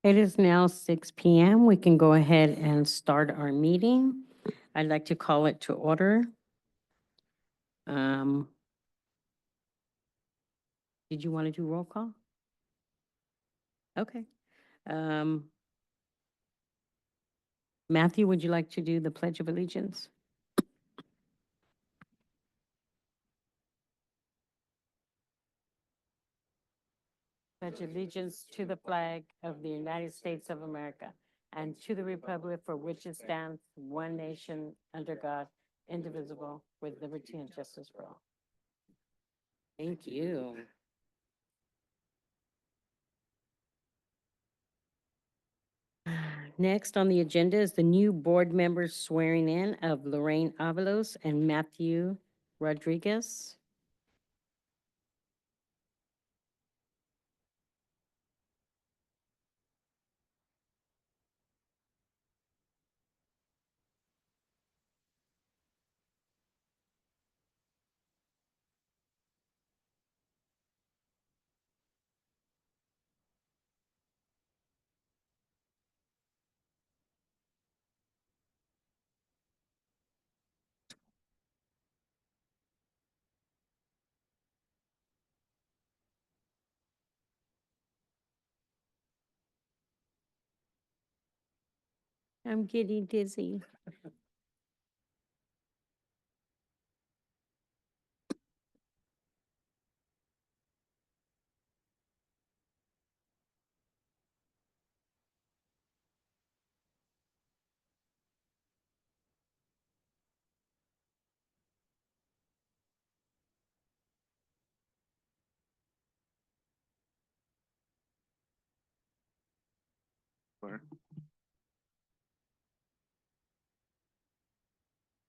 It is now 6 PM. We can go ahead and start our meeting. I'd like to call it to order. Um, Did you want to do roll call? Okay. Um, Matthew, would you like to do the Pledge of Allegiance? Pledge allegiance to the flag of the United States of America and to the republic for which it stands, one nation, under God, indivisible, with liberty and justice for all. Thank you. Next on the agenda is the new board members swearing in of Lorraine Avalos and Matthew Rodriguez. I'm getting dizzy.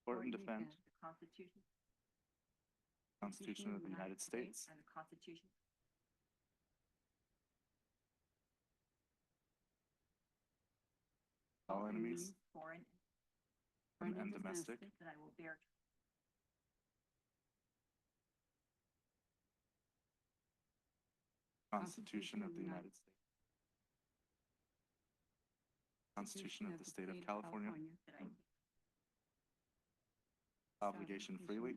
Support and defend the Constitution the Constitution of the United States and the Constitution all enemies, foreign and domestic, that I will bear Constitution of the United States, Constitution of the State of California, that I will obligation freely,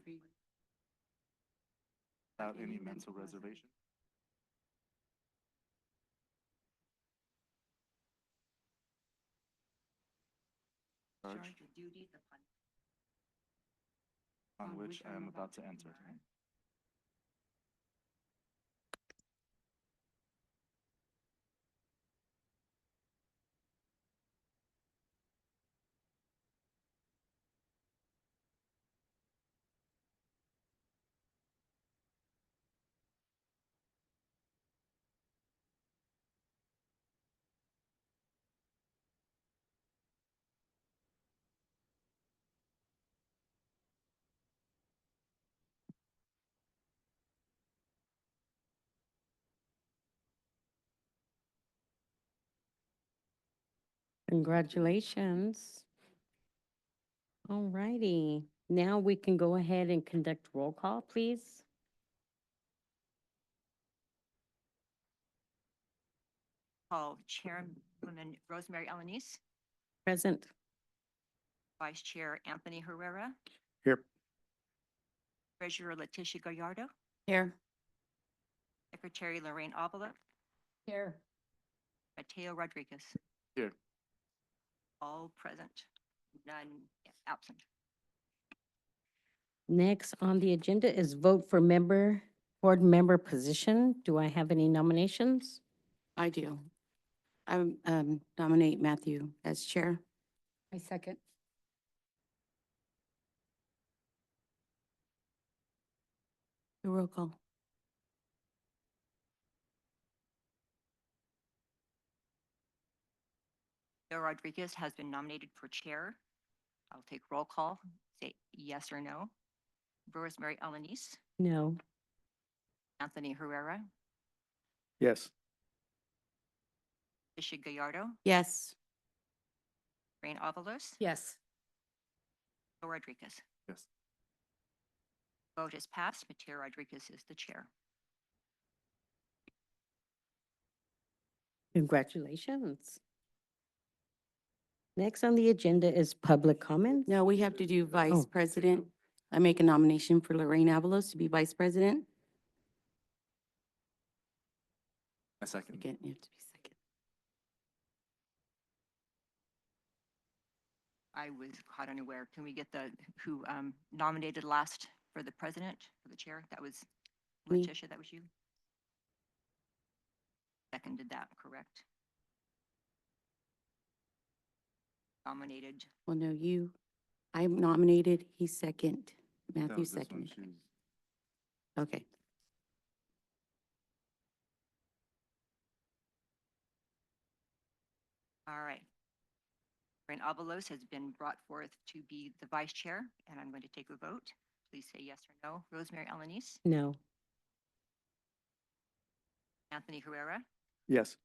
without any mental reservation charge charge the duties on which I am about to enter. Congratulations. All righty. Now we can go ahead and conduct roll call, please. call Chairwoman Rosemary Alanis, Present. Vice Chair Anthony Herrera, Here. Treasurer Leticia Gallardo, Here. Secretary Lorraine Avila, Here. Mateo Rodriguez. Here. All present, none absent. Next on the agenda is vote for board member position. Do I have any nominations? I do. I nominate Matthew as chair. I second. The roll call. Mateo Rodriguez has been nominated for chair. I'll take roll call, say yes or no. Rosemary Alanis, No. Anthony Herrera, Yes. Leticia Gallardo, Yes. Lorraine Avalos, Yes. Rodriguez. Yes. Vote is passed. Mateo Rodriguez is the chair. Congratulations. Next on the agenda is public comments. No, we have to do Vice Oh. President. I make a nomination for Lorraine Avalos to be Vice President. A second. Second, you have to be second. I was caught unaware. Can we get who nominated last for the president, for the chair? That was Me. Letitia, that was you? Seconded that, correct? Nominated, Well, no, I nominated, he's second, That Matthew was this one. seconded. She was- Okay. all right. Lorraine Avalos has been brought forth to be the vice chair, and I'm going to take a vote. Please say yes or no. Rosemary Alanis, No. Anthony Herrera, Yes.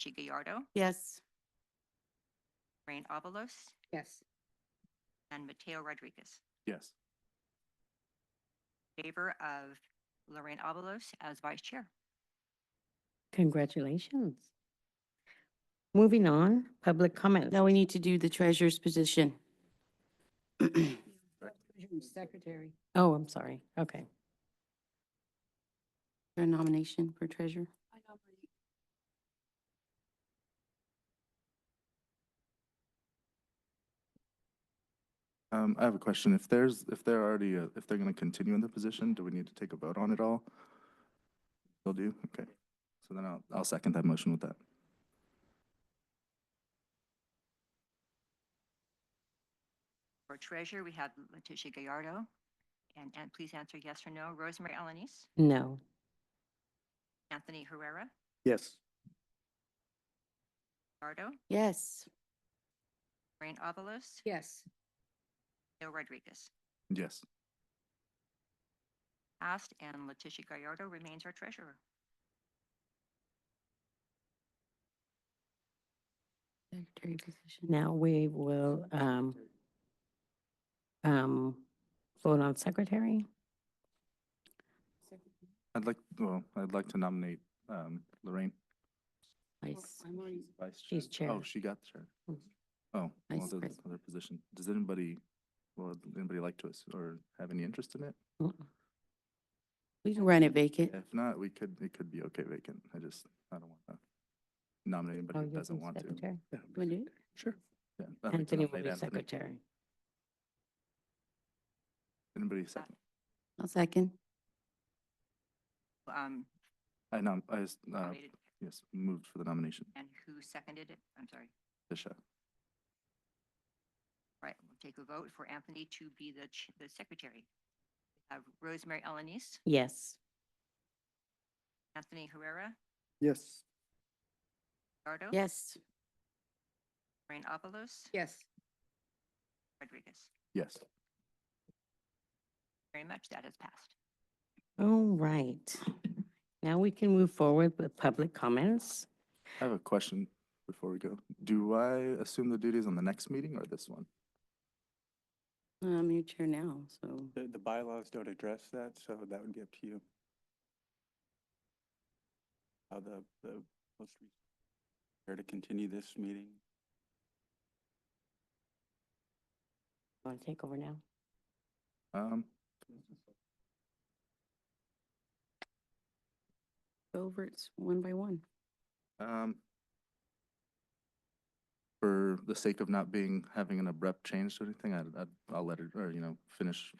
Chi Gallardo, Yes. Lorraine Avalos, Yes. and Mateo Rodriguez. Yes. Favor of Lorraine Avalos as vice chair. Congratulations. Moving on, public comments. Now we need to do the treasurer's position. Secretary. Oh, I'm sorry. Okay. A nomination for treasurer. I have a question. If they're already, if they're gonna continue in the position, do we need to take a vote on it all? They'll do? Okay. So then I'll second that motion with that. For treasurer, we have Letitia Gallardo. And please answer yes or no. Rosemary Alanis, No. Anthony Herrera, Yes. Gallardo, Yes. Lorraine Avalos, Yes. Mateo Rodriguez. Yes. Passed, and Letitia Gallardo remains our treasurer. Secretary position. Now we will vote on secretary. I'd like to nominate Lorraine. Vice. Vice She's chair. Oh, she got the chair. Mhm. Oh, well, Vice there's president. another position. Does anybody like to, or have any interest in it? Mm. We can run it vacant. If not, it could be okay vacant. I don't want to nominate anybody Oh, who you'll doesn't be want to. secretary? Wanna do it? Sure. Yeah. I'd like to Anthony will nominate be Anthony. secretary. Anybody second? I'll second. Nominated, Yes, moved for the nomination. and who seconded it? I'm sorry. Tisha. Right, we'll take a vote for Anthony to be the secretary. We have Rosemary Alanis, Yes. Anthony Herrera, Yes. Gallardo. Yes. Lorraine Avalos, Yes. Rodriguez. Yes. Very much, that has passed. All right. Now we can move forward with public comments. I have a question before we go. Do I assume the duties on the next meeting or this one? I'm your chair now, so. The bylaws don't address that, so that would be up to you. How the most recent, to continue this meeting. Want to take over now? Go over it one by one. For the sake of not having an abrupt change to anything, I'll let it, or, finish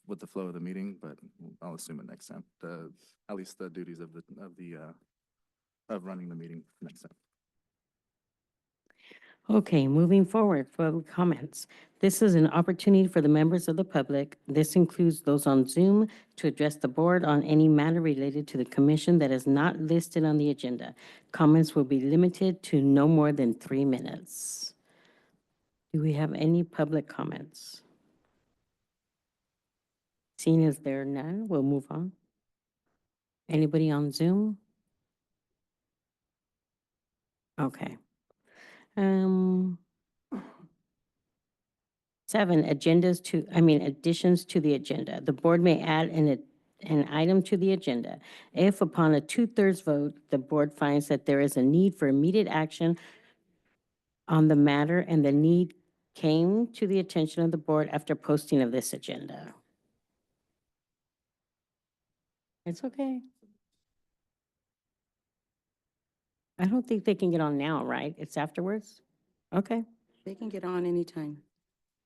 with the flow of the meeting, but I'll assume it next time. At least the duties of running the meeting next time. Okay, moving forward, public comments. This is an opportunity for the members of the public, this includes those on Zoom, to address the board on any matter related to the commission that is not listed on the agenda. Comments will be limited to no more than 3 minutes. Do we have any public comments? Seeing as there are none, we'll move on. Anybody on Zoom? Okay. 7, additions to the agenda. The board may add an item to the agenda. If upon a two-thirds vote, the board finds that there is a need for immediate action on the matter and the need came to the attention of the board after posting of this agenda. It's okay. I don't think they can get on now, right? It's afterwards? Okay. They can get on anytime.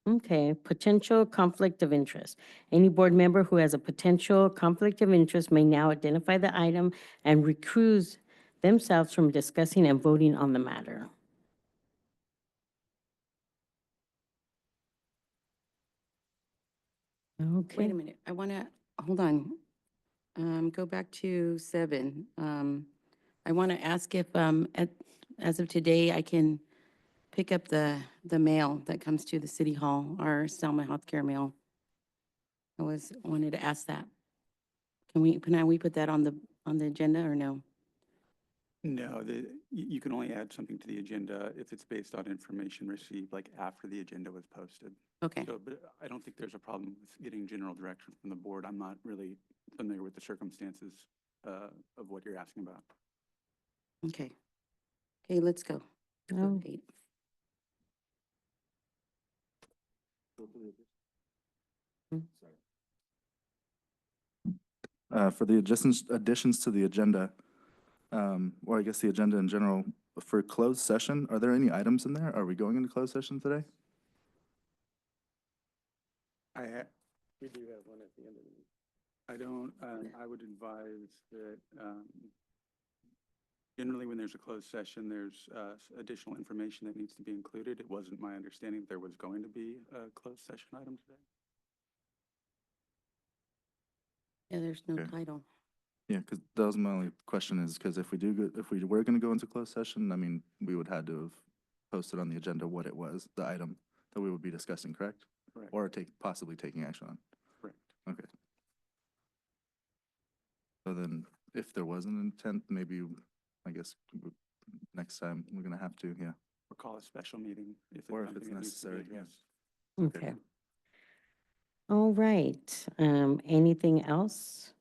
Okay, potential conflict of interest. Any board member who has a potential conflict of interest may now identify the item and recuse themselves from discussing and voting on the matter. Okay. Wait a minute, I want to, hold on. Go back to 7. I want to ask if, as of today, I can pick up the mail that comes to the city hall, our Selma Healthcare mail. Wanted to ask that. Can we put that on the agenda or no? No, you can only add something to the agenda if it's based on information received like after the agenda was posted. Okay, So, but I don't think there's a problem with getting general direction from the board. I'm not really familiar with the circumstances of what you're asking about. okay. Okay, let's go. Oh. 8. For the additions to the agenda, or I guess the agenda in general, for closed session, are there any items in there? Are we going into closed session today? We do have one at the end of the meeting. I don't, I would advise that, generally when there's a closed session, there's, additional information that needs to be included. It wasn't my understanding that there was going to be a closed session item today. Yeah, there's no Okay. title. Yeah, because that was my only question is, because if we were going to go into closed session, I mean, we would had to have posted on the agenda what it was, the item that we would be discussing, correct? Correct. Or possibly taking action on. Correct. Okay. So then, if there was an intent, maybe, I guess, next time, we're gonna have to, yeah. Or call a special meeting if it's Or if something it's that needs to be necessary, yeah. addressed. Okay. All right, anything else?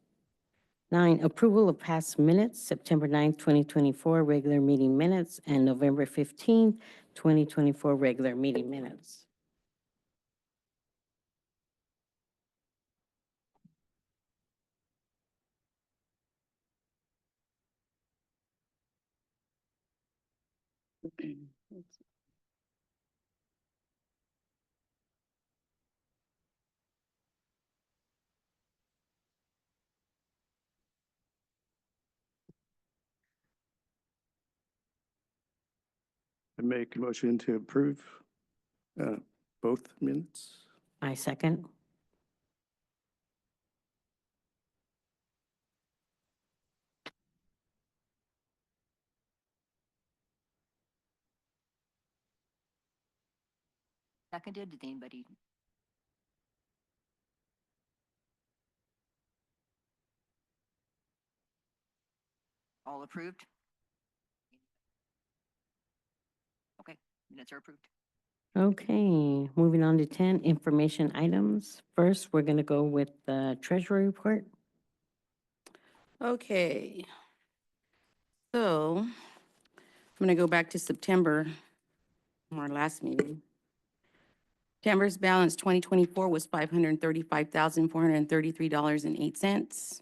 9, approval of past minutes, September 9th, 2024, regular meeting minutes, and November 15th, 2024, regular meeting minutes. I make a motion to approve both minutes. I second. Seconded, did anybody? All approved? Okay, minutes are approved. Okay, moving on to 10, information items. First, we're going to go with the treasury report. Okay. So I'm going to go back to September, our last meeting. September's balance 2024 was $535,433.08.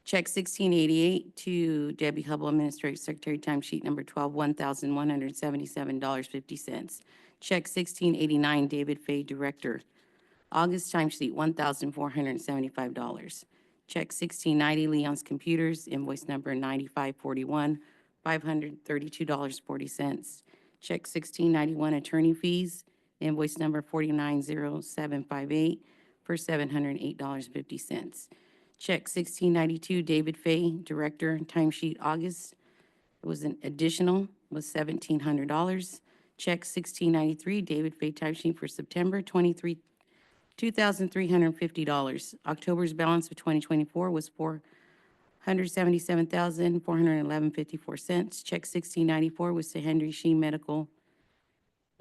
Check 1688 to Debbie Hubble, Administrative Secretary, timesheet number 12, $1,177.50. Check 1689, David Fay, Director, August timesheet, $1,475. Check 1690, Leon's Computers, invoice number 9541, $532.40. Check 1691, Attorney Fees, invoice number 490758 for $708.50. Check 1692, David Fay, Director, timesheet August, it was an additional, was $1,700. Check 1693, David Fay, timesheet for September, $2,350. October's balance of 2024 was $477,411.54. Check 1694 was to Henry Sheen Medical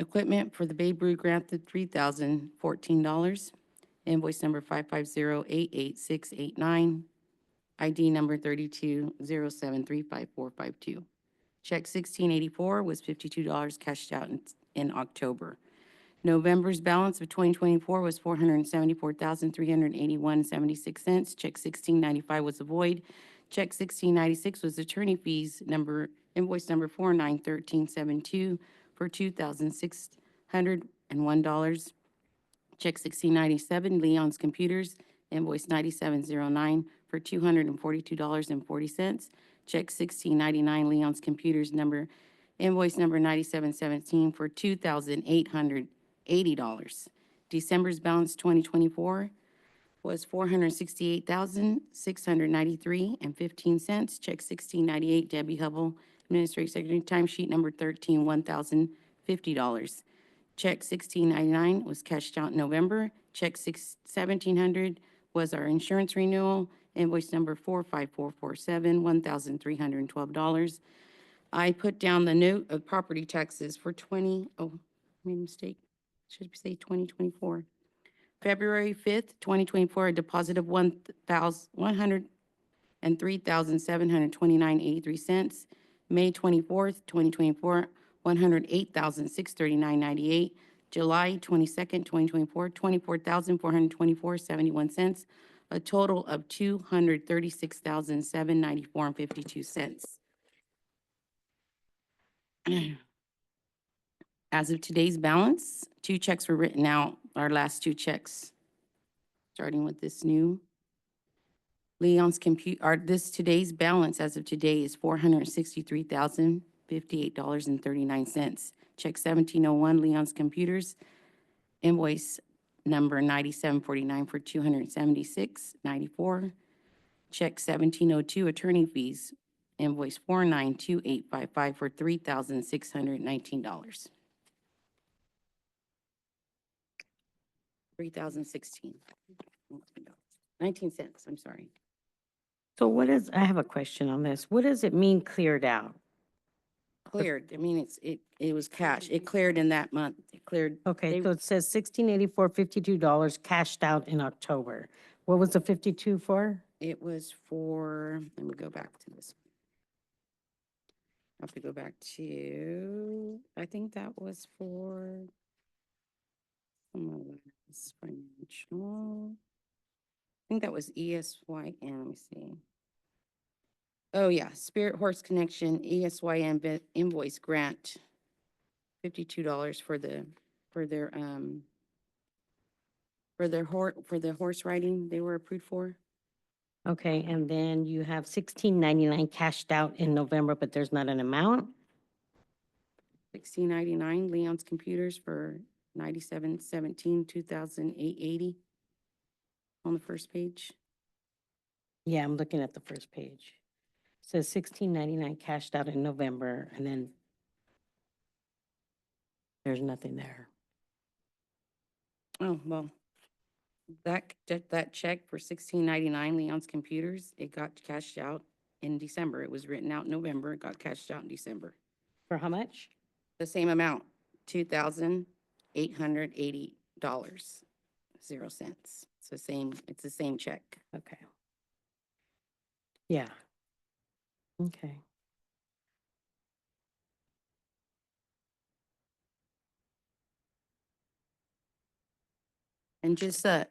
Equipment for the Babe Ruth grant, the $3,014. Invoice number 55088689 ID number 3207355452. Check 1684 was $52 cashed out in October. November's balance of 2024 was $474,381.76. Check 1695 was a void. Check 1696 was attorney fees, invoice number 491372 for $2,601. Check 1697, Leon's Computers, invoice 9709 for $242.40. Check 1699, Leon's Computers, invoice number 9717 for $2,880. December's balance 2024 was $468,693.15. Check 1698, Debbie Hubble, Administrative Secretary, timesheet number 13, $1,050. Check 1699 was cashed out in November. Check 1700 was our insurance renewal. Invoice number 45447, $1,312. I put down the note of property taxes for made a mistake. Should say 2024. February 5th, 2024, a deposit of $103,729.83. May 24th, 2024, $108,639.98. July 22nd, 2024, $24,424.71. A total of $236,794.52. As of today's balance, 2 checks were written out, our last 2 checks, starting with this new. Today's balance as of today is $463,058.39. Check 1701, Leon's Computers, invoice number 9749 for $276.94. Check 1702, attorney fees, invoice 492855 for $3,619. 3,016. 19 cents, I'm sorry. So I have a question on this. What does it mean cleared out? Cleared, I mean, it was cash. It cleared in that month. It cleared. Okay, They- so it says $1684.52 cashed out in October. What was the 52 for? It was for, let me go back to this. I have to go back to, I think that was for, financial. I think that was ESYN, let me see. Oh, yeah, Spirit Horse Connection, ESYN invoice grant, $52 for the horse riding they were approved for. Okay, and then you have $16.99 cashed out in November, but there's not an amount? 1699, Leon's Computers for 9717, 2,880 on the first page. Yeah, I'm looking at the first page. It says $16.99 cashed out in November, and then there's nothing there. Oh, well, that check for 1699, Leon's Computers, it got cashed out in December. It was written out in November, it got cashed out in December. For how much? The same amount, $2,880.00. It's the same check. Okay. Yeah. Okay. And just a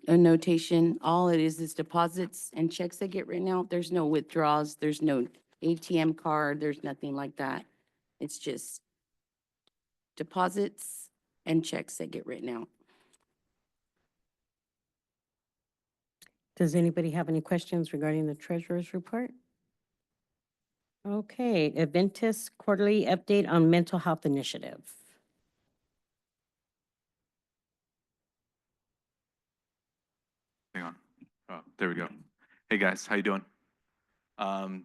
notation, all it is deposits and checks that get written out. There's no withdrawals, there's no ATM card, there's nothing like that. It's just deposits and checks that get written out. Does anybody have any questions regarding the treasurer's report? Okay, Adventus quarterly update on mental health initiative. Hang on. Oh, there we go. Hey, guys, how you doing?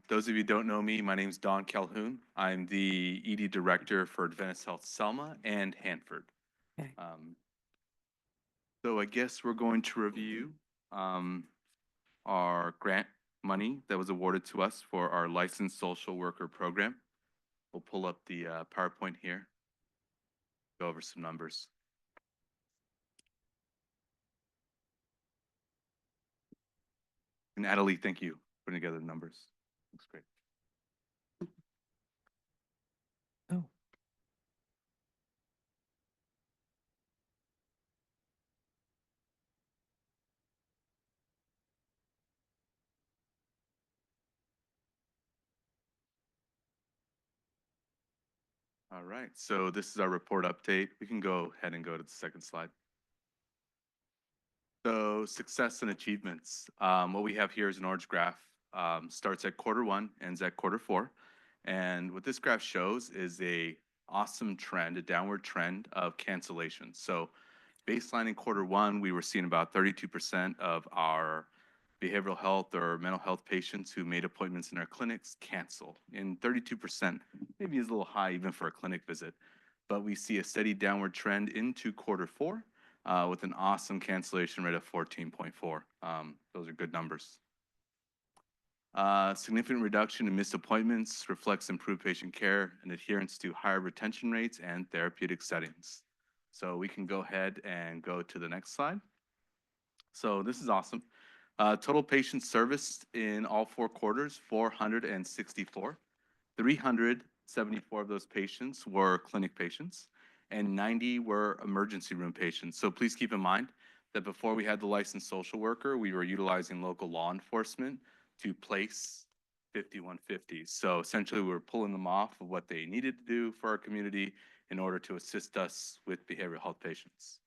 Those of you who don't know me, my name's Don Calhoun. I'm the ED Director for Adventist Health Selma and Hanford. Okay. So I guess we're going to review our grant money that was awarded to us for our licensed social worker program. We'll pull up the PowerPoint here, go over some numbers. And Natalie, thank you putting together the numbers. Looks great. All right, so this is our report update. We can go ahead and go to the second slide. So success and achievements. What we have here is an orange graph. Starts at Q1, ends at Q4. And what this graph shows is a awesome trend, a downward trend of cancellations. So baseline in Q1, we were seeing about 32% of our behavioral health or mental health patients who made appointments in our clinics cancel. And 32% maybe is a little high even for a clinic visit. But we see a steady downward trend into Q4 with an awesome cancellation rate of 14.4. Those are good numbers. Significant reduction in missed appointments reflects improved patient care and adherence to higher retention rates and therapeutic settings. So we can go ahead and go to the next slide. So this is awesome. Total patients serviced in all 4 quarters, 464. 374 of those patients were clinic patients and 90 were emergency room patients. So please keep in mind that before we had the licensed social worker, we were utilizing local law enforcement to place 5150s. So essentially we were pulling them off of what they needed to do for our community in order to assist us with behavioral health patients.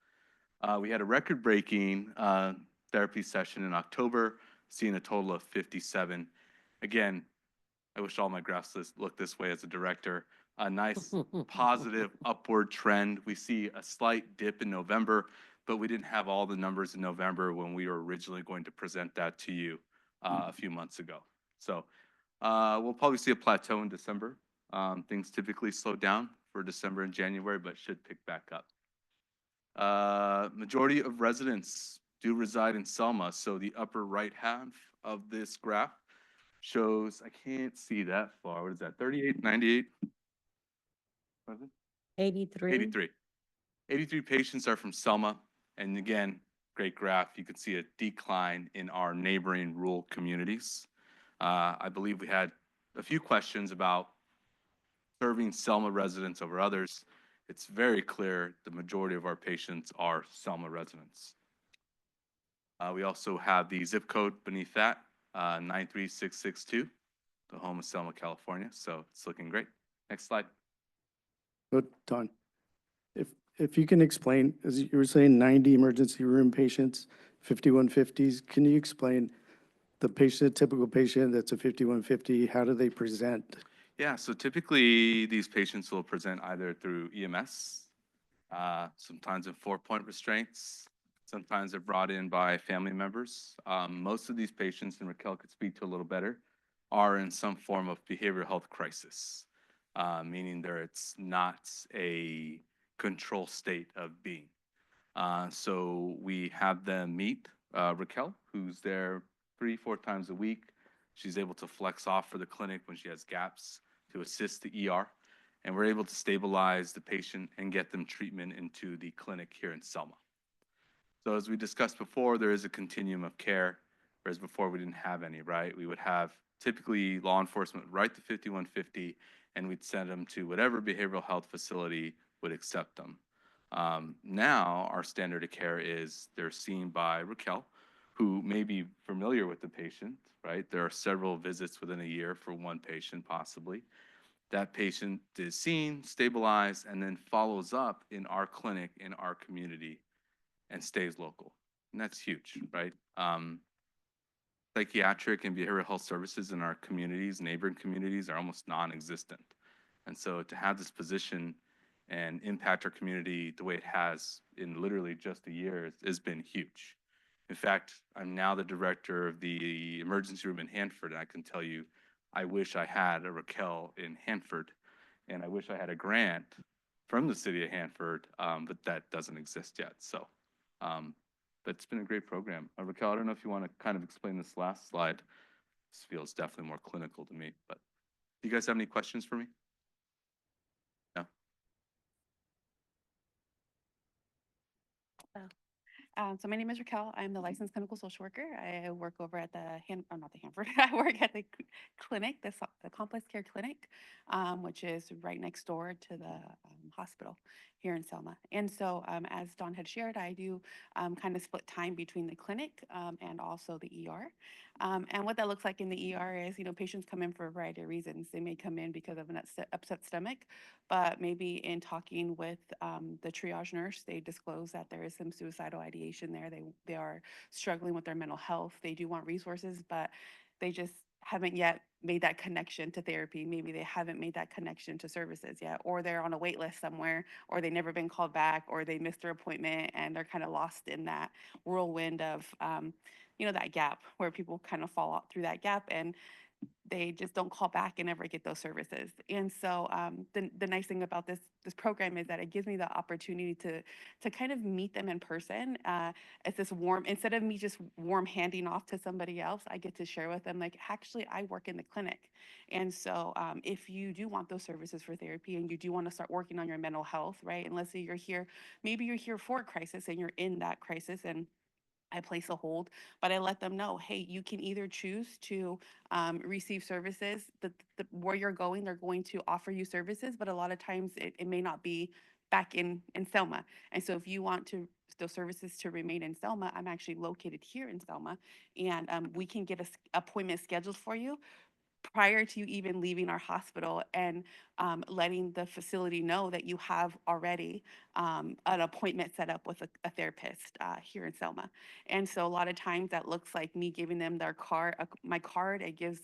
We had a record-breaking therapy session in October, seeing a total of 57. Again, I wish all my graphs looked this way as a director. A nice positive upward trend. We see a slight dip in November, but we didn't have all the numbers in November when we were originally going to present that to you a few months ago. So we'll probably see a plateau in December. Things typically slow down for December and January, but should pick back up. Majority of residents do reside in Selma. So the upper right half of this graph shows, I can't see that far. What is that, 38, 98? What is it? 83. 83. 83 patients are from Selma. And again, great graph. You can see a decline in our neighboring rural communities. I believe we had a few questions about serving Selma residents over others. It's very clear the majority of our patients are Selma residents. We also have the zip code beneath that, 93662, the home of Selma, California. So it's looking great. Next slide. But Don, if you can explain, as you were saying, 90 emergency room patients, 5150s, can you explain the patient, typical patient that's a 5150, how do they present? Yeah, so typically these patients will present either through EMS, sometimes in 4-point restraints, sometimes they're brought in by family members. Most of these patients, and Raquel could speak to a little better, are in some form of behavioral health crisis, meaning it's not a control state of being. So we have them meet Raquel, who's there 3-4 times a week. She's able to flex off for the clinic when she has gaps to assist the ER. And we're able to stabilize the patient and get them treatment into the clinic here in Selma. So as we discussed before, there is a continuum of care, whereas before we didn't have any, right? We would have typically law enforcement write the 5150 and we'd send them to whatever behavioral health facility would accept them. Now our standard of care is they're seen by Raquel, who may be familiar with the patient, right? There are several visits within a year for one patient possibly. That patient is seen, stabilized, and then follows up in our clinic, in our community, and stays local. And that's huge, right? Psychiatric and behavioral health services in our communities, neighboring communities, are almost non-existent. And so to have this position and impact our community the way it has in literally just a year has been huge. In fact, I'm now the director of the emergency room in Hanford, and I can tell you, I wish I had a Raquel in Hanford, and I wish I had a grant from the city of Hanford, but that doesn't exist yet. So, but it's been a great program. Raquel, I don't know if you want to kind of explain this last slide. This feels definitely more clinical to me, but do you guys have any questions for me? No? So my name is Raquel. I'm the licensed clinical social worker. I work over at not the Hanford. I work at the clinic, the complex care clinic, which is right next door to the hospital here in Selma. And so, as Dawn had shared, I do kind of split time between the clinic and also the ER. And what that looks like in the ER is, patients come in for a variety of reasons. They may come in because of an upset stomach, but maybe in talking with the triage nurse, they disclose that there is some suicidal ideation there. They are struggling with their mental health. They do want resources, but they just haven't yet made that connection to therapy. Maybe they haven't made that connection to services yet, or they're on a wait list somewhere, or they never been called back, or they missed their appointment and they're kind of lost in that whirlwind of, that gap where people kind of fall out through that gap. And they just don't call back and never get those services. And so the nice thing about this program is that it gives me the opportunity to kind of meet them in person. It's this warm, instead of me just warm handing off to somebody else, I get to share with them, like, actually, I work in the clinic. And so if you do want those services for therapy and you do want to start working on your mental health, right? And let's say you're here, maybe you're here for a crisis and you're in that crisis, and I place a hold, but I let them know, hey, you can either choose to receive services. Where you're going, they're going to offer you services, but a lot of times it may not be back in Selma. And so if you want those services to remain in Selma, I'm actually located here in Selma, and we can get an appointment scheduled for you prior to you even leaving our hospital, and letting the facility know that you have already an appointment set up with a therapist here in Selma. And so a lot of times that looks like me giving them my card. It gives,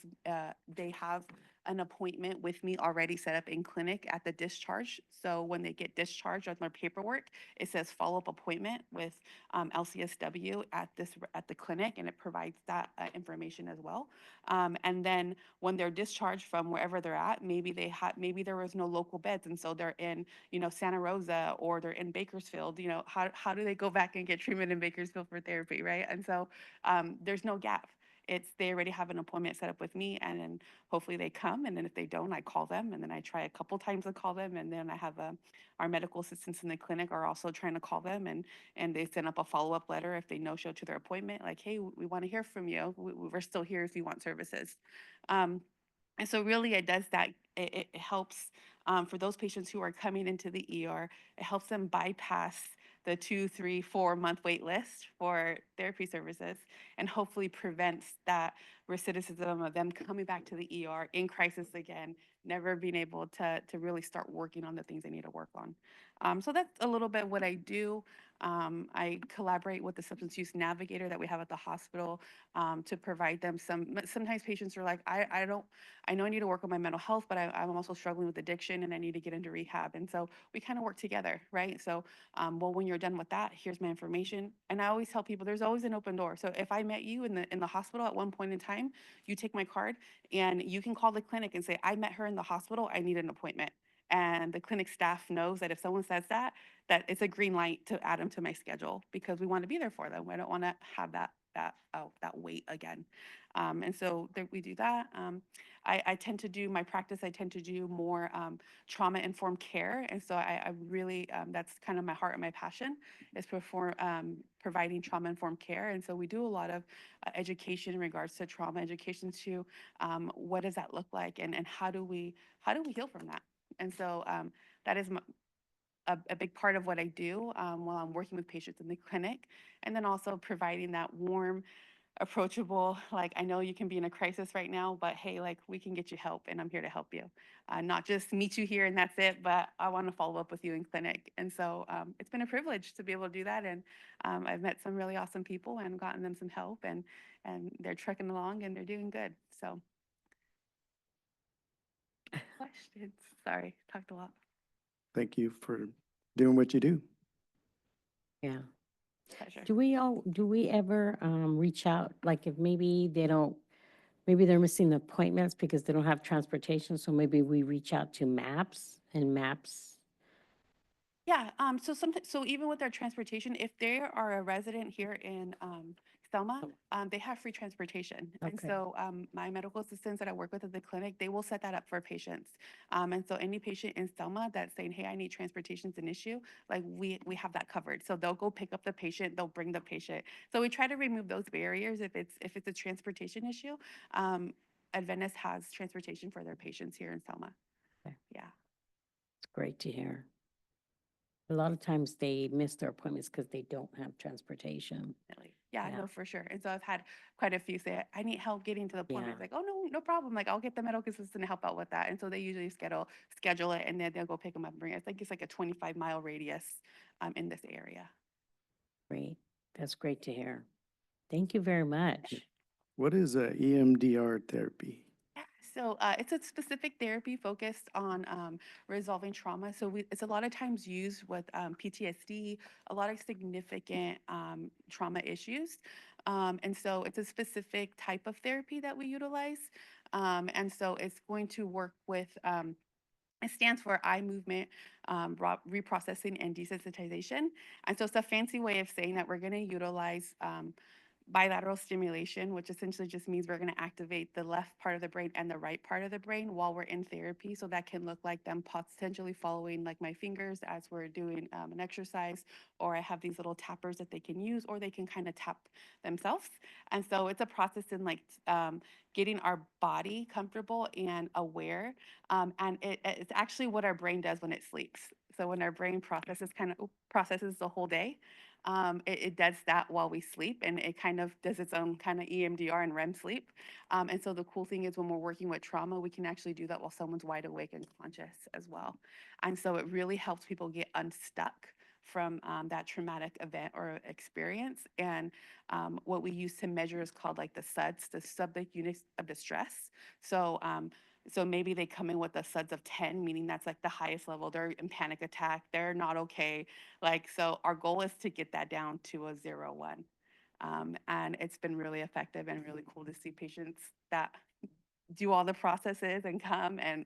they have an appointment with me already set up in clinic at the discharge. So when they get discharged on their paperwork, it says follow-up appointment with LCSW at the clinic, and it provides that information as well. And then when they're discharged from wherever they're at, maybe there was no local beds, and so they're in, Santa Rosa, or they're in Bakersfield. How do they go back and get treatment in Bakersfield for therapy, right? And so there's no gap. They already have an appointment set up with me, and then hopefully they come, and then if they don't, I call them, and then I try a couple times to call them, and then I have our medical assistants in the clinic are also trying to call them, and they send up a follow-up letter if they no show to their appointment, like, hey, we want to hear from you. We're still here if you want services. And so really it does that. It helps for those patients who are coming into the ER, it helps them bypass the 2, 3, 4 month wait list for therapy services, and hopefully prevents that recidivism of them coming back to the ER in crisis again, never being able to really start working on the things they need to work on. So that's a little bit what I do. I collaborate with the substance use navigator that we have at the hospital to provide them sometimes patients are like, I know I need to work on my mental health, but I'm also struggling with addiction and I need to get into rehab. And so we kind of work together, right? So, well, when you're done with that, here's my information. And I always tell people there's always an open door. So if I met you in the hospital at one point in time, you take my card and you can call the clinic and say, I met her in the hospital, I need an appointment. And the clinic staff knows that if someone says that it's a green light to add them to my schedule, because we want to be there for them. I don't want to have that wait again. And so we do that. I tend to do my practice. I tend to do more trauma-informed care. And so I really, that's kind of my heart and my passion, is providing trauma-informed care. And so we do a lot of education in regards to trauma, education to what does that look like, and how do we heal from that? And so that is a big part of what I do while I'm working with patients in the clinic. And then also providing that warm, approachable, like, I know you can be in a crisis right now, but hey, like, we can get you help, and I'm here to help you. Not just meet you here and that's it, but I want to follow up with you in clinic. And so it's been a privilege to be able to do that. And I've met some really awesome people and gotten them some help, and they're trucking along and they're doing good. So questions? Sorry, talked a lot. Thank you for doing what you do. Yeah. Pleasure. Do we ever reach out, like if maybe maybe they're missing appointments because they don't have transportation, so maybe we reach out to MAPS, and MAPS. Yeah, so even with their transportation, if they are a resident here in Selma, Selma. they have free transportation. And Okay. so my medical assistants that I work with at the clinic, they will set that up for patients. And so any patient in Selma that's saying, hey, I need transportation, is an issue, like we have that covered. So they'll go pick up the patient, they'll bring the patient. So we try to remove those barriers if it's a transportation issue. Adventist has transportation for their patients here in Selma. Okay. Yeah. It's great to hear. A lot of times they miss their appointments because they don't have transportation. Definitely. Yeah, Yeah. no, for sure. And so I've had quite a few say, I need help getting to the appointment. Yeah. It's like, oh, no, no problem. Like, I'll get the medical assistant to help out with that. And so they usually schedule it, and then they'll go pick them up and bring it. I think it's like a 25-mile radius in this area. Great. That's great to hear. Thank you very much. What is a EMDR therapy? Yeah, so it's a specific therapy focused on resolving trauma. So it's a lot of times used with PTSD, a lot of significant trauma issues. And so it's a specific type of therapy that we utilize. And so it's going to work with, it stands for eye movement reprocessing and desensitization. And so it's a fancy way of saying that we're going to utilize bilateral stimulation, which essentially just means we're going to activate the left part of the brain and the right part of the brain while we're in therapy. So that can look like them potentially following like my fingers as we're doing an exercise, or I have these little tappers that they can use, or they can kind of tap themselves. And so it's a process in like getting our body comfortable and aware. And it's actually what our brain does when it sleeps. So when our brain processes the whole day, it does that while we sleep, and it kind of does its own kind of EMDR and REM sleep. And so the cool thing is when we're working with trauma, we can actually do that while someone's wide awake and conscious as well. And so it really helps people get unstuck from that traumatic event or experience. And what we use to measure is called like the SUDS, the subject units of distress. So maybe they come in with a SUDS of 10, meaning that's like the highest level. They're in panic attack. They're not okay. Like, so our goal is to get that down to a 0-1. And it's been really effective and really cool to see patients that do all the processes and come and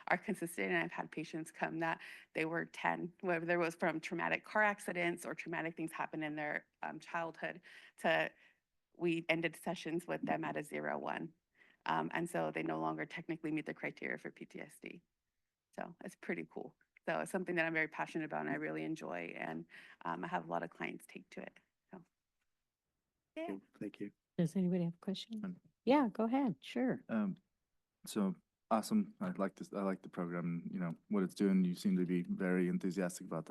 are consistent. And I've had patients come that they were 10, whether it was from traumatic car accidents or traumatic things happen in their childhood, to we ended sessions with them at a 0-1. And so they no longer technically meet the criteria for PTSD. So it's pretty cool. So it's something that I'm very passionate about and I really enjoy. And I have a lot of clients take to it. So, yeah. Thank you. Does anybody have a question? Um, Yeah, go ahead. Sure. So awesome. I like this. I like the program, you know, what it's doing. You seem to be very enthusiastic about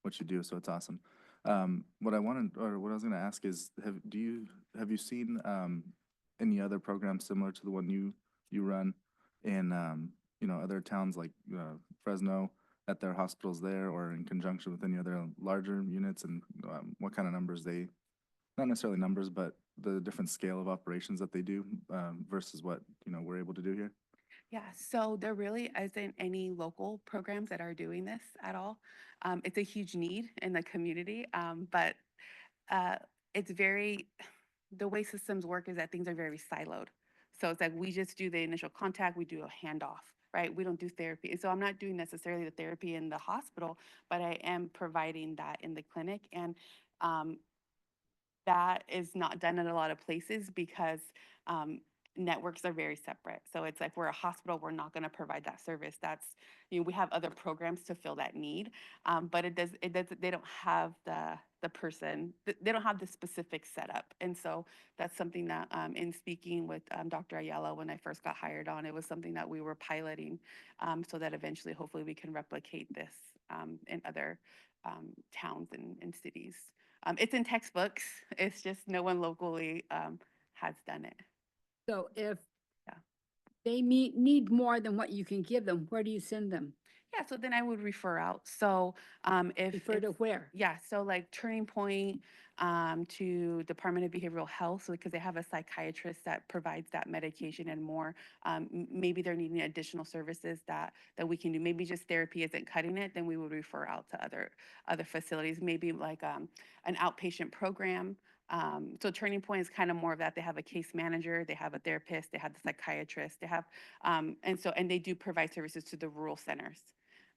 what you do. So it's awesome. What I was going to ask is, have you seen, any other programs similar to the one you run in, you know, other towns like, Fresno at their hospitals there, or in conjunction with any other larger units, and, what kind of numbers not necessarily numbers, but the different scale of operations that they do, versus what, you know, we're able to do here? Yeah, so there really isn't any local programs that are doing this at all. It's a huge need in the community, but uh, it's the way systems work is that things are very siloed. So it's like we just do the initial contact, we do a handoff, right? We don't do therapy. And so I'm not doing necessarily the therapy in the hospital, but I am providing that in the clinic. And um, that is not done in a lot of places because networks are very separate. So it's like we're a hospital, we're not going to provide that service. We have other programs to fill that need, but they don't have the person, they don't have the specific setup. And so that's something that in speaking with Dr. Ayala, when I first got hired on, it was something that we were piloting so that eventually, hopefully we can replicate this in other towns and cities. It's in textbooks. It's just no one locally has done it. So if Yeah. they need more than what you can give them, where do you send them? Yeah, so then I would refer out. So if Refer to it's- where? yeah, so like Turning Point to Department of Behavioral Health, so because they have a psychiatrist that provides that medication and more. Maybe they're needing additional services that we can do. Maybe just therapy isn't cutting it, then we would refer out to other facilities. Maybe like an outpatient program. So Turning Point is kind of more of that. They have a case manager, they have a therapist, they have the psychiatrist, they have, and they do provide services to the rural centers.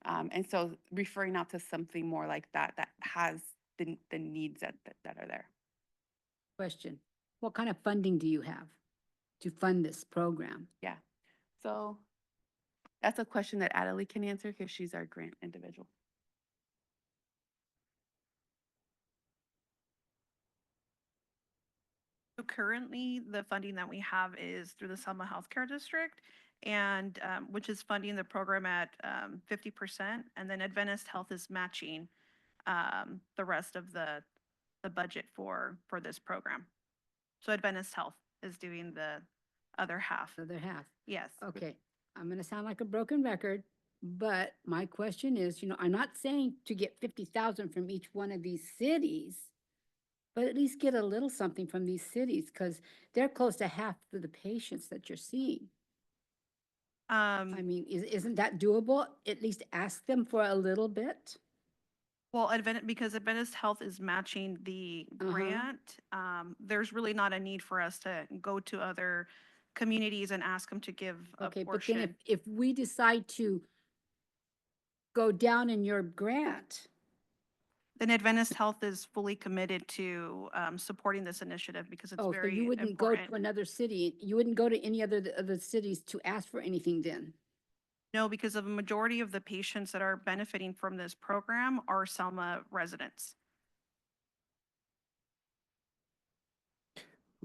And so referring out to something more like that has the needs that are there. Question. What kind of funding do you have to fund this program? Yeah. So that's a question that Adelie can answer because she's our grant individual. So currently, the funding that we have is through the Selma Healthcare District, and which is funding the program at 50%, and then Adventist Health is matching the rest of the budget for this program. So Adventist Health is doing the other half. The other half? Yes. Okay, I'm gonna sound like a broken record, but my question is, I'm not saying to get 50,000 from each one of these cities, but at least get a little something from these cities, because they're close to half of the patients that you're seeing. I mean, isn't that doable? At least ask them for a little bit? Well, because Adventist Health is matching the Uh-huh. grant, there's really not a need for us to go to other communities and ask them to give a Okay, but then portion. if we decide to go down in your grant, Then Adventist Health is fully committed to supporting this initiative because it's oh, so very you wouldn't go to important. another city, you wouldn't go to any other of the cities to ask for anything then? No, because of a majority of the patients that are benefiting from this program are Selma residents.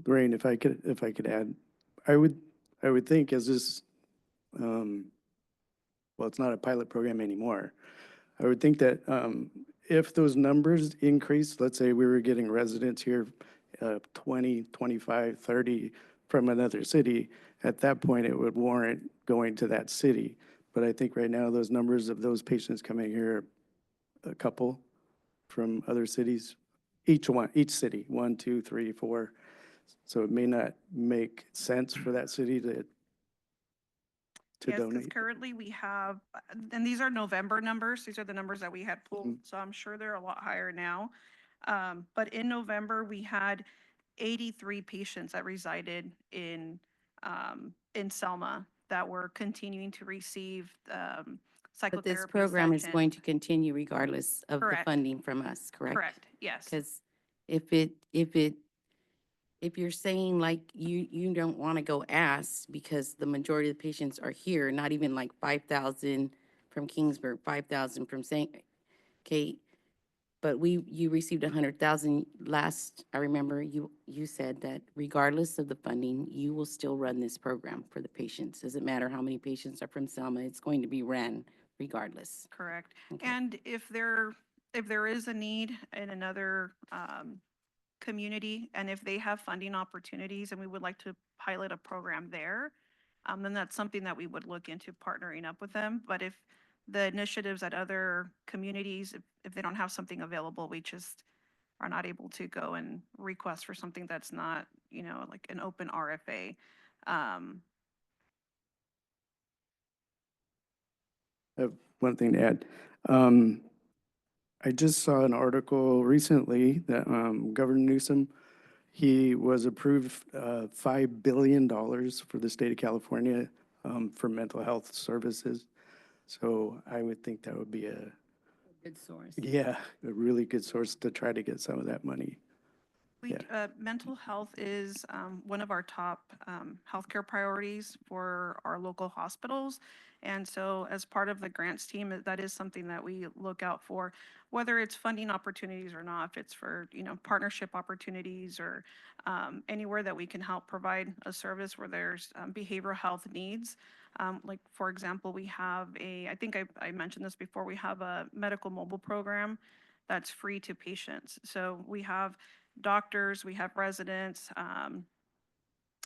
Lorraine, if I could add, I would think as this, well, it's not a pilot program anymore. I would think that, if those numbers increase, let's say we were getting residents here, 20, 25, 30 from another city, at that point, it would warrant going to that city. But I think right now, those numbers of those patients coming here, a couple from other cities, each city, 1, 2, 3, 4. So it may not make sense for that city to Yes, because donate. currently we have, and these are November numbers, these are the numbers that we had pulled, so I'm sure they're a lot higher now. But in November, we had 83 patients that resided in Selma that were continuing to receive But this psychotherapy program is sessions. going to continue regardless of the Correct. funding from us, correct? Correct, yes. Because if you're saying like you don't want to go ask because the majority of the patients are here, not even like 5,000 from Kingsburg, 5,000 from St. Kate, but you received 100,000 last, I remember you said that regardless of the funding, you will still run this program for the patients. Doesn't matter how many patients are from Selma, it's going to be ran regardless. Correct. Okay. And if there is a need in another community, and if they have funding opportunities and we would like to pilot a program there, then that's something that we would look into partnering up with them. But if the initiatives at other communities, if they don't have something available, we just are not able to go and request for something that's not, like an open RFA. I have one thing to add. I just saw an article recently that Governor Newsom, he was approved $5 billion for the state of California for mental health services. So I would think that would be Good source. a really good source to try to get some of that money. Mental health is one of our top healthcare priorities for our local hospitals. And so as part of the grants team, that is something that we look out for, whether it's funding opportunities or not, if it's for, partnership opportunities or anywhere that we can help provide a service where there's behavioral health needs. Like, for example, we have I think I mentioned this before, we have a medical mobile program that's free to patients. So we have doctors, we have residents,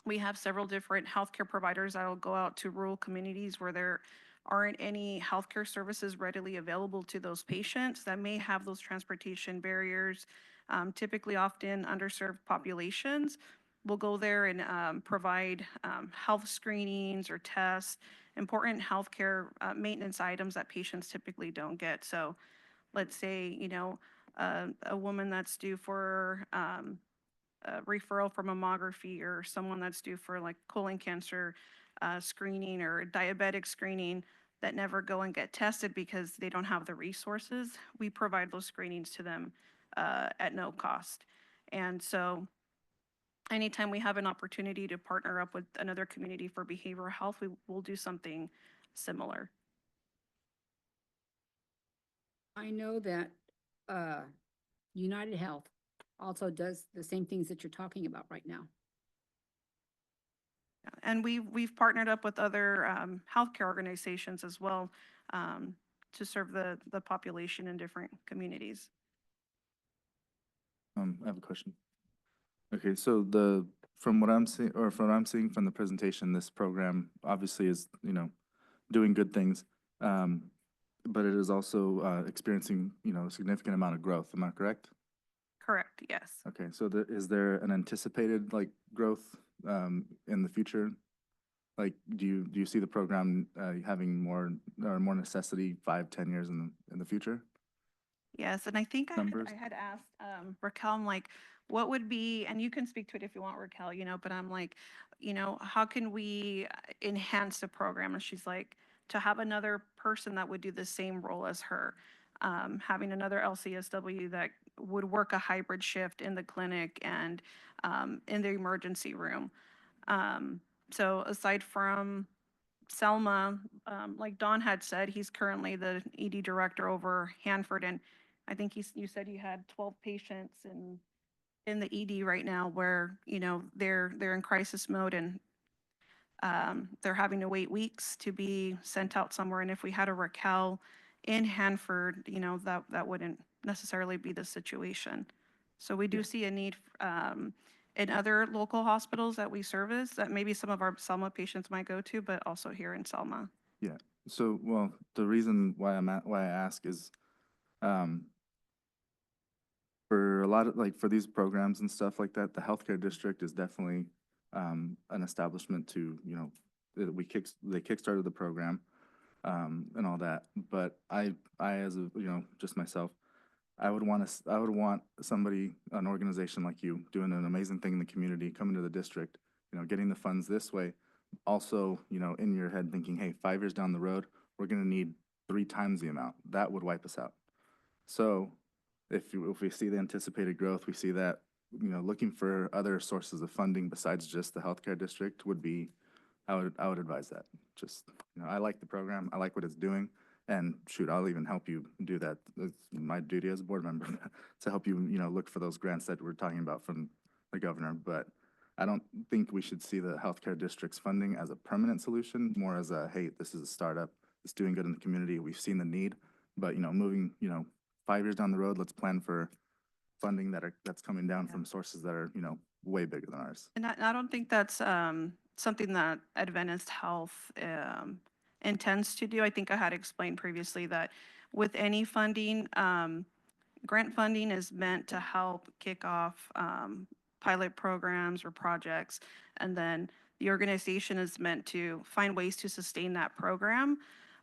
we have several different healthcare providers that will go out to rural communities where there aren't any healthcare services readily available to those patients that may have those transportation barriers, typically often underserved populations. We'll go there and provide health screenings or tests, important healthcare maintenance items that patients typically don't get. So let's say, a woman that's due for a referral for mammography, or someone that's due for like colon cancer screening or diabetic screening that never go and get tested because they don't have the resources. We provide those screenings to them at no cost. And so anytime we have an opportunity to partner up with another community for behavioral health, we will do something similar. I know that, United Health also does the same things that you're talking about right now. And we've partnered up with other healthcare organizations as well to serve the population in different communities. I have a question. Okay, so from what I'm seeing, or from what I'm seeing from the presentation, this program obviously is, you know, doing good things. But it is also, experiencing, you know, a significant amount of growth. Am I correct? Correct, yes. Okay, so is there an anticipated like growth, in the future? Like, do you see the program, having more necessity 5, 10 years in the future? Yes, and I think Numbers? I had asked Raquel, I'm like, what would be, and you can speak to it if you want, Raquel, you know, but I'm like, you know, how can we enhance the program? And she's like, to have another person that would do the same role as her, having another LCSW that would work a hybrid shift in the clinic and in the emergency room. So aside from Selma, like Don had said, he's currently the ED director over Hanford, and I think you said you had 12 patients in the ED right now where, you know, they're in crisis mode and they're having to wait weeks to be sent out somewhere. And if we had a Raquel in Hanford, you know, that wouldn't necessarily be the situation. So we do see a need in other local hospitals that we service that maybe some of our Selma patients might go to, but also here in Selma. Yeah, so, well, the reason why why I ask is, for a lot of, like, for these programs and stuff like that, the healthcare district is definitely, an establishment to, you know, they kickstarted the program, and all that. But I as a, you know, just myself, I would want somebody, an organization like you, doing an amazing thing in the community, coming to the district, you know, getting the funds this way. Also, you know, in your head thinking, hey, 5 years down the road, we're gonna need 3 times the amount. That would wipe us out. So if we see the anticipated growth, we see that, you know, looking for other sources of funding besides just the healthcare district would be, I would advise that. Just, you know, I like the program, I like what it's doing, and shoot, I'll even help you do that. It's my duty as a board member to help you, you know, look for those grants that we're talking about from the governor. But I don't think we should see the healthcare district's funding as a permanent solution, more as a, hey, this is a startup, it's doing good in the community, we've seen the need, but, you know, moving, you know, 5 years down the road, let's plan for funding that's coming down from sources that are, you know, way bigger than ours. And I don't think that's something that Adventist Health intends to do. I think I had explained previously that with any funding, grant funding is meant to help kick off pilot programs or projects. And then the organization is meant to find ways to sustain that program.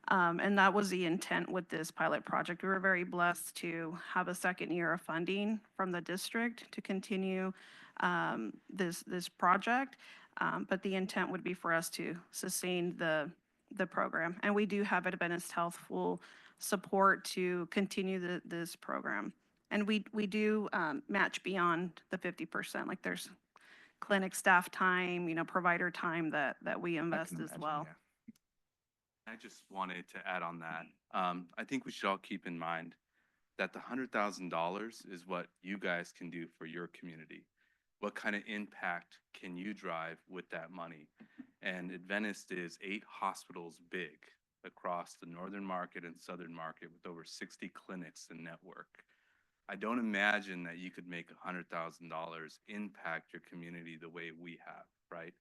And that was the intent with this pilot project. We were very blessed to have a second year of funding from the district to continue this project. But the intent would be for us to sustain the program. And we do have Adventist Health full support to continue this program. And we do match beyond the 50%. Like there's clinic staff time, you know, provider time that we I invest can as imagine, well. yeah. I just wanted to add on that. I think we should all keep in mind that the $100,000 is what you guys can do for your community. What kind of impact can you drive with that money? And Adventist is 8 hospitals big across the northern market and southern market with over 60 clinics and network. I don't imagine that you could make $100,000 impact your community the way we have, right?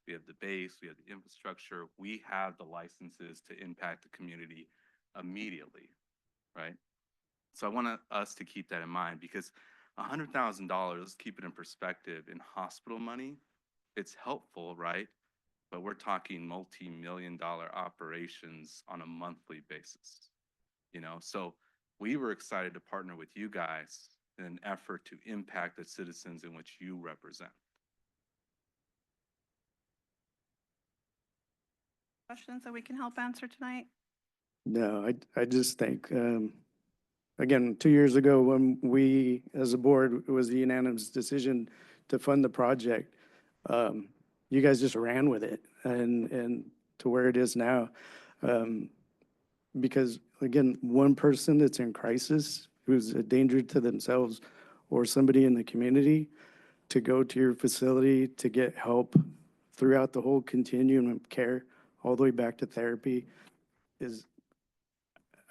We have the base, we have the infrastructure, we have the licenses to impact the community immediately, right? So I want us to keep that in mind because $100,000, let's keep it in perspective, in hospital money, it's helpful, right? But we're talking multi-million-dollar operations on a monthly basis, you know? So we were excited to partner with you guys in an effort to impact the citizens in which you represent. Questions that we can help answer tonight? No, I just think, again, 2 years ago when we, as a board, it was the unanimous decision to fund the project. You guys just ran with it and to where it is now. Because again, one person that's in crisis, who's a danger to themselves or somebody in the community, to go to your facility to get help throughout the whole continuum of care, all the way back to therapy, is,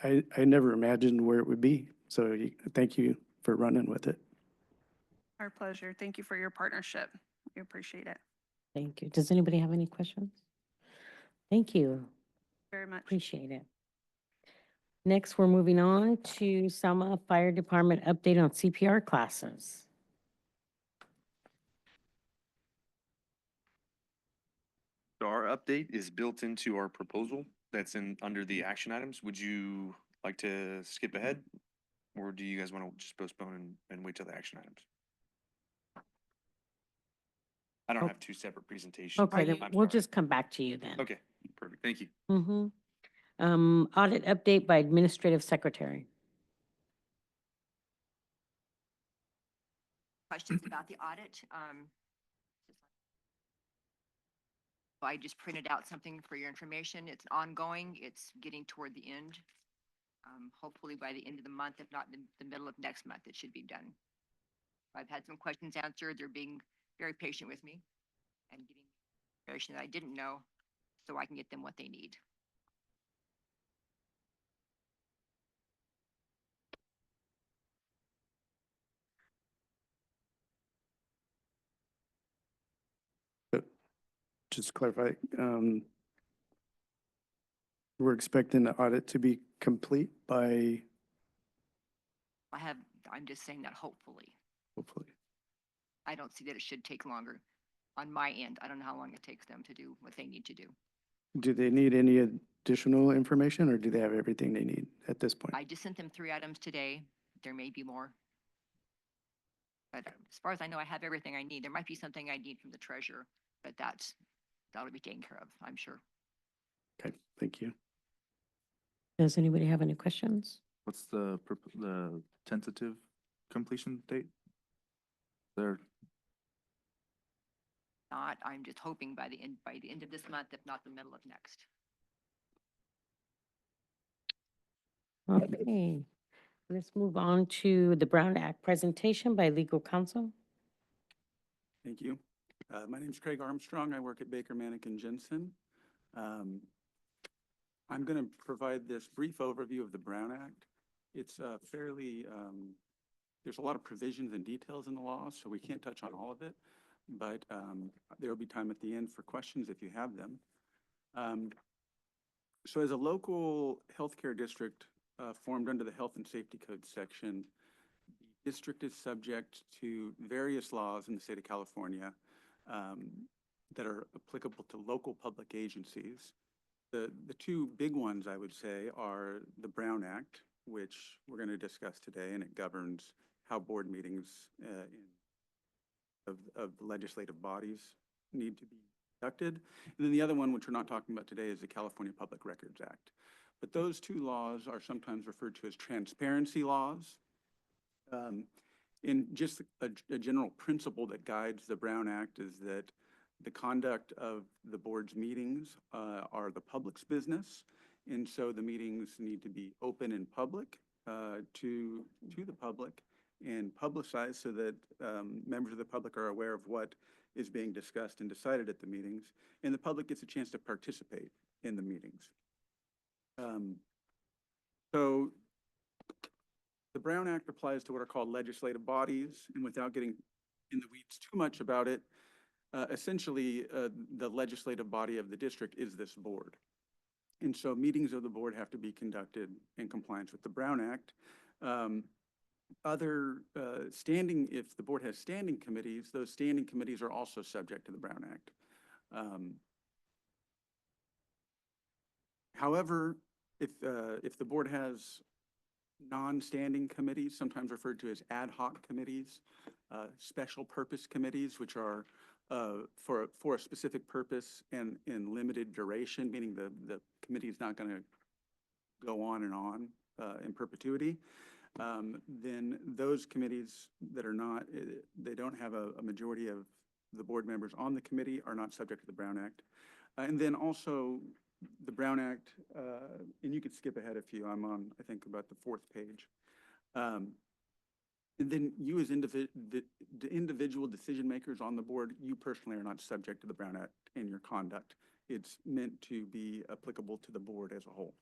I never imagined where it would be. So thank you for running with it. Our pleasure. Thank you for your partnership. We appreciate it Thank you. Does anybody have any questions? Thank you. very much. Appreciate it. Next, we're moving on to Selma Fire Department update on CPR classes. So our update is built into our proposal that's under the action items. Would you like to skip ahead? Or do you guys want to just postpone and wait till the action items? I don't Oh. have two separate presentations. Okay, then I'm we'll sorry. just come back to you then. Okay, perfect. Thank you. Audit update by Administrative Secretary. Questions about the audit? I just printed out something for your information. It's ongoing. It's getting toward the end. Hopefully by the end of the month, if not in the middle of next month, it should be done. I've had some questions answered. They're being very patient with me and getting information that I didn't know so I can get them what they need. Just to clarify, we're expecting the audit to be complete by, I'm just saying that hopefully. hopefully. I don't see that it should take longer on my end. I don't know how long it takes them to do what they need to do. Do they need any additional information, or do they have everything they need at this point? I just sent them 3 items today. There may be more. But as far as I know, I have everything I need. There might be something I need from the treasurer, but that'll be taken care of, I'm sure. Okay, thank you. Does anybody have any questions? What's the tentative completion date? There, Not, I'm just hoping by the end of this month, if not the middle of next. Okay, let's move on to the Brown Act presentation by legal counsel. Thank you. My name is Craig Armstrong. I work at Baker Manikin Jensen. I'm going to provide this brief overview of the Brown Act. It's fairly, there's a lot of provisions and details in the law, so we can't touch on all of it, but there will be time at the end for questions if you have them. So as a local healthcare district formed under the Health and Safety Code section, the district is subject to various laws in the state of California that are applicable to local public agencies. The two big ones, I would say, are the Brown Act, which we're going to discuss today, and it governs how board meetings of legislative bodies need to be conducted. And then the other one, which we're not talking about today, is the California Public Records Act. But those two laws are sometimes referred to as transparency laws. And just a general principle that guides the Brown Act is that the conduct of the board's meetings are the public's business. And so the meetings need to be open and public to the public and publicized so that members of the public are aware of what is being discussed and decided at the meetings. And the public gets a chance to participate in the meetings. So the Brown Act applies to what are called legislative bodies, and without getting in the weeds too much about it, essentially the legislative body of the district is this board. And so meetings of the board have to be conducted in compliance with the Brown Act. If the board has standing committees, those standing committees are also subject to the Brown Act. However, if the board has non-standing committees, sometimes referred to as ad hoc committees, special purpose committees, which are for a specific purpose and in limited duration, meaning the committee is not going to go on in perpetuity, then those committees that are not, they don't have a majority of the board members on the committee are not subject to the Brown Act. And then also the Brown Act, and you could skip ahead I'm on, I think, about the fourth page. And then you as the individual decision makers on the board, you personally are not subject to the Brown Act in your conduct. It's meant to be applicable to the board as a whole.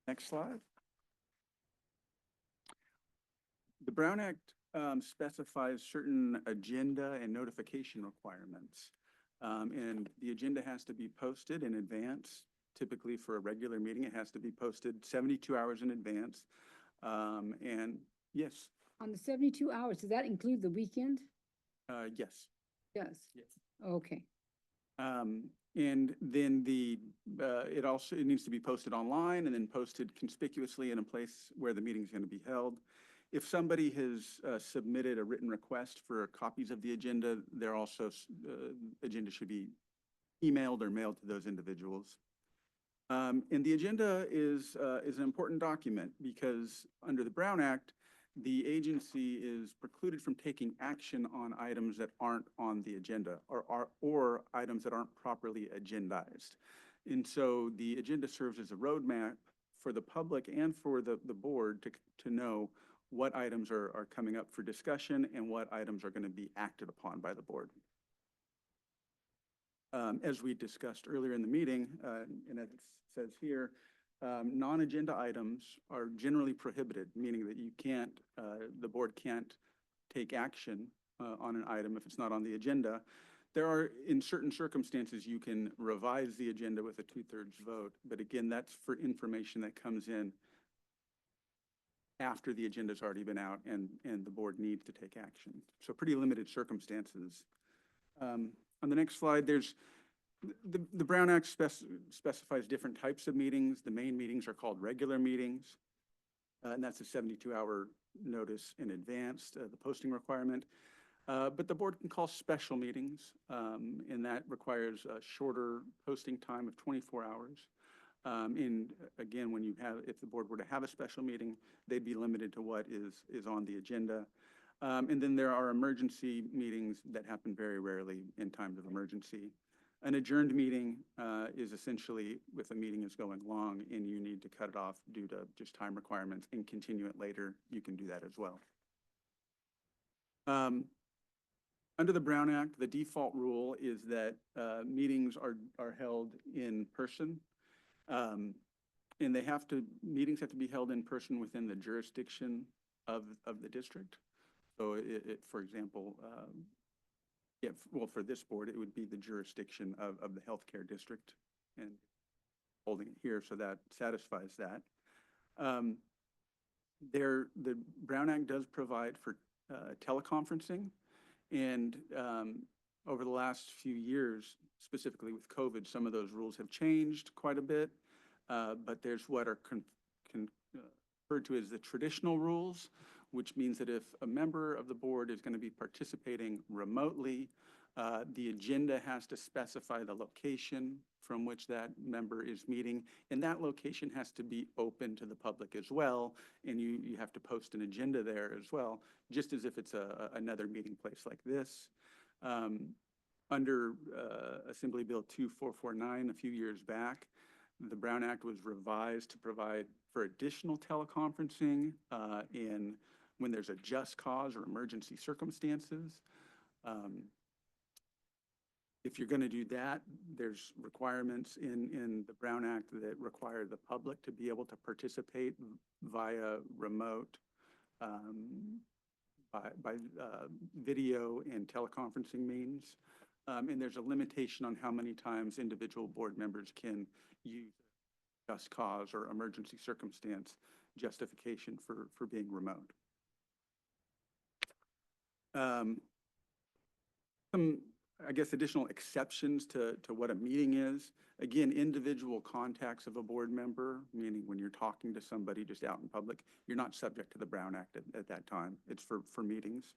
Next slide. The Brown Act specifies certain agenda and notification requirements. And the agenda has to be posted in advance. Typically for a regular meeting, it has to be posted 72 hours in advance. And yes, On the 72 hours, does that include the weekend? yes. Yes. Yes. Okay. And then it needs to be posted online and then posted conspicuously in a place where the meeting is going to be held. If somebody has submitted a written request for copies of the agenda, agenda should be emailed or mailed to those individuals. And the agenda is an important document because under the Brown Act, the agency is precluded from taking action on items that aren't on the agenda or items that aren't properly agendized. And so the agenda serves as a roadmap for the public and for the board to know what items are coming up for discussion and what items are going to be acted upon by the board. As we discussed earlier in the meeting, and as it says here, non-agenda items are generally prohibited, meaning that the board can't take action on an item if it's not on the agenda. There are, in certain circumstances, you can revise the agenda with a 2/3 vote, but again, that's for information that comes in after the agenda's already been out and the board needs to take action. So pretty limited circumstances. On the next slide, there's the Brown Act specifies different types of meetings. The main meetings are called regular meetings, and that's a 72-hour notice in advance, the posting requirement. But the board can call special meetings, and that requires a shorter posting time of 24 hours. And again, if the board were to have a special meeting, they'd be limited to what is on the agenda. And then there are emergency meetings that happen very rarely in times of emergency. An adjourned meeting is essentially if a meeting is going long and you need to cut it off due to just time requirements and continue it later, you can do that as well. Under the Brown Act, the default rule is that meetings are held in person. And meetings have to be held in person within the jurisdiction of the district. So for example, for this board, it would be the jurisdiction of the healthcare district and holding it here, so that satisfies that. The Brown Act does provide for teleconferencing, and over the last few years, specifically with COVID, some of those rules have changed quite a bit, but there's what are referred to as the traditional rules, which means that if a member of the board is going to be participating remotely, the agenda has to specify the location from which that member is meeting, and that location has to be open to the public as well, and you have to post an agenda there as well, just as if it's another meeting place like this. Under Assembly Bill 2449 a few years back, the Brown Act was revised to provide for additional teleconferencing when there's a just cause or emergency circumstances. If you're going to do that, there's requirements in the Brown Act that require the public to be able to participate via remote, by video and teleconferencing means. And there's a limitation on how many times individual board members can use just cause or emergency circumstance justification for being remote. Some, I guess, additional exceptions to what a meeting is. Again, individual contacts of a board member, meaning when you're talking to somebody just out in public, you're not subject to the Brown Act at that time. It's for meetings.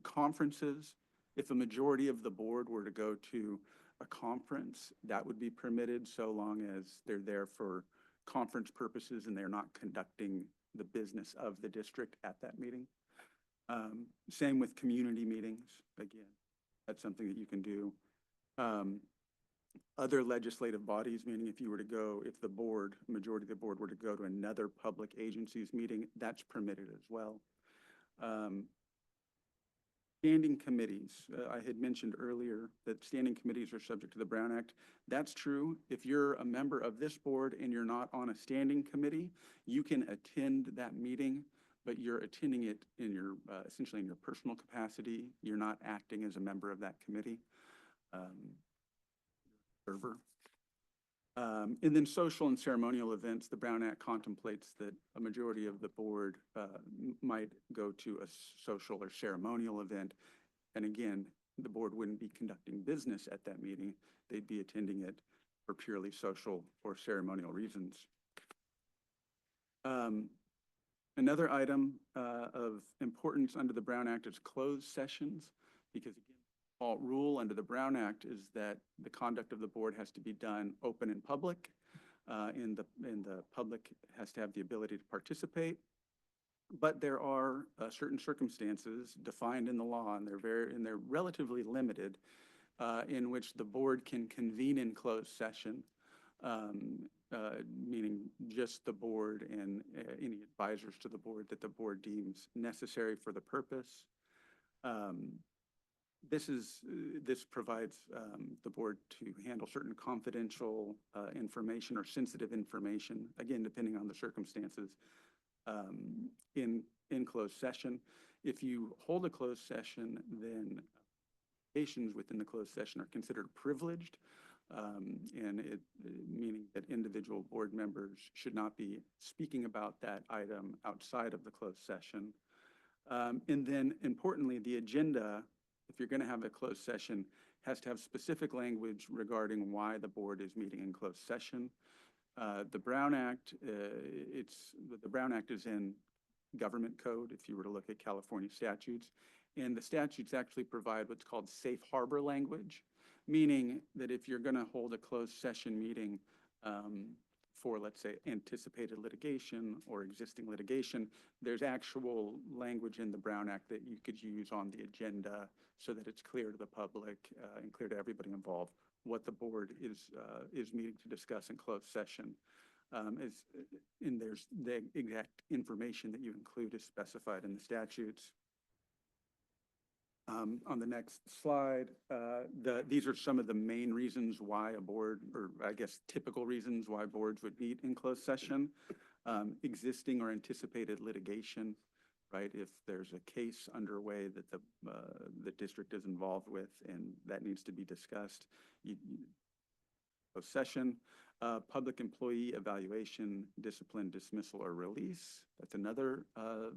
Conferences, if a majority of the board were to go to a conference, that would be permitted so long as they're there for conference purposes and they're not conducting the business of the district at that meeting. Same with community meetings, again, that's something that you can do. Other legislative bodies, meaning if you were to go, if the board, majority of the board were to go to another public agency's meeting, that's permitted as well. Standing committees, I had mentioned earlier that standing committees are subject to the Brown Act. That's true. If you're a member of this board and you're not on a standing committee, you can attend that meeting, but you're attending it in your, essentially in your personal capacity. You're not acting as a member of that committee. Server. And then social and ceremonial events, the Brown Act contemplates that a majority of the board might go to a social or ceremonial event. And again, the board wouldn't be conducting business at that meeting. They'd be attending it for purely social or ceremonial reasons. Another item of importance under the Brown Act is closed sessions, because again, default rule under the Brown Act is that the conduct of the board has to be done open and public, and the public has to have the ability to participate. But there are certain circumstances defined in the law, and they're relatively limited, in which the board can convene in closed session, meaning just the board and any advisors to the board that the board deems necessary for the purpose. This provides the board to handle certain confidential information or sensitive information, again, depending on the circumstances, in closed session. If you hold a closed session, then communications within the closed session are considered privileged, meaning that individual board members should not be speaking about that item outside of the closed session. And then importantly, the agenda, if you're going to have a closed session, has to have specific language regarding why the board is meeting in closed session. The Brown Act, the Brown Act is in government code, if you were to look at California statutes. And the statutes actually provide what's called safe harbor language, meaning that if you're going to hold a closed session meeting for, let's say, anticipated litigation or existing litigation, there's actual language in the Brown Act that you could use on the agenda so that it's clear to the public and clear to everybody involved what the board is meeting to discuss in closed session. And there's the exact information that you include is specified in the statutes. On the next slide, these are some of the main reasons why a board, or I guess typical reasons why boards would meet in closed session. Existing or anticipated litigation, right? If there's a case underway that the district is involved with and that needs to be discussed, closed session. Public employee evaluation, discipline, dismissal, or release. That's another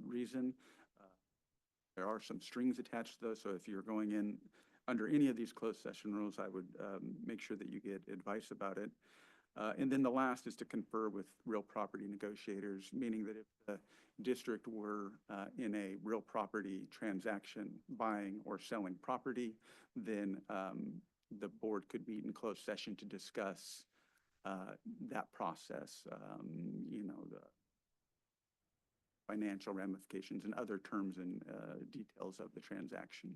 reason. There are some strings attached to those, so if you're going in under any of these closed session rules, I would make sure that you get advice about it. And then the last is to confer with real property negotiators, meaning that if the district were in a real property transaction, buying or selling property, then the board could meet in closed session to discuss that process, the financial ramifications and other terms and details of the transaction.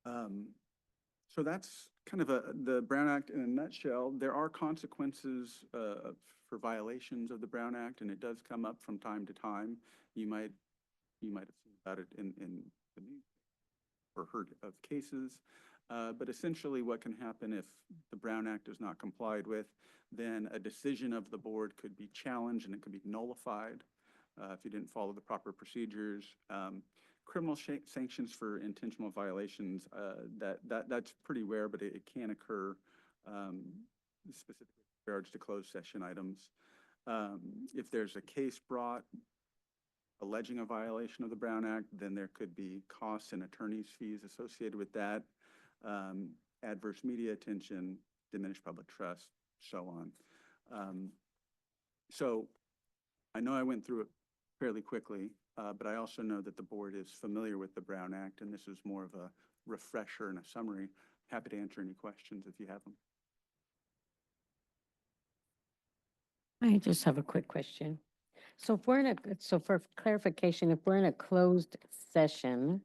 So that's kind of the Brown Act in a nutshell. There are consequences for violations of the Brown Act, and it does come up from time to time. You might have seen about it in the news or heard of cases. But essentially what can happen if the Brown Act is not complied with, then a decision of the board could be challenged and it could be nullified if you didn't follow the proper procedures. Criminal sanctions for intentional violations, that's pretty rare, but it can occur specifically in regards to closed session items. If there's a case brought alleging a violation of the Brown Act, then there could be costs and attorney's fees associated with that. Adverse media attention, diminished public trust, so on. So I know I went through it fairly quickly, but I also know that the board is familiar with the Brown Act, and this is more of a refresher and a summary. Happy to answer any questions if you have them. I just have a quick question. So if we're in a, so for clarification, if we're in a closed session,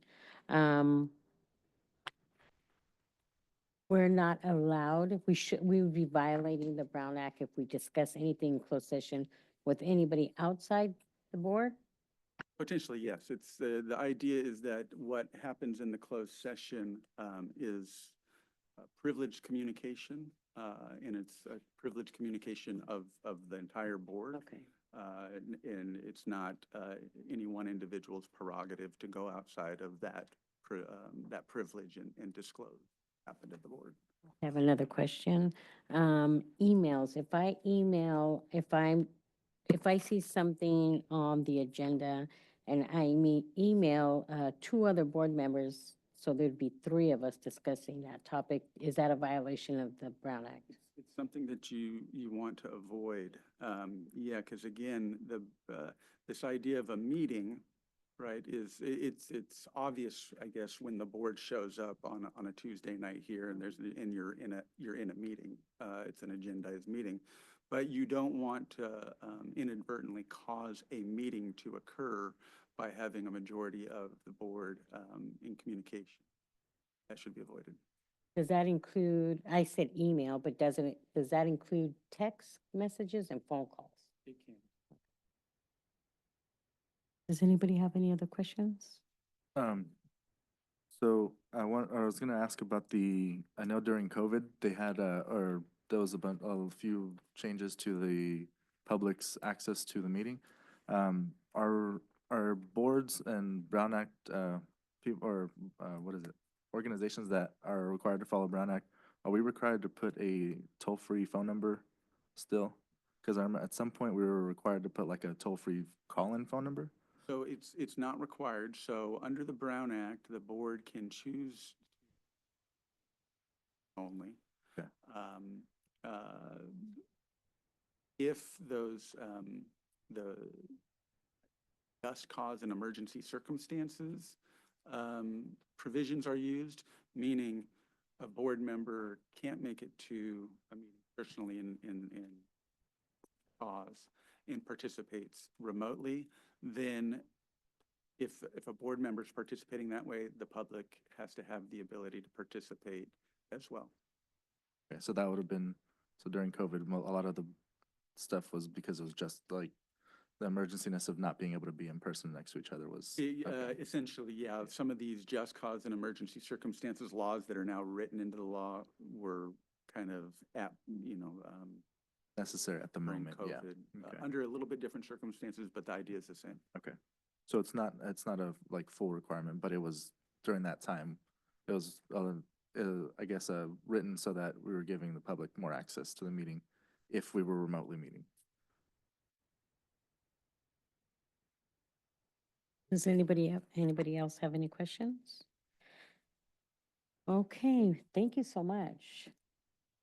we're not allowed, we would be violating the Brown Act if we discuss anything in closed session with anybody outside the board? Potentially, yes. It's, the idea is that what happens in the closed session is privileged communication, and it's a privileged communication of the entire board. Okay. And it's not any one individual's prerogative to go outside of that, that privilege and disclose happened at the board. I have another question. Emails, if I email, if I see something on the agenda and I email two other board members, so there'd be three of us discussing that topic, is that a violation of the Brown Act? It's something that you want to avoid. Yeah, because again, this idea of a meeting, right, it's obvious, I guess, when the board shows up on a Tuesday night here and you're in a meeting. It's an agendized meeting, but you don't want to inadvertently cause a meeting to occur by having a majority of the board in communication. That should be avoided. Does that include, I said email, but does that include text messages and phone calls? It can. Does anybody have any other questions? So I was gonna ask about I know during COVID, they had, or there was a few changes to the public's access to the meeting. Are boards and Brown Act, people, or, what is it? Organizations that are required to follow Brown Act, are we required to put a toll-free phone number still? Because at some point, we were required to put like a toll-free call-in phone number? So it's not required. So under the Brown Act, the board can choose only. Okay. If those, the just cause and emergency circumstances provisions are used, meaning a board member can't make it to a meeting personally in cause and participates remotely, then if a board member is participating that way, the public has to have the ability to participate as well. Okay, so that would have been, so during COVID, a lot of the stuff was because it was just like the emergency-ness of not being able to be in person next to each other was. Okay. Essentially, yeah, some of these just cause and emergency circumstances laws that are now written into the law were kind of Necessary at the during moment, yeah. COVID, Okay. under a little bit different circumstances, but the idea is the same. Okay. So it's not a like full requirement, but it was during that time, it was, I guess, written so that we were giving the public more access to the meeting if we were remotely meeting. Does anybody else have any questions? Okay, thank you so much.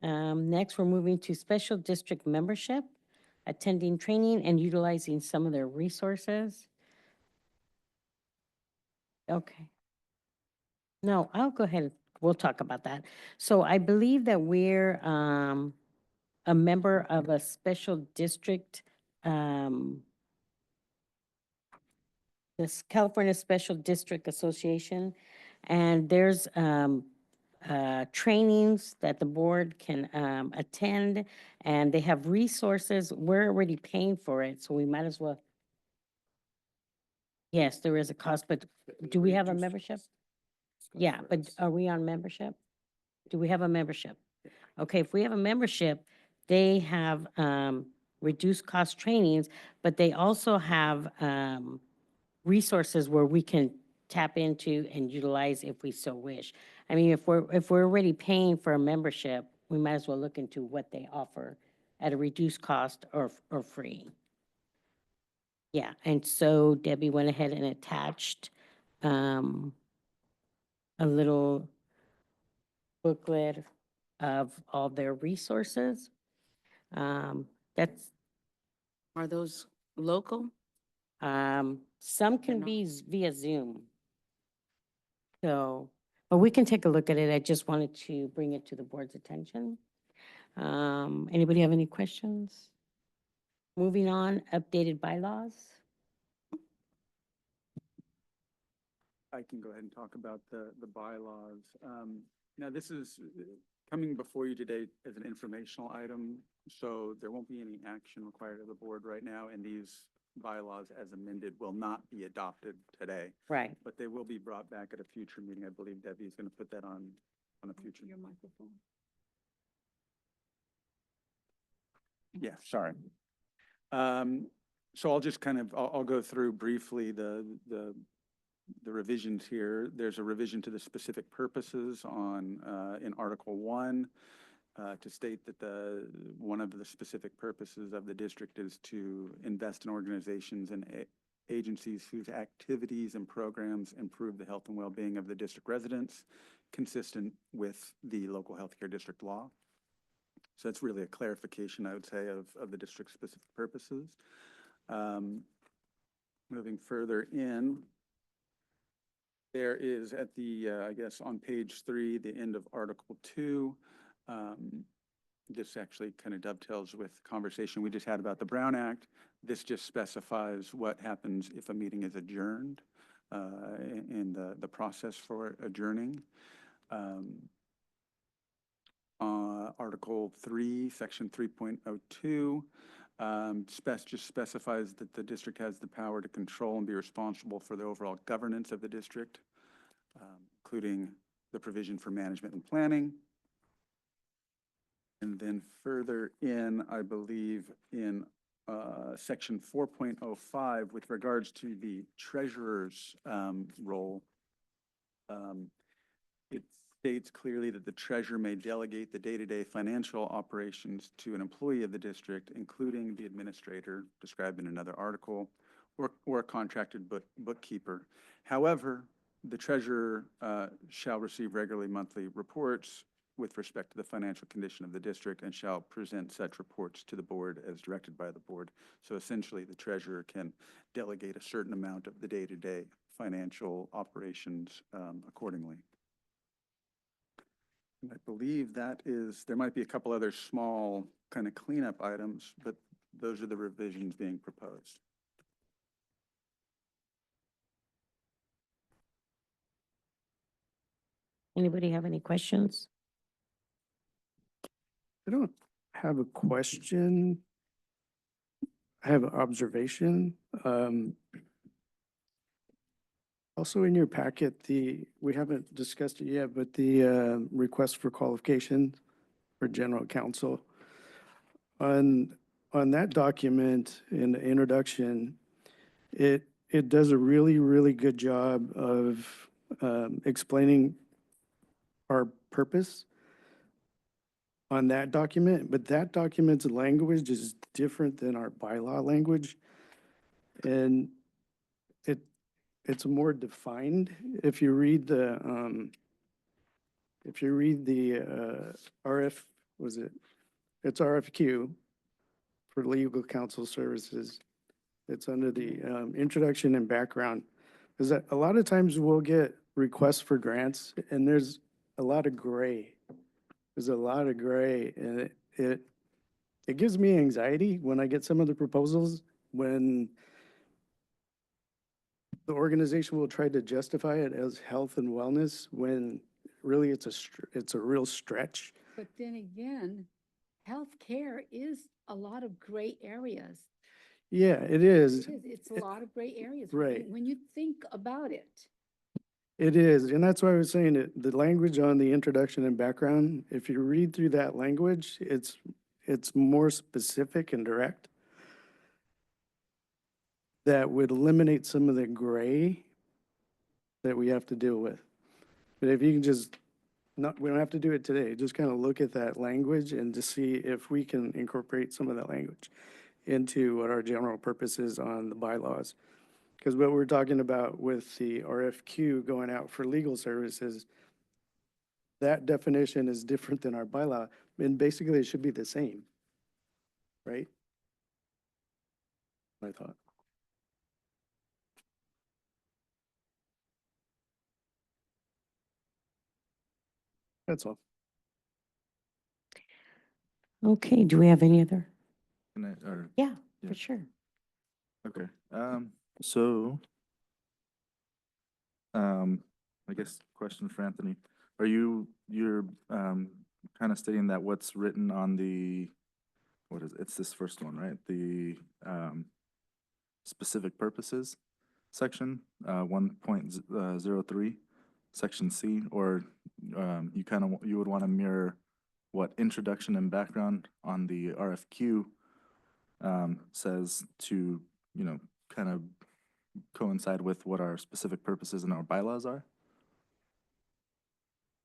Next, we're moving to special district membership, attending training and utilizing some of their resources. Okay. No, I'll go ahead. We'll talk about that. So I believe that we're a member of a special district, this California Special District Association, and there's trainings that the board can attend, and they have resources. We're already paying for it, so we might as well. Yes, there is a cost, but do we have a membership? Yeah, but are we on membership? Do we have a membership? Okay, if we have a membership, they have reduced cost trainings, but they also have resources where we can tap into and utilize if we so wish. I mean, if we're already paying for a membership, we might as well look into what they offer at a reduced cost or free. Yeah, and so Debbie went ahead and attached a little booklet of all their resources. That's, Are those local? some can be via Zoom. So, but we can take a look at it. I just wanted to bring it to the board's attention. Anybody have any questions? Moving on, updated bylaws. I can go ahead and talk about the bylaws. Now, this is coming before you today as an informational item, so there won't be any action required of the board right now, and these bylaws as amended will not be adopted today, Right. but they will be brought back at a future meeting. I believe Debbie is going to put that on a future. Your microphone. Yeah, sorry. So I'll just kind of, I'll go through briefly the revisions here. There's a revision to the specific purposes on, in Article 1, to state that one of the specific purposes of the district is to invest in organizations and agencies whose activities and programs improve the health and well-being of the district residents, consistent with the local healthcare district law. So that's really a clarification, I would say, of the district's specific purposes. Moving further in, there is at the, I guess, on page 3, the end of Article 2. This actually kind of dovetails with the conversation we just had about the Brown Act. This just specifies what happens if a meeting is adjourned and the process for adjourning. Article 3, Section 3.02, just specifies that the district has the power to control and be responsible for the overall governance of the district, including the provision for management and planning. And then further in, I believe, in Section 4.05, with regards to the treasurer's role, it states clearly that the treasurer may delegate the day-to-day financial operations to an employee of the district, including the administrator described in another article, or a contracted bookkeeper. However, the treasurer shall receive regularly monthly reports with respect to the financial condition of the district and shall present such reports to the board as directed by the board. So essentially, the treasurer can delegate a certain amount of the day-to-day financial operations accordingly. And I believe that is, there might be a couple other small kind of cleanup items, but those are the revisions being proposed. Anybody have any questions? I don't have a question. I have an observation. Also in your packet, we haven't discussed it yet, but the request for qualifications for general counsel. On that document in the introduction, it does a really, really good job of explaining our purpose on that document, but that document's language is different than our bylaw language. And it's more defined. If you read the it's RFQ for legal counsel services. It's under the introduction and background. Is that a lot of times we'll get requests for grants and there's a lot of gray. There's a lot of gray, and it gives me anxiety when I get some of the proposals when the organization will try to justify it as health and wellness when really it's a real stretch. But then again, healthcare is a lot of gray areas. Yeah, it is. It's a lot of gray areas. Right. When you think about it. It is, and that's why I was saying it, the language on the introduction and background, if you read through that language, it's more specific and direct. That would eliminate some of the gray that we have to deal with. But if you can just, we don't have to do it today, just kind of look at that language and to see if we can incorporate some of that language into what our general purpose is on the bylaws. Because what we're talking about with the RFQ going out for legal services, that definition is different than our bylaw, and basically it should be the same, right? I thought. That's all. Okay, do we have any other? Can I, or, Yeah. Yeah. for sure. Okay, so, I guess question for Anthony. You're, kind of stating that what's written on the, what is, it's this first one, right? The, specific purposes section, 1.03, section C, or, you kind of, you would want to mirror what introduction and background on the RFQ, says to, kind of coincide with what our specific purposes in our bylaws are?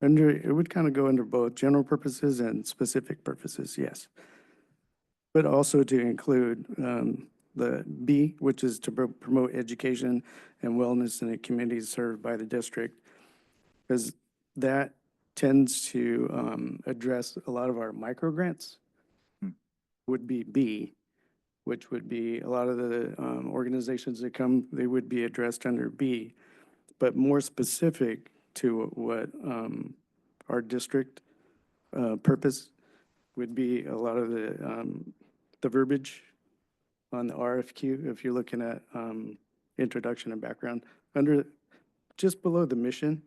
It would kind of go under both general purposes and specific purposes, yes. But also to include the B, which is to promote education and wellness in the communities served by the district. Because that tends to address a lot of our micro grants, would be B, which would be a lot of the organizations that come, they would be addressed under B. But more specific to what our district purpose would be a lot of the verbiage on the RFQ, if you're looking at introduction and background, under, just below the mission,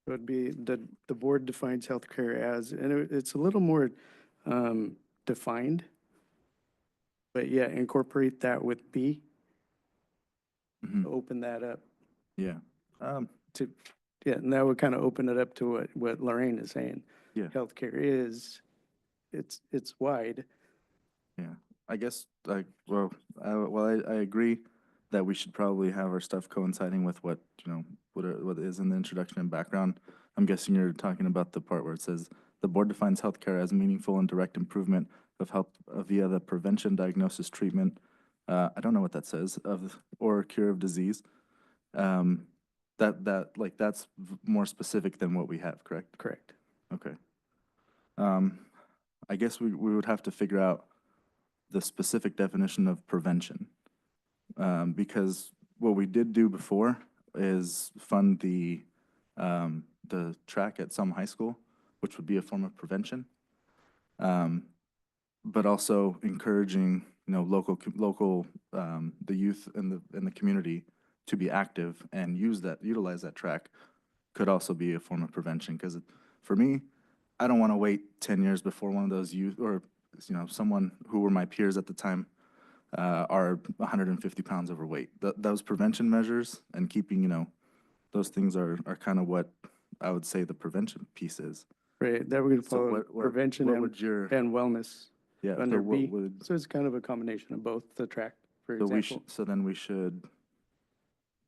it would be the board defines healthcare as, and it's a little more defined, but yeah, incorporate that with B, Mhm. open that up Yeah, to, yeah, and that would kind of open it up to what Lorraine is saying. Yeah. Healthcare is, it's wide. yeah. I guess, like, well, I agree that we should probably have our stuff coinciding with what, what is in the introduction and background. I'm guessing you're talking about the part where it says, the board defines healthcare as meaningful and direct improvement of health via the prevention, diagnosis, treatment. I don't know what that says, or cure of disease. That's more specific than what we have, correct? Correct. Okay. I guess we would have to figure out the specific definition of prevention. Because what we did do before is fund the track at some high school, which would be a form of prevention. But also encouraging, local, the youth in the community to be active and utilize that track could also be a form of prevention. Because for me, I don't want to wait 10 years before one of those youth, or, someone who were my peers at the time, are 150 pounds overweight. Those prevention measures and keeping, those things are kind of what I would say the prevention piece is. Right, that would So follow what prevention what and would your, and wellness yeah, so under what B. would, So it's kind of a combination of both, the track, for so we example. should, so then we should,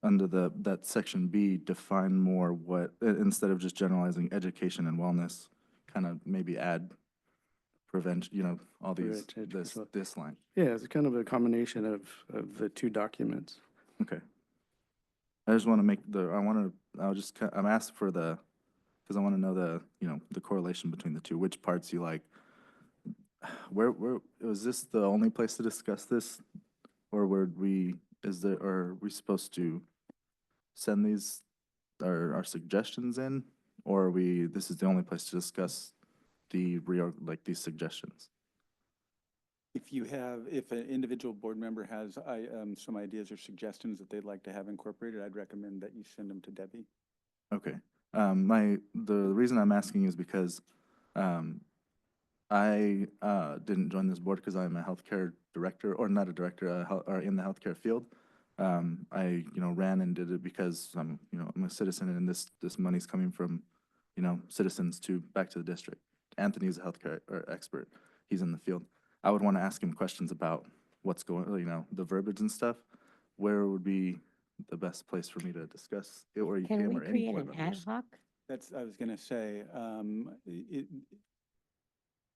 under that section B, define more what, instead of just generalizing education and wellness, kind of maybe add prevention, all these, Prevention, education. this line. Yeah, it's kind of a combination of the two documents. Okay. I just want to make I'm asked for because I want to know the correlation between the two, which parts you like. Where, was this the only place to discuss this? Or are we supposed to send these, our suggestions in? Or this is the only place to discuss these suggestions? If an individual board member has some ideas or suggestions that they'd like to have incorporated, I'd recommend that you send them to Debbie. Okay. The reason I'm asking is because I didn't join this board because I'm a healthcare director, or not a director, or in the healthcare field. I, ran and did it because I'm a citizen, and this money's coming from, citizens back to the district. Anthony's a healthcare expert. He's in the field. I would want to ask him questions about what's going, the verbiage and stuff. Where would be the best place for me to discuss it, or Can him we or any create board an ad members? hoc? I was gonna say, it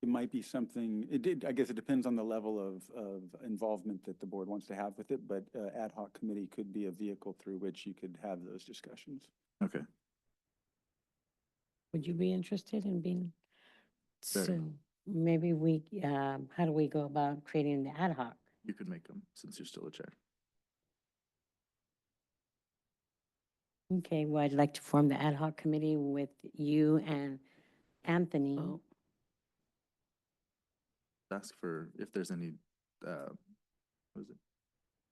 might be something, I guess it depends on the level of involvement that the board wants to have with it, but ad hoc committee could be a vehicle through which you could have those discussions. Okay. Would you be interested in being? Very. So maybe how do we go about creating the ad hoc? You could make them since you're still a chair. Okay, well, I'd like to form the ad hoc committee with you and Anthony. Oh. Ask for if there's any what is it?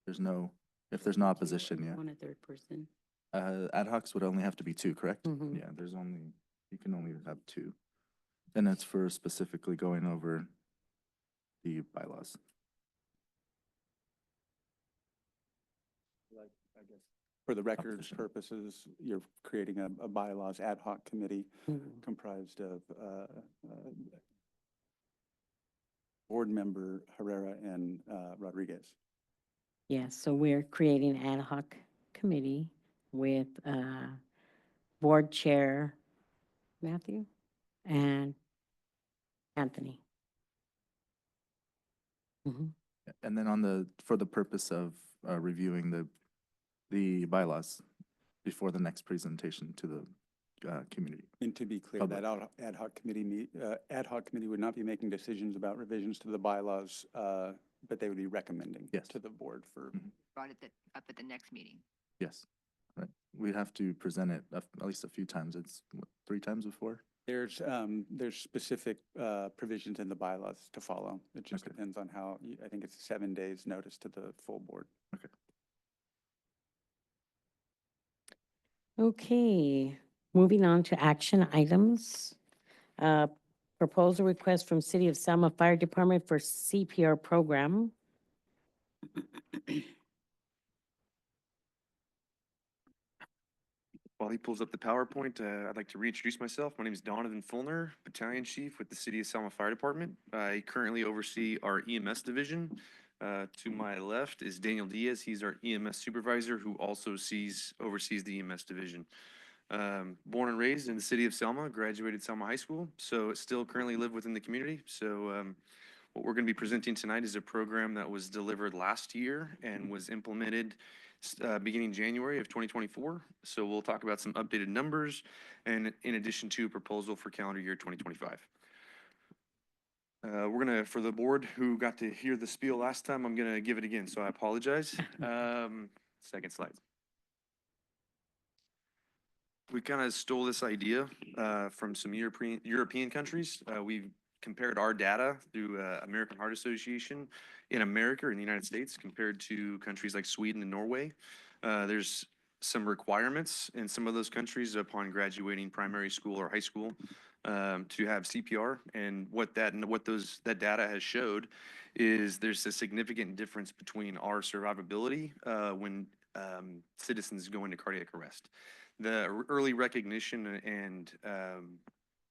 There's no, if there's no opposition, yeah. Want a third person? Ad hocs would only have to be two, correct? Mhm. Yeah, there's only, you can only have two. And it's for specifically going over the bylaws. For the record's Opposition. purposes, you're creating a bylaws ad hoc committee Mhm. comprised of board member Herrera and Rodriguez. Yes, so we're creating an ad hoc committee with board chair Matthew and Anthony. Mhm. And then on the, for the purpose of reviewing the bylaws before the next presentation to the community. And to be clear, Public. that ad hoc committee would not be making decisions about revisions to the bylaws, but they would be recommending Yes. to the board for, Mhm. Brought it up at the next meeting. Yes, right. We have to present it at least a few times. It's what, 3 times before? there's specific provisions in the bylaws to follow. It just Okay. depends on how, I think it's 7 days notice to the full board. Okay, moving on to action items. Proposal request from City of Selma Fire Department for CPR program. While he pulls up the PowerPoint, I'd like to reintroduce myself. My name is Donovan Fulner, Battalion Chief with the City of Selma Fire Department. I currently oversee our EMS division. To my left is Daniel Diaz. He's our EMS supervisor who also oversees the EMS division. Born and raised in the city of Selma, graduated Selma High School, so still currently live within the community. So what we're going to be presenting tonight is a program that was delivered last year and was implemented beginning January of 2024. So we'll talk about some updated numbers and in addition to a proposal for calendar year 2025. We're gonna, for the board who got to hear the spiel last time, I'm gonna give it again, so I apologize. Second slide. We kind of stole this idea from some European countries. We've compared our data through American Heart Association in America, in the United States, compared to countries like Sweden and Norway. There's some requirements in some of those countries upon graduating primary school or high school to have CPR. And what that data has showed is there's a significant difference between our survivability when citizens go into cardiac arrest. The early recognition and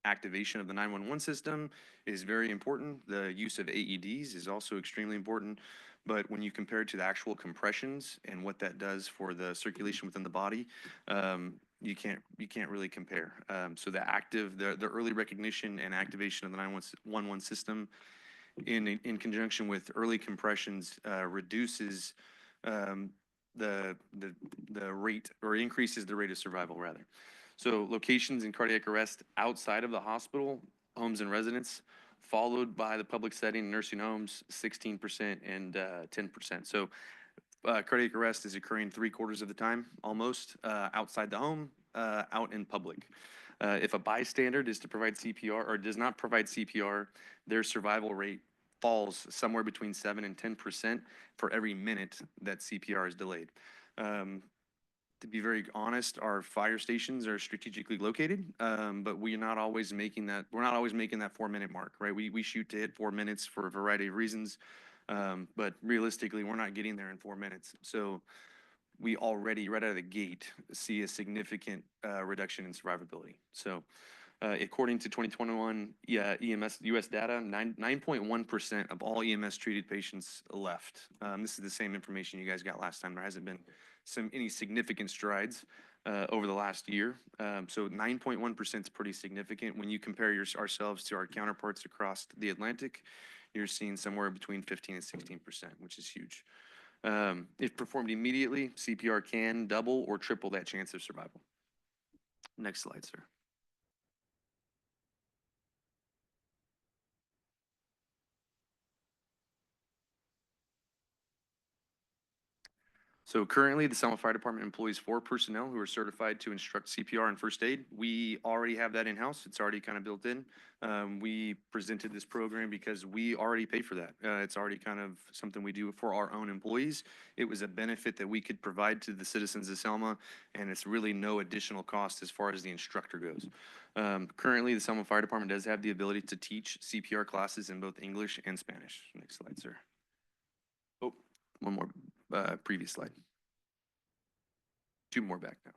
activation of the 911 system is very important. The use of AEDs is also extremely important. But when you compare it to the actual compressions and what that does for the circulation within the body, you can't really compare. So the early recognition and activation of the 911 system in conjunction with early compressions reduces the rate, or increases the rate of survival rather. So locations in cardiac arrest outside of the hospital, homes and residents, followed by the public setting, nursing homes, 16% and 10%. So cardiac arrest is occurring 3/4 of the time, almost, outside the home, out in public. If a bystander is to provide CPR or does not provide CPR, their survival rate falls somewhere between 7 and 10% for every minute that CPR is delayed. To be very honest, our fire stations are strategically located, but we're not always making that 4-minute mark, right? We shoot to hit 4 minutes for a variety of reasons, but realistically, we're not getting there in 4 minutes. So we already, right out of the gate, see a significant reduction in survivability. So according to 2021 EMS US data, 9.1% of all EMS treated patients left. This is the same information you guys got last time. There hasn't been any significant strides over the last year. So 9.1% is pretty significant. When you compare ourselves to our counterparts across the Atlantic, you're seeing somewhere between 15 and 16%, which is huge. If performed immediately, CPR can double or triple that chance of survival. Next slide, sir. So currently, the Selma Fire Department employs 4 personnel who are certified to instruct CPR and first aid. We already have that in-house. It's already kind of built in. We presented this program because we already pay for that. It's already kind of something we do for our own employees. It was a benefit that we could provide to the citizens of Selma, and it's really no additional cost as far as the instructor goes. Currently, the Selma Fire Department does have the ability to teach CPR classes in both English and Spanish. Next slide, sir. Oh, one more, previous slide. 2 more back now.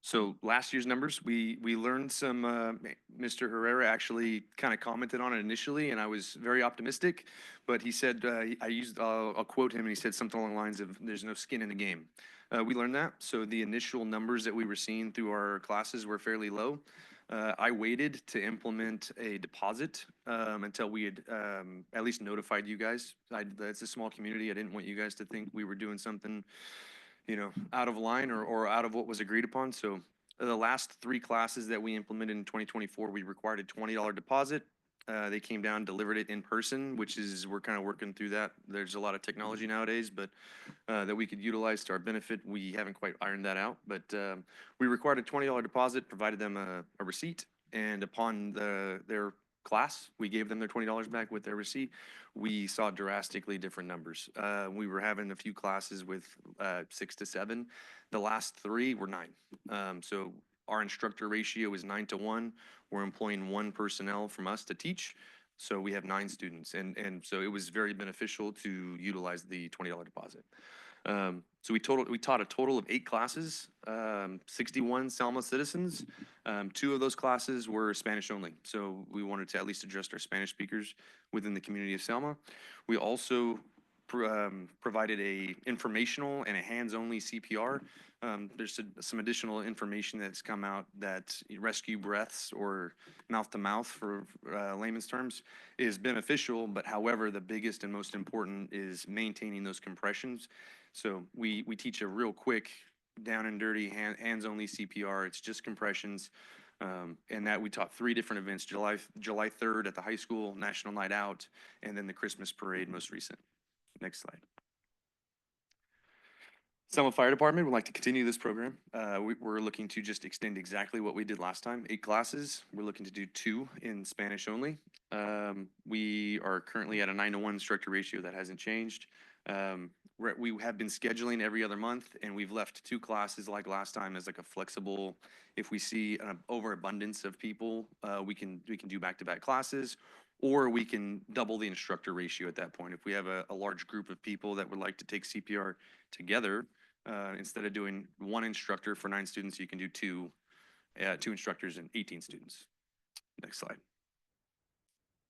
So last year's numbers, we learned some, Mr. Herrera actually kind of commented on it initially, and I was very optimistic, but he said, I'll quote him, and he said something along the lines of, there's no skin in the game. We learned that, so the initial numbers that we were seeing through our classes were fairly low. I waited to implement a deposit until we had at least notified you guys. It's a small community. I didn't want you guys to think we were doing something, out of line or out of what was agreed upon. So the last 3 classes that we implemented in 2024, we required a $20 deposit. They came down, delivered it in person, which is, we're kind of working through that. There's a lot of technology nowadays, but that we could utilize to our benefit. We haven't quite ironed that out, but we required a $20 deposit, provided them a receipt, and upon their class, we gave them their $20 back with their receipt. We saw drastically different numbers. We were having a few classes with 6 to 7. The last 3 were 9. So our instructor ratio is 9 to 1. We're employing 1 personnel from us to teach. So we have 9 students. And so it was very beneficial to utilize the $20 deposit. So we taught a total of 8 classes, 61 Selma citizens. 2 of those classes were Spanish only. So we wanted to at least address our Spanish speakers within the community of Selma. We also provided a informational and a hands-only CPR. There's some additional information that's come out that rescue breaths, or mouth-to-mouth for layman's terms, is beneficial, but however, the biggest and most important is maintaining those compressions. So we teach a real quick, down and dirty, hands-only CPR. It's just compressions. And that we taught 3 different events: July 3rd at the high school, National Night Out, and then the Christmas Parade most recent. Next slide. Selma Fire Department would like to continue this program. We're looking to just extend exactly what we did last time, 8 classes. We're looking to do 2 in Spanish only. We are currently at a 9 to 1 instructor ratio. That hasn't changed. We have been scheduling every other month, and we've left 2 classes like last time as like a flexible, if we see an overabundance of people, we can do back-to-back classes, or we can double the instructor ratio at that point. If we have a large group of people that would like to take CPR together, instead of doing 1 instructor for 9 students, you can do 2 instructors and 18 students. Next slide.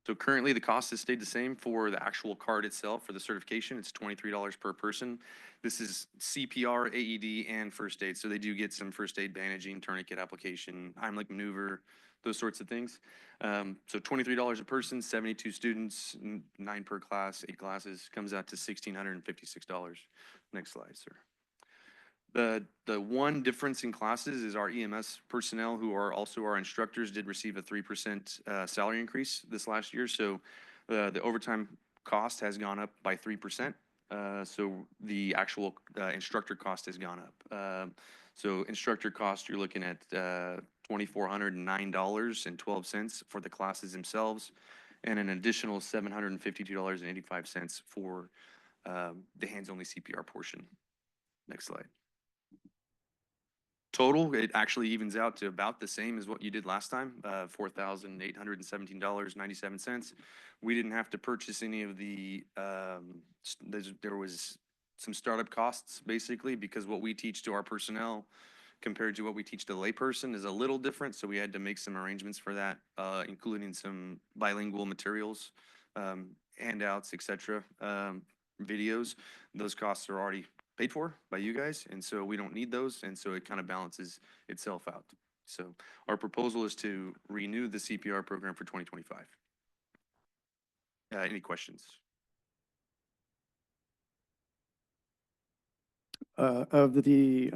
So currently, the cost has stayed the same for the actual card itself. For the certification, it's $23 per person. This is CPR, AED, and first aid. So they do get some first aid bandaging, tourniquet application, Heimlich maneuver, those sorts of things. So $23 a person, 72 students, 9 per class, 8 classes, comes out to $1,656. Next slide, sir. The one difference in classes is our EMS personnel, who are also our instructors, did receive a 3% salary increase this last year. So the overtime cost has gone up by 3%. So the actual instructor cost has gone up. So instructor cost, you're looking at $2,409.12 for the classes themselves, and an additional $752.85 for the hands-only CPR portion. Next slide. Total, it actually evens out to about the same as what you did last time, $4,817.97. We didn't have to purchase any of the, there was some startup costs basically, because what we teach to our personnel compared to what we teach to the layperson is a little different. So we had to make some arrangements for that, including some bilingual materials, handouts, etc., videos. Those costs are already paid for by you guys, and so we don't need those, and so it kind of balances itself out. So our proposal is to renew the CPR program for 2025. Any questions? Of the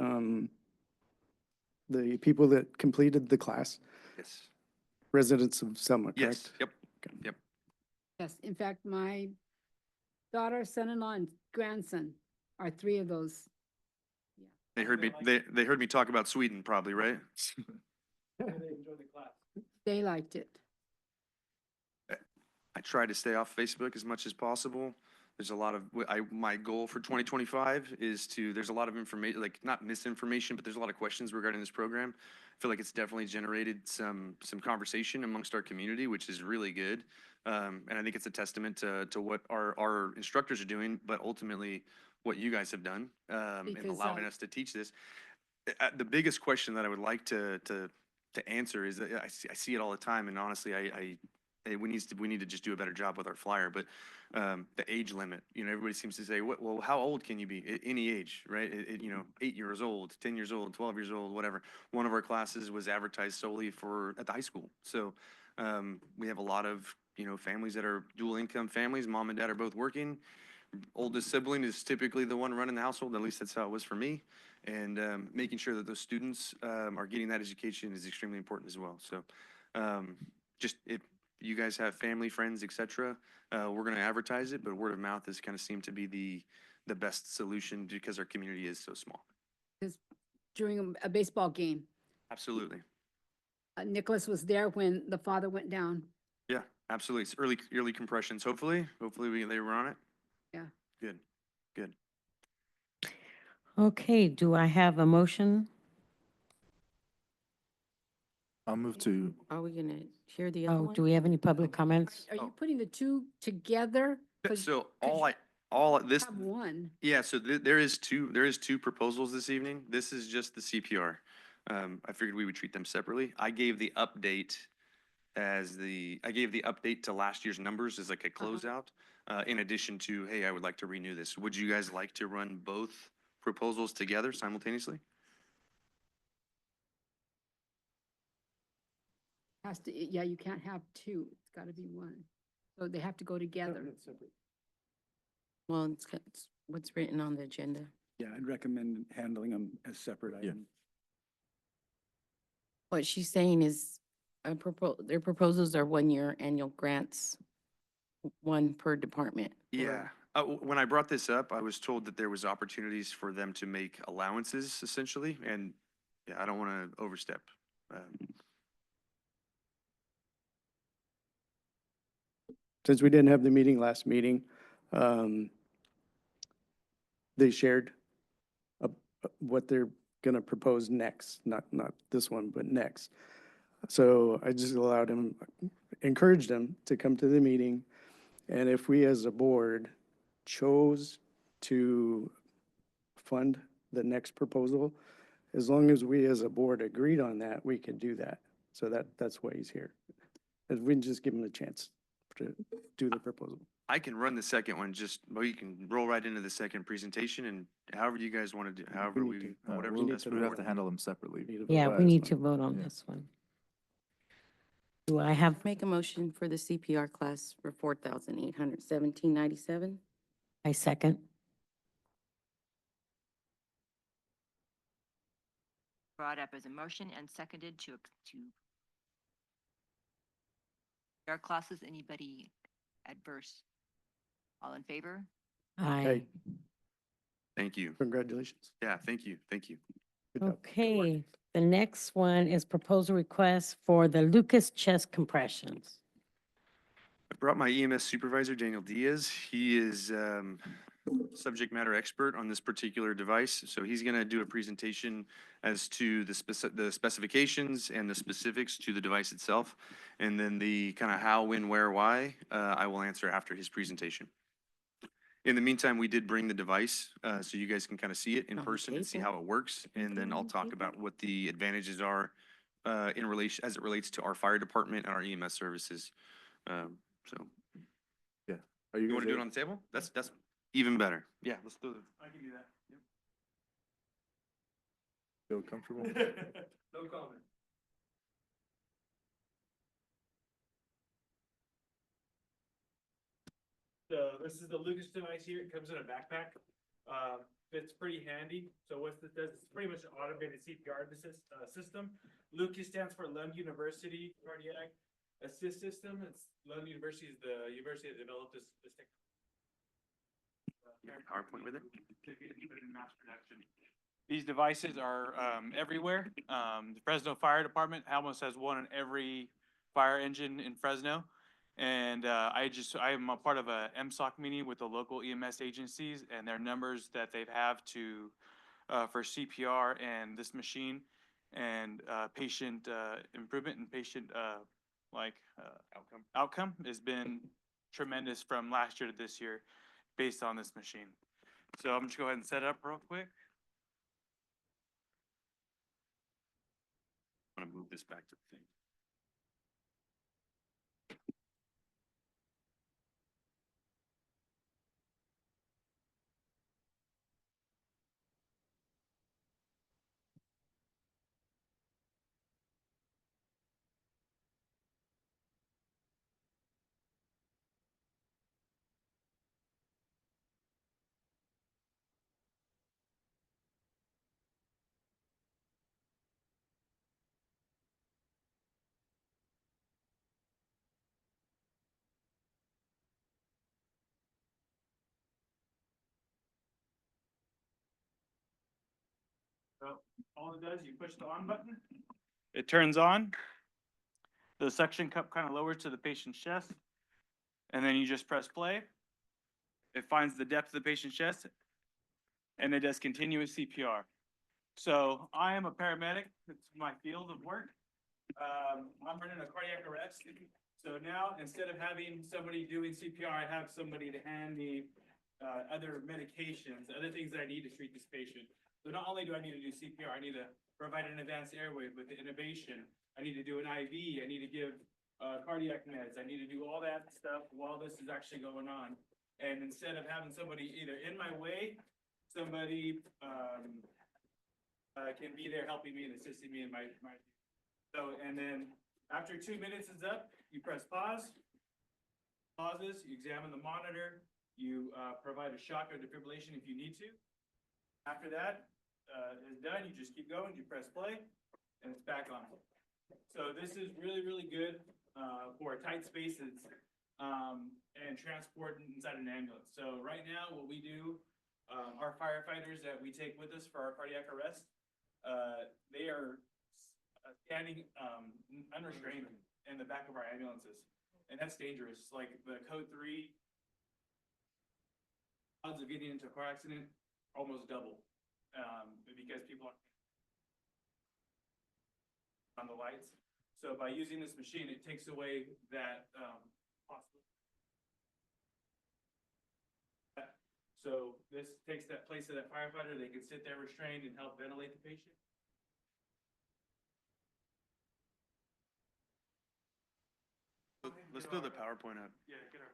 people that completed the class, Yes. residents of Selma, Yes. correct? Yep. Yep. Yes, in fact, my daughter, son-in-law, and grandson are three of those. They heard me, they heard me talk about Sweden probably, right? They liked it. I try to stay off Facebook as much as possible. There's a lot of, my goal for 2025 is to, there's a lot of information, like not misinformation, but there's a lot of questions regarding this program. I feel like it's definitely generated some conversation amongst our community, which is really good. And I think it's a testament to what our instructors are doing, but ultimately what you guys have done, in Because, allowing us to teach this. The biggest question that I would like to answer is that I see it all the time, and honestly, we need to just do a better job with our flyer. But the age limit, everybody seems to say, well, how old can you be? Any age, right? 8 years old, 10 years old, 12 years old, whatever. One of our classes was advertised solely at the high school. So we have a lot of families that are dual income families. Mom and dad are both working. Oldest sibling is typically the one running the household. At least that's how it was for me. And making sure that those students are getting that education is extremely important as well. So just if you guys have family, friends, etc., we're going to advertise it, but word of mouth has kind of seemed to be the best solution because our community is so small. Because during a baseball game, Absolutely. Nicholas was there when the father went down. Yeah, absolutely. It's early compressions. Hopefully they were on it. Yeah. Good. Okay, do I have a motion? I'll move to, Are we gonna share the other Oh, one? do we have any public comments? Are Oh. you putting the two together? 'Cause So could all you this, have one. yeah, so there is two proposals this evening. This is just the CPR. I figured we would treat them separately. I gave the update to last year's numbers as like a closeout, in addition to, hey, I would like to renew this. Would you guys like to run both proposals together simultaneously? Has to, yeah, you can't have two. It's gotta be one. So they have to go together. Well, it's what's written on the agenda. Yeah, I'd recommend handling them as separate items. What she's saying is, their proposals are 1-year annual grants, one per department. Yeah. When I brought this up, I was told that there was opportunities for them to make allowances essentially, and yeah, I don't want to overstep. Since we didn't have the meeting last meeting, they shared what they're going to propose next, not this one, but next. So I just encouraged them to come to the meeting. And if we as a board chose to fund the next proposal, as long as we as a board agreed on that, we could do that. So that's why he's here. And we can just give him a chance to do the proposal. I can run the second one, well, you can roll right into the second presentation and however you guys want to do, however whatever's we'll best for the have to board. handle them separately. Yeah, we Last need one. to vote on Yeah. this one. Do I have, Make a motion for the CPR class for $4,817.97. I second? Brought up as a motion and seconded to our classes. Anybody adverse? All in favor? Aye. Hey, Thank you. congratulations. Yeah, thank you. Good job. Okay, the next one is proposal request for the Lucas chest compressions. I brought my EMS supervisor, Daniel Diaz. He is subject matter expert on this particular device. So he's going to do a presentation as to the specifications and the specifics to the device itself. And then the kind of how, when, where, why, I will answer after his presentation. In the meantime, we did bring the device so you guys can kind of see it in On the person and see table? how it works. And then I'll talk about what the advantages are in relation, as it relates to our fire department and our EMS services. So Are you guys want to do it ready? on the table? That's even better. Yeah, let's do it. I can do that. Feel comfortable? No comment. So this is the Lucas device here. It comes in a backpack. It's pretty handy. So what this does, it's pretty much an automated CPR system. Lucas stands for Lund University Cardiac assist system. It's London University is the university that developed this technology. PowerPoint with it? In mass production. These devices are everywhere. The Fresno Fire Department almost has one in every fire engine in Fresno. And I am a part of a MSOC meeting with the local EMS agencies and their numbers that they have to for CPR and this machine and patient improvement and patient outcome has been tremendous from last year to this year based on this machine. So I'm just go ahead and set it up real quick. I'm gonna move this back to the thing. So all it does, you push the on button. It turns on. The suction cup kind of lowers to the patient's chest. And then you just press play. It finds the depth of the patient's chest. And it does continuous CPR. So I am a paramedic. It's my field of work. I'm running a cardiac arrest. So now, instead of having somebody doing CPR, I have somebody to hand me other medications, other things that I need to treat this patient. So not only do I need to do CPR, I need to provide an advanced airway with the intubation. I need to do an IV. I need to give cardiac meds. I need to do all that stuff while this is actually going on. And instead of having somebody either in my way, somebody can be there helping me and assisting me in my. So, and then after 2 minutes is up, you press pause. Pauses, you examine the monitor, you provide a shock or defibrillation if you need to. After that is done, you just keep going, you press play, and it's back on. So this is really, really good for tight spaces and transport inside an ambulance. So right now, what we do, our firefighters that we take with us for our cardiac arrest, they are standing unrestrained in the back of our ambulances. And that's dangerous. Like the code 3 odds of getting into a car accident almost double because people are on the lights. So by using this machine, it takes away that possibility. So this takes that place of that firefighter. They can sit there restrained and help ventilate the patient. Let's throw the PowerPoint up. Yeah, get her.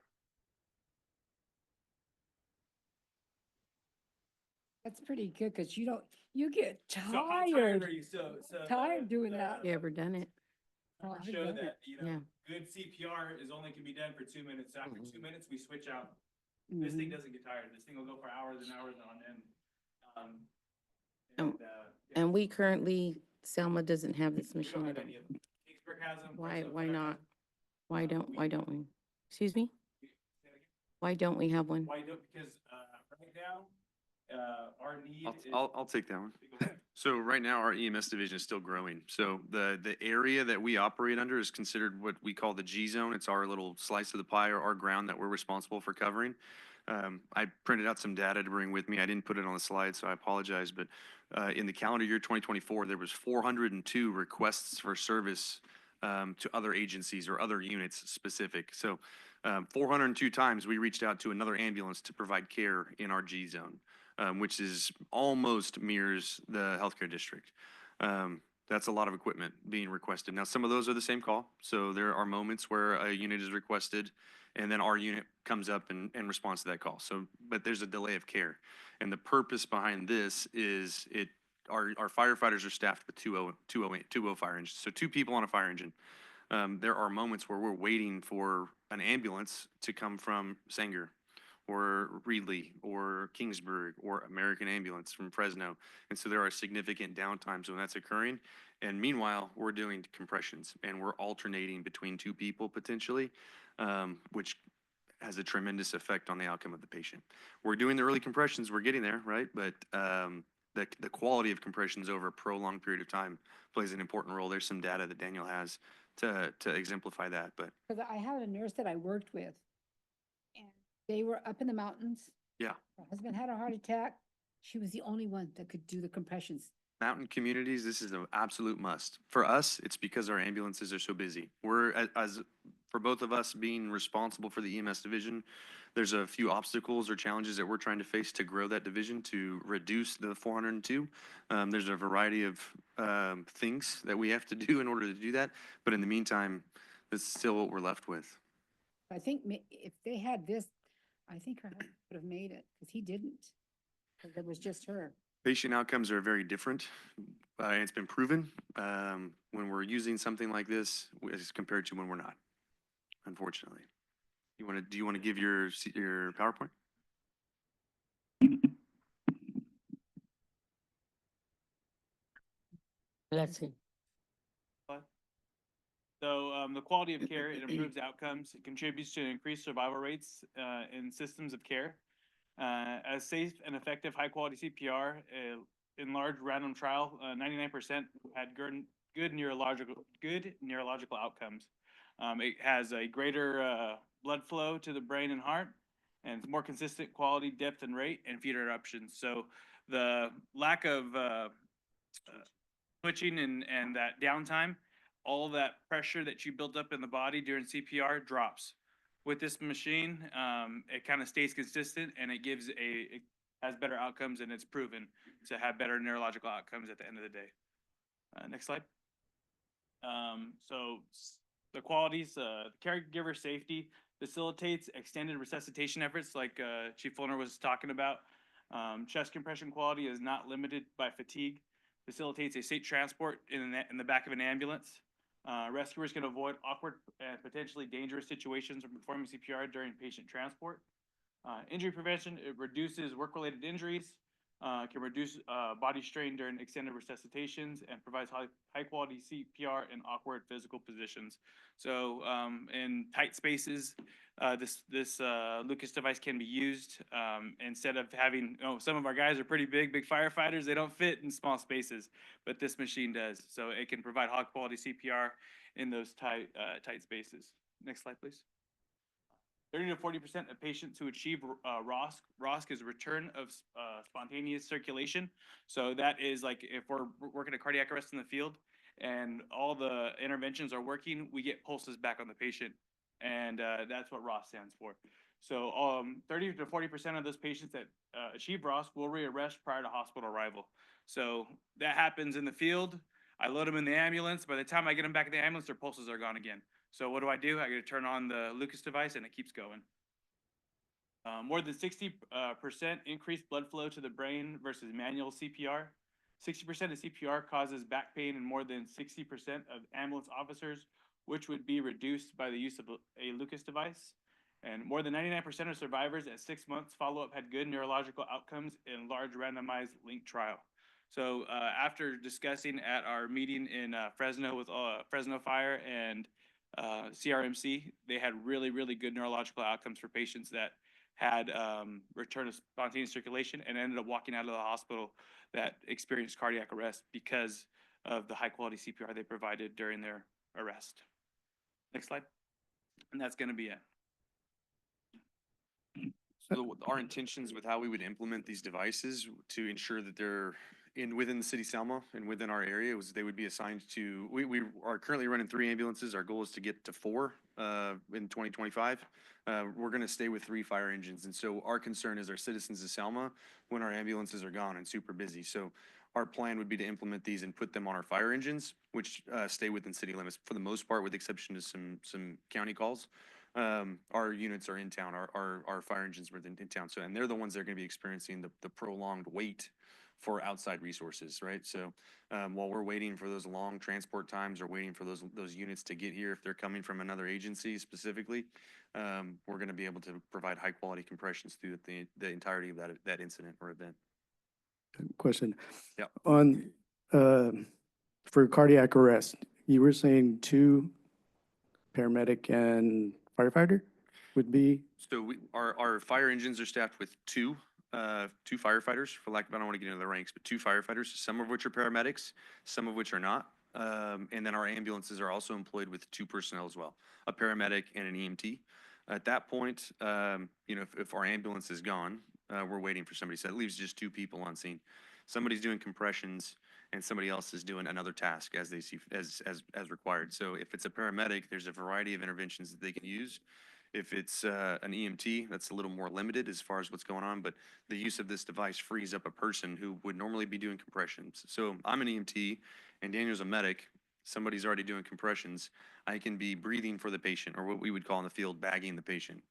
That's pretty good, because you get So how tired are tired, you? tired doing that. You ever done it? Oh, I've Show done that, it. Yeah. good CPR is only can be done for 2 minutes. After Mhm. 2 minutes, we switch out. This thing Mhm. doesn't get tired. This thing will go for hours and hours on end. Yeah, And we currently, Selma doesn't have this we don't machine have at all. any of them. Kingsburg has them. Why Fresno Fire not? has them. Why don't we? Excuse me? Say that again? Why don't we have one? Why don't, because, right now, our need is. I'll take that one. Go ahead. So right now, our EMS division is still growing. So the area that we operate under is considered what we call the G zone. It's our little slice of the pie or our ground that we're responsible for covering. I printed out some data to bring with me. I didn't put it on the slide, so I apologize. But in the calendar year 2024, there was 402 requests for service to other agencies or other units specific. So 402 times we reached out to another ambulance to provide care in our G zone. Which is almost mirrors the healthcare district. That's a lot of equipment being requested. Now, some of those are the same call. So there are moments where a unit is requested and then our unit comes up and responds to that call. So, but there's a delay of care. And the purpose behind this is our firefighters are staffed with 2 fire engines. So 2 people on a fire engine. There are moments where we're waiting for an ambulance to come from Sanger or Reedley or Kingsburg or American Ambulance from Fresno. And so there are significant downtimes when that's occurring. And meanwhile, we're doing compressions and we're alternating between two people potentially, which has a tremendous effect on the outcome of the patient. We're doing the early compressions, we're getting there, right? But the quality of compressions over a prolonged period of time plays an important role. There's some data that Daniel has to exemplify that, but Because I had a nurse that I worked with, and they were up in the mountains. yeah. Her husband had a heart attack. She was the only one that could do the compressions. Mountain communities, this is an absolute must. For us, it's because our ambulances are so busy. We're, as for both of us being responsible for the EMS division, there's a few obstacles or challenges that we're trying to face to grow that division to reduce the 402. There's a variety of things that we have to do in order to do that. But in the meantime, that's still what we're left with. I think if they had this, I think her husband would have made it, because he didn't. Because it was just her. Patient outcomes are very different. It's been proven when we're using something like this as compared to when we're not, unfortunately. Do you want to give your PowerPoint? Let's see. So the quality of care, it improves outcomes, it contributes to increased survival rates in systems of care. As safe and effective high-quality CPR, in large random trial, 99% had good neurological outcomes. It has a greater blood flow to the brain and heart, and more consistent quality, depth, and rate, and feeder interruptions. So the lack of twitching and that downtime, all that pressure that you built up in the body during CPR drops. With this machine, it kind of stays consistent and it has better outcomes, and it's proven to have better neurological outcomes at the end of the day. Next slide. So the qualities, caregiver safety facilitates extended resuscitation efforts like Chief Fulner was talking about. Chest compression quality is not limited by fatigue, facilitates a safe transport in the back of an ambulance. Rescuers can avoid awkward and potentially dangerous situations when performing CPR during patient transport. Injury prevention, it reduces work-related injuries, can reduce body strain during extended resuscitations, and provides high-quality CPR in awkward physical positions. So in tight spaces, this Lucas device can be used instead of having, some of our guys are pretty big firefighters. They don't fit in small spaces, but this machine does. So it can provide high-quality CPR in those tight spaces. Next slide, please. 30 to 40% of patients who achieve ROSC is return of spontaneous circulation. So that is like if we're working a cardiac arrest in the field and all the interventions are working, we get pulses back on the patient. And that's what ROSC stands for. So 30 to 40% of those patients that achieve ROSC will rearrest prior to hospital arrival. So that happens in the field. I load them in the ambulance. By the time I get them back in the ambulance, their pulses are gone again. So what do? I get to turn on the Lucas device and it keeps going. More than 60% increased blood flow to the brain versus manual CPR. 60% of CPR causes back pain in more than 60% of ambulance officers, which would be reduced by the use of a Lucas device. And more than 99% of survivors at 6 months follow-up had good neurological outcomes in large randomized linked trial. So after discussing at our meeting in Fresno with Fresno Fire and CRMC, they had really good neurological outcomes for patients that had return of spontaneous circulation and ended up walking out of the hospital that experienced cardiac arrest because of the high quality CPR they provided during their arrest. Next slide. And that's going to be it. So our intentions with how we would implement these devices to ensure that they're within the city Selma and within our area was they would be assigned to, we are currently running 3 ambulances. Our goal is to get to 4 in 2025. We're going to stay with 3 fire engines. And so our concern is our citizens of Selma when our ambulances are gone and super busy. So our plan would be to implement these and put them on our fire engines, which stay within city limits for the most part, with the exception of some county calls. Our units are in town, our fire engines were in town. So, and they're the ones that are going to be experiencing the prolonged wait for outside resources, right? So while we're waiting for those long transport times or waiting for those units to get here, if they're coming from another agency specifically, we're going to be able to provide high quality compressions through the entirety of that incident or event. Question. Yeah. On, for cardiac arrest, you were saying 2 paramedic and firefighter would be, So our fire engines are staffed with two firefighters, for lack of, I don't want to get into the ranks, but 2 firefighters, some of which are paramedics, some of which are not. And then our ambulances are also employed with 2 personnel as well, a paramedic and an EMT. At that point, if our ambulance is gone, we're waiting for somebody. So that leaves just 2 people on scene. Somebody's doing compressions and somebody else is doing another task as they see, as required. So if it's a paramedic, there's a variety of interventions that they can use. If it's an EMT, that's a little more limited as far as what's going on, but the use of this device frees up a person who would normally be doing compressions. So I'm an EMT and Daniel's a medic. Somebody's already doing compressions. I can be breathing for the patient, or what we would call in the field, bagging the patient,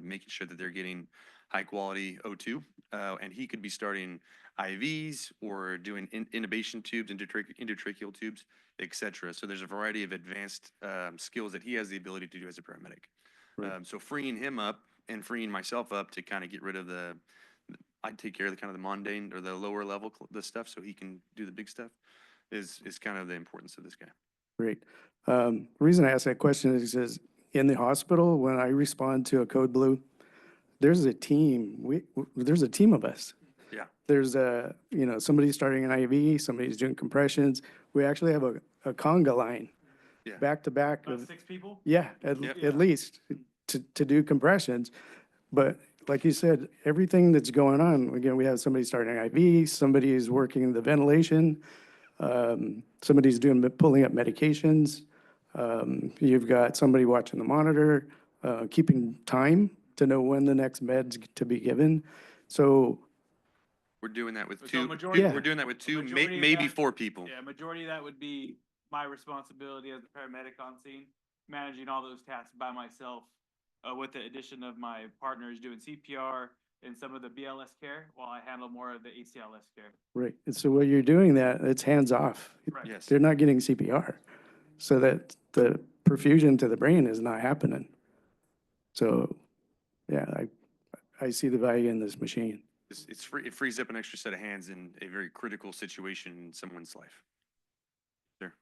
making sure that they're getting high quality O2. And he could be starting IVs or doing intubation tubes, endotracheal tubes, et cetera. So there's a variety of advanced skills that he has the ability to do as a paramedic. Right. So freeing him up and freeing myself up to kind of get rid of I take care of the kind of the mundane or the lower level, the stuff, so he can do the big stuff is kind of the importance of this guy. great. Reason I asked that question is because in the hospital, when I respond to a code blue, there's a team, there's a team of us. Yeah. There's somebody's starting an IV, somebody's doing compressions. We actually have a conga line. Yeah. Back to back About of, 6 people? yeah, Yep. at least to do compressions. But like you said, everything that's going on, again, we have somebody starting IV, somebody is working the ventilation, somebody's pulling up medications. You've got somebody watching the monitor, keeping time to know when the next med's to be given. So, We're doing that with So 2. majority- Yeah. We're doing that with 2, majority of maybe that- 4 people. Yeah, majority of that would be my responsibility as a paramedic on scene, managing all those tasks by myself, with the addition of my partners doing CPR and some of the BLS care, while I handle more of the ACLS care. right, and so what you're doing that, it's hands off. Correct. Yes. They're not getting CPR, so that the perfusion to the brain is not happening. So, yeah, I see the value in this machine. It's free. It frees up an extra set of hands in a very critical situation in someone's life. Sure.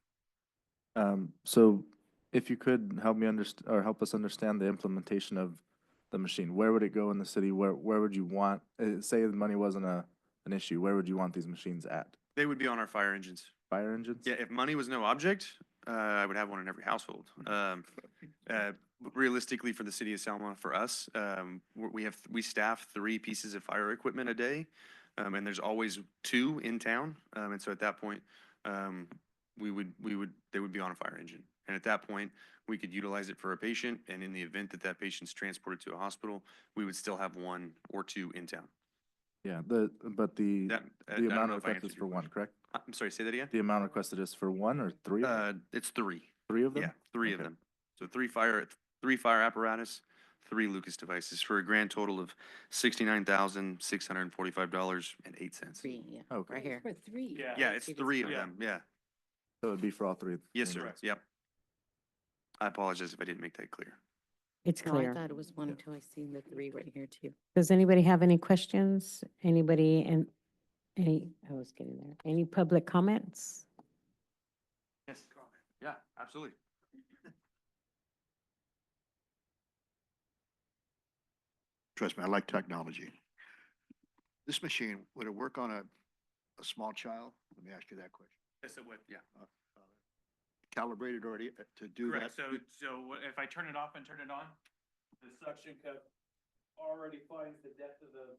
So if you could help me or help us understand the implementation of the machine, where would it go in the city? Where would you want, say the money wasn't an issue, where would you want these machines at? They would be on our fire engines. Fire engines? Yeah, if money was no object, I would have one in every household. Realistically, for the city of Selma, for us, we staff 3 pieces of fire equipment a day, and there's always 2 in town. And so at that point, they would be on a fire engine. And at that point, we could utilize it for a patient, and in the event that that patient's transported to a hospital, we would still have 1 or 2 in town. Yeah, but the That, I the don't amount know if I requested is answered for your 1, question. correct? I'm sorry, say that again? The amount requested is for 1 or 3? It's 3. 3 of them? Yeah, 3 of Okay. them. So 3 fire apparatus, 3 Lucas devices for a grand total of $69,645.08. Three, yeah, Okay. right here. For 3. Yeah. Yeah, it's See this 3 of Yeah. them, yeah. So it'd be for all 3? Yes, sir, units. yep. I apologize if I didn't make that clear. It's No, I clear. thought it was 1 until I seen the 3 right here too. Does anybody have any questions? Anybody I was getting there. Any public comments? Yes. Yeah, absolutely. Trust me, I like technology. This machine, would it work on a small child? Let me ask you that question. Yes, it would, yeah. Calibrated already to do that? Correct, so if I turn it off and turn it on, the suction cup already finds the depth of the,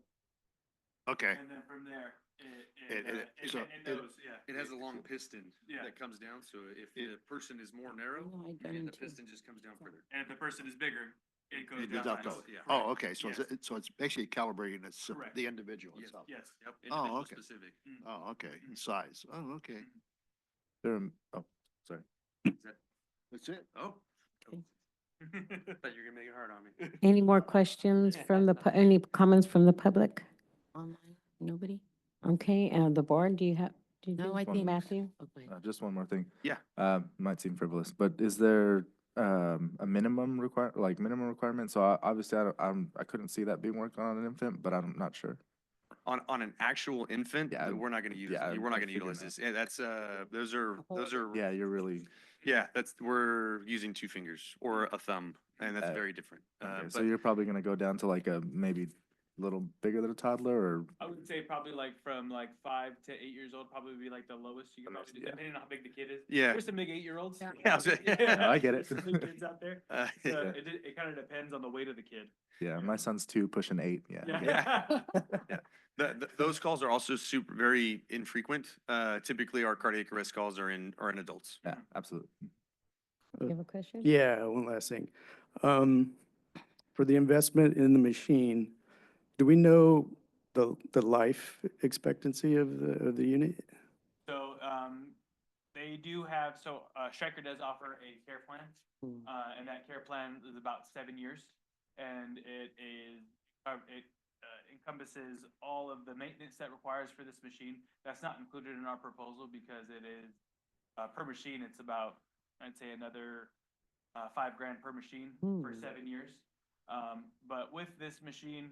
Okay, and then from there, It- it so knows, yeah. It has a long piston Yeah. that comes down, so if the person is more narrow, No, I got then the into- piston just comes down further. And if the person is bigger, it goes it does down. not go. Yeah. Oh, okay, so Yes. it's basically calibrating Correct. the individual Yes, itself. Yes. Yep, Oh, individual okay. specific. Oh, okay, size. Oh, okay. Sorry. That's it. Oh. Okay. Thought you were gonna make it hard on me. Any more questions from any comments from the public? Online, nobody? Okay, the board, do you have, No, I One think. Matthew? Okay. Just one more thing. Yeah. Might seem frivolous, but is there a minimum minimum requirement? So obviously I couldn't see that being worked on an infant, but I'm not sure. On an actual infant, Yeah, we're not gonna use, yeah, we're I not gonna figured utilize that. this. That's, those are, Yeah, you're really, yeah, we're using 2 fingers or a thumb, and that's Uh, very different. okay, so But you're probably gonna go down to like a maybe little bigger than a toddler or, I would say probably like from like 5 to 8 years old, probably be like the lowest you could The probably most, do, yeah. depending on how big the kid is. Yeah. There's some big 8-year-olds. Yeah. Yeah, I was saying- I get it. There's some big kids out there. So yeah. it kind of depends on the weight of the kid. yeah, my son's 2 pushing 8, yeah. Yeah. Yeah. Those calls are also very infrequent. Typically, our cardiac arrest calls are in adults. Yeah, absolutely. You have a question? Yeah, one last thing. For the investment in the machine, do we know the life expectancy of the unit? So, they do have, Stryker does offer a care plan, and that care plan is about 7 years. And it encompasses all of the maintenance that requires for this machine. That's not included in our proposal because it is, per machine, it's about, I'd say another, $5,000 per machine for 7 years. But with this machine,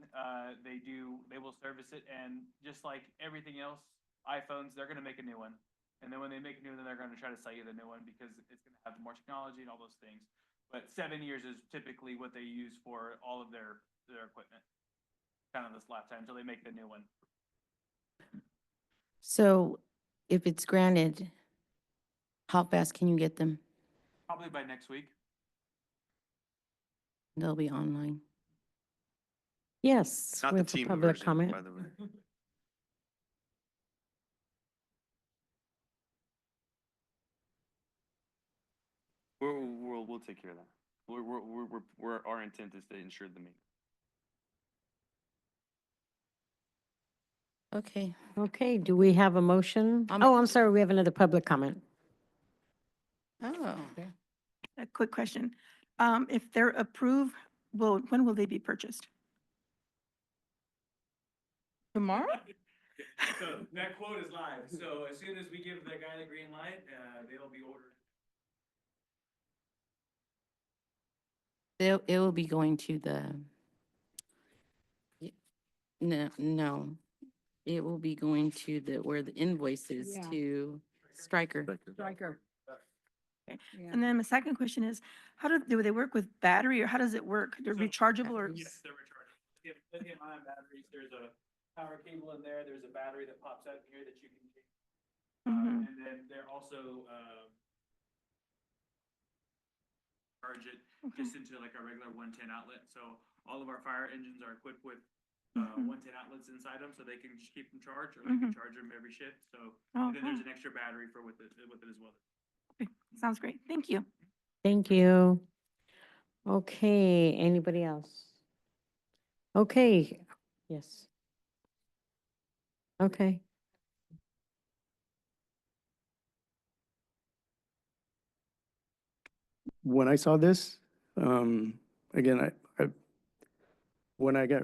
they will service it, and just like everything else, iPhones, they're gonna make a new one. And then when they make a new one, they're gonna try to sell you the new one because it's gonna have more technology and all those things. But 7 years is typically what they use for all of their equipment. Kind of this lifetime until they make the new one. So if it's granted, how fast can you get them? Probably by next week. They'll be online. Yes, Not the with team public version, comment. by the way. We'll take care of that. Our intent is to ensure the maintenance. Okay. Okay, do we have a motion? Um, Oh, I'm sorry, we have another public comment. Oh. A quick question. If they're approved, when will they be purchased? Tomorrow? So that quote is live. So as soon as we give the guy the green light, they'll be ordered. It will be going to no. It will be going to where the invoice is Yeah. to Stryker. Striker. Okay. Yeah. And then my second question is, how do they work with battery, or how does it work? They're So- rechargeable or? Yes, they're rechargeable. Lithium-ion batteries, there's a power cable in there, there's a battery that pops out here that you can change. Mhm. And then they're also, charge it just into like a regular 110 outlet. So all of our fire engines are equipped with, Mhm. 110 outlets inside them, so they can just keep them charged, or they can charge them every shift. So, Oh, and then there's okay. an extra battery with it as well. Okay. Sounds great. Thank you. Thank you. Okay, anybody else? Okay, yes. Okay. When I saw this, again, when I got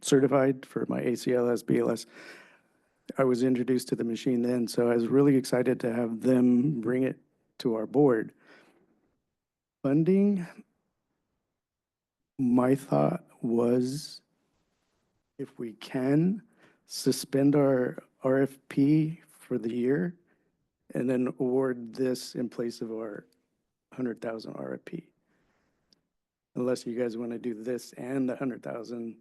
certified for my ACLS, BLS, I was introduced to the machine then, so I was really excited to have them bring it to our board. Funding, my thought was, if we can, suspend our RFP for the year and then award this in place of our 100,000 RFP. Unless you guys want to do this and the 100,000,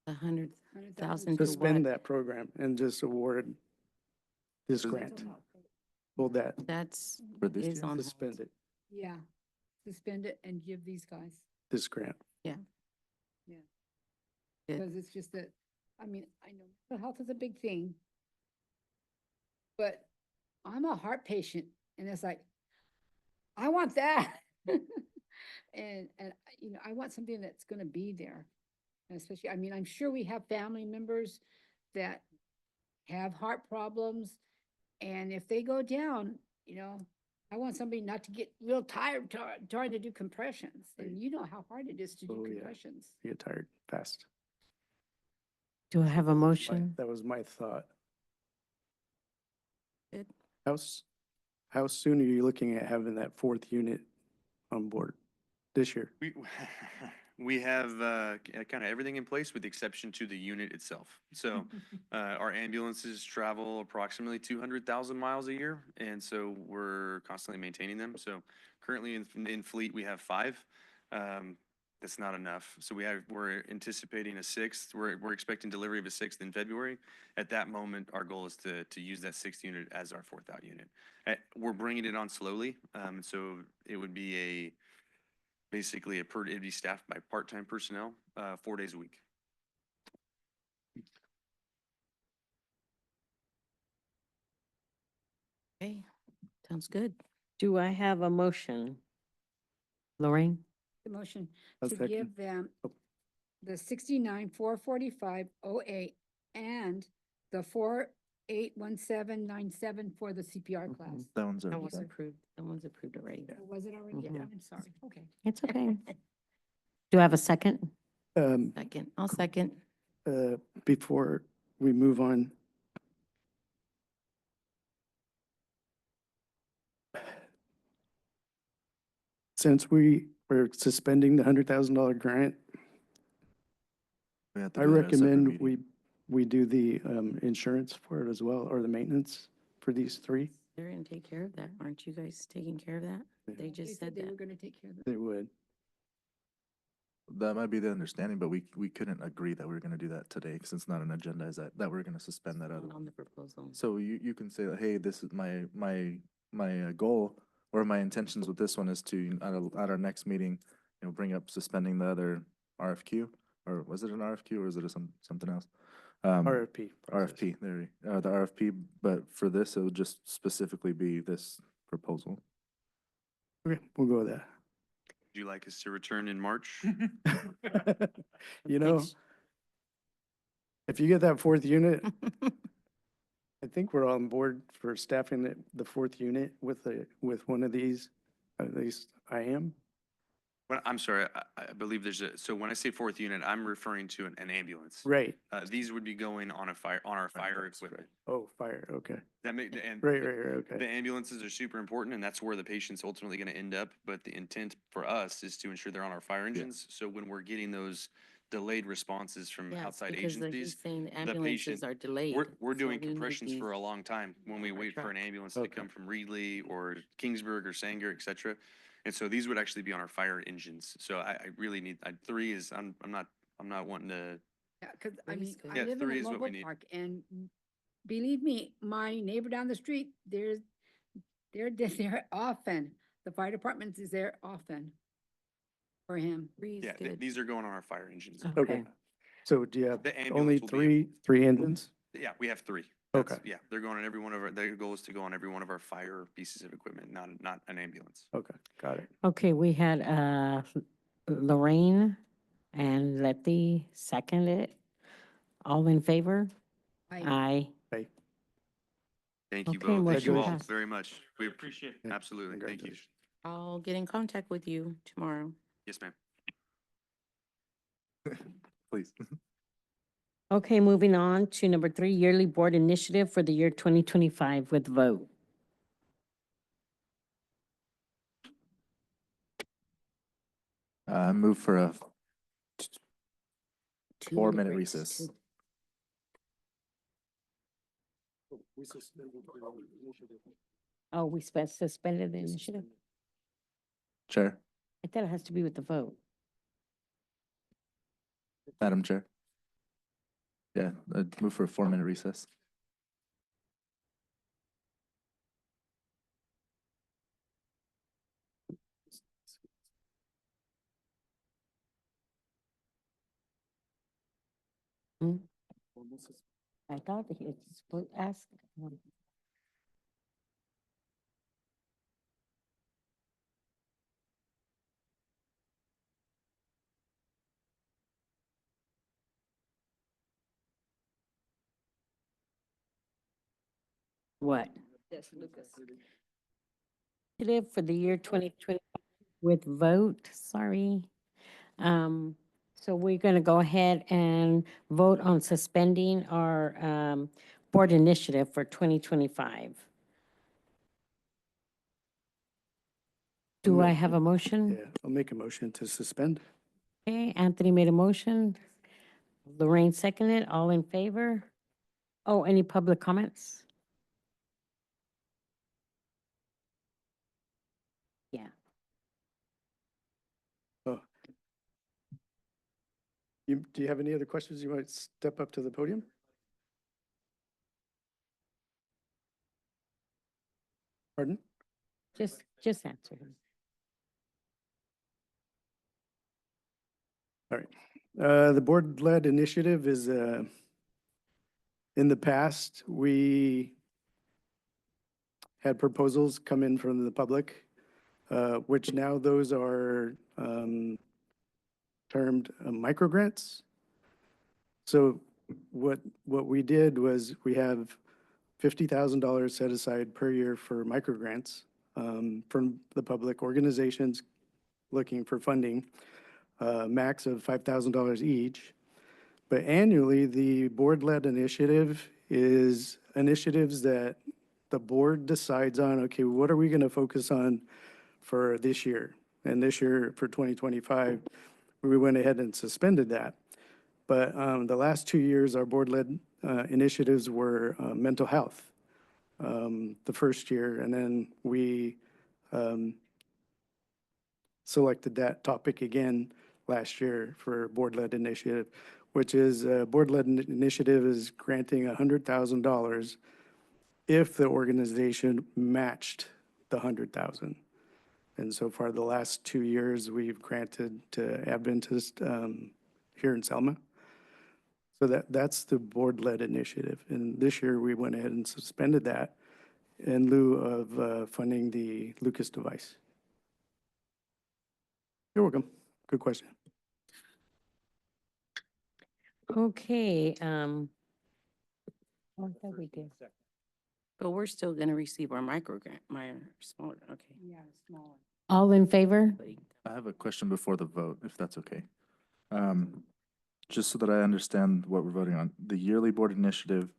100,000 to suspend what? that program and just award this grant. Hold that, That's, For this is year? on hold. suspend it, Yeah. Suspend it and give these guys, this grant. Yeah. Yeah. Good. because it's just that, I mean, I know mental health is a big thing. But I'm a heart patient and it's like, I want that. And, I want something that's gonna be there. And especially, I mean, I'm sure we have family members that have heart problems. And if they go down, I want somebody not to get real tired trying to do compressions. And you know how hard it is to do Oh, yeah. compressions. You get tired fast. Do I have a motion? That was my thought. Good. How soon are you looking at having that fourth unit on board this year? We, we have, kind of everything in place with the exception to the unit itself. So, our ambulances travel approximately 200,000 miles a year. And so we're constantly maintaining them. So currently in fleet, we have 5. That's not enough. So we're anticipating a 6th. We're expecting delivery of a 6th in February. At that moment, our goal is to use that 6th unit as our 4th out unit. We're bringing it on slowly. So it would be basically it'd be staffed by part-time personnel, 4 days a week. Okay, sounds good. Do I have a motion? Lorraine? The motion A to second. give them Oh. the 69,445.08 and the 481797 for the CPR class. That one's That already was done. approved. That one's approved already. Or was it already? Yeah, Mhm. I'm sorry. Okay. It's okay. Do I have a second? Second, I'll second. Before we move on. Since we are suspending the $100,000 grant, We have to I do that at a separate recommend meeting. we do the insurance for it as well, or the maintenance for these 3. They're gonna take care of that. Aren't you guys taking care of that? Yeah. They just said They were that. gonna take care of it. They would. That might be the understanding, but we couldn't agree that we were gonna do that today, because it's not an agenda, is that we're gonna suspend that Not other. on the proposal. So you can say, that, hey, this is my goal, or my intentions with this one is to, at our next meeting, bring up suspending the other RFQ, or was it an RFQ, or is it something else? RFP. process. RFP, the RFP, but for this, it would just specifically be this proposal. Okay, we'll go with that. Would you like us to return in March? You know, if you get that 4th unit, I think we're on board for staffing the 4th unit with one of these. At least I am. Well, I'm sorry, I believe so when I say 4th unit, I'm referring to an ambulance. Right. These would be going on our fire that's equipment. Oh, fire. Okay. That make, and Right, the- right, right. Okay. The ambulances are super important and that's where the patient's ultimately gonna end up. But the intent for us is to ensure they're on our fire engines. So when we're getting those delayed responses from Yes, outside because he's agencies, saying the ambulances patient- are delayed. we're so doing we need compressions these- for a long time when we our wait for an truck. ambulance to Okay. come from Reedley or Kingsburg or Sanger, et cetera. And so these would actually be on our fire engines. So I really need, 3 is, I'm not wanting to, Yeah, because I Three's mean, good. I Yeah, live in 3 a is what we mobile need. park and believe me, my neighbor down the street, they're there often. The fire department is there often for him. Three's yeah, good. these are going on our fire engines. Okay. So do you have The only ambulance will be- three engines? Yeah, we have 3. Okay. Yeah, they're going on every one of their goal is to go on every one of our fire pieces of equipment, not an ambulance. Okay, got it. Okay, we had Lorraine and Letty seconded. All in favor? Aye. Hey, Thank you Okay, both. Thank you motion all passed. very much. We Appreciate it. Yeah, absolutely. Thank you. congratulations. I'll get in contact with you tomorrow. Yes, ma'am. Please. Okay, moving on to number 3, yearly board initiative for the year 2025 with vote. Move for a 2-minute 4-minute breaks, recess. too. Oh, we suspended the initiative? Chair, I thought it has to be with the vote. Madam Chair. Yeah, move for a 4-minute recess. Hmm? I thought it's supposed to ask. What? Yes, Lucas. Initiative for the year 2020 with vote, sorry. So we're going to go ahead and vote on suspending our board initiative for 2025. Do I have a motion? Yeah, I'll make a motion to suspend. Okay, Anthony made a motion. Lorraine seconded. All in favor? Oh, any public comments? Yeah. Oh. Do you have any other questions? You might step up to the podium? Pardon? Just answer him. All right. The board-led initiative is, in the past, we had proposals come in from the public, which now those are termed microgrants. So what we did was we have $50,000 set aside per year for microgrants from the public organizations looking for funding, max of $5,000 each. But annually, the board-led initiative is initiatives that the board decides on, okay, what are we going to focus on for this year? And this year, for 2025, we went ahead and suspended that. But the last 2 years, our board-led initiatives were mental health the first year, and then we selected that topic again last year for board-led initiative, which is board-led initiative is granting $100,000 if the organization matched the 100,000. And so far, the last 2 years, we've granted to Adventist here in Selma. So that's the board-led initiative. And this year, we went ahead and suspended that in lieu of funding the Lucas device. You're welcome. Good question. Okay, what did we do? But we're still gonna receive our micro grant, my smaller, okay. Yeah, smaller. All in favor? I have a question before the vote, if that's okay. Just so that I understand what we're voting on, the yearly board initiative,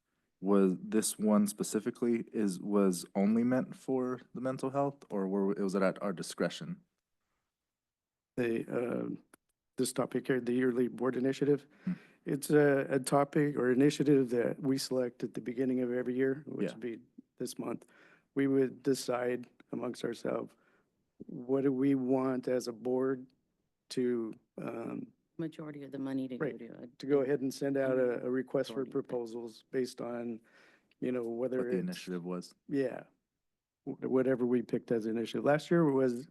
was this one specifically was only meant for the mental health, or was it at our discretion? This topic here, the yearly board initiative, Hmm. it's a topic or initiative that we select at the beginning of every year, which Yeah. would be this month. We would decide amongst ourselves, what do we want as a board to Majority of the money to go Right. to. to go ahead and send out a request for Majority, but- proposals based on, whether What the it's, initiative was? yeah, whatever we picked as initiative. Last year was,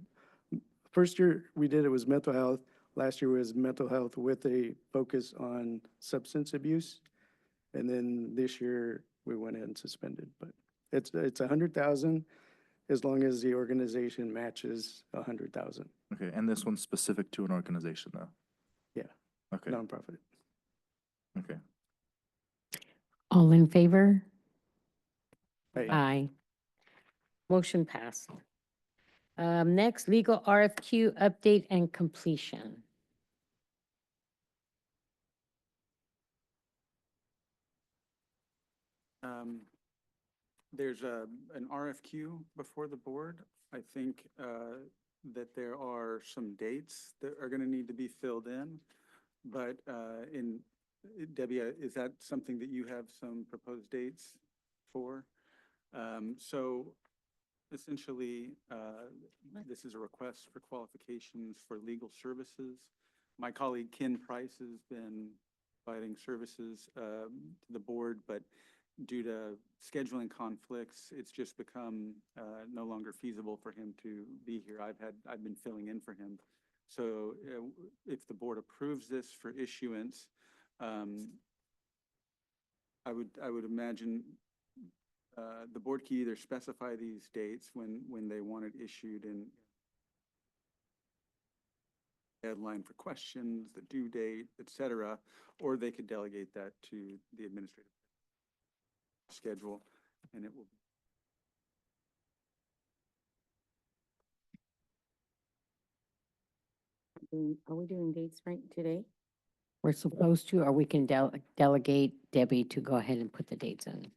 first year we did it was mental health. Last year was mental health with a focus on substance abuse. And then this year we went ahead and suspended, but it's 100,000 as long as the organization matches 100,000. Okay, and this one's specific to an organization, though? Yeah. Okay, Nonprofit. okay. All in favor? Aye. Aye. Motion passed. Next, legal RFQ update and completion. There's an RFQ before the board. I think that there are some dates that are going to need to be filled in. But Debbie, is that something that you have some proposed dates for? So essentially, this is a request for qualifications for legal services. My colleague Ken Price has been providing services to the board, but due to scheduling conflicts, it's just become no longer feasible for him to be here. I've been filling in for him. So if the board approves this for issuance, I would imagine the board can either specify these dates when they want it issued and deadline for questions, the due date, et cetera, or they could delegate that to the administrative schedule, and it will. Are we doing dates right today? we're supposed to, or we can delegate Debbie to go ahead and put the dates in.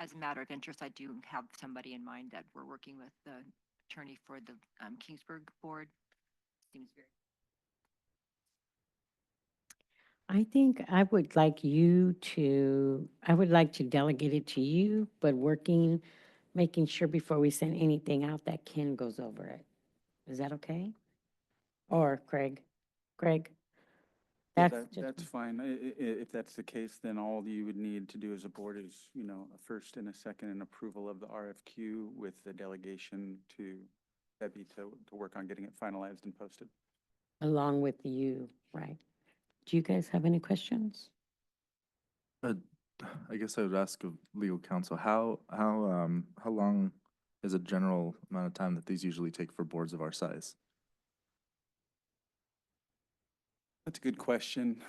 As a matter of interest, I do have somebody in mind that we're working with, the attorney for the Kingsburg Board. Seems very. I think I would like to delegate it to you, but making sure before we send anything out that Ken goes over it. Is that okay? Or Craig? Greg? Yeah, That's just- that's fine. If that's the case, then all you would need to do as a board is, you know, a first and a second and approval of the RFQ with the delegation to Debbie to work on getting it finalized and posted. Along with you, right? Do you guys have any questions? I guess I would ask of legal counsel, how long is a general amount of time that these usually take for boards of our size? That's a good question.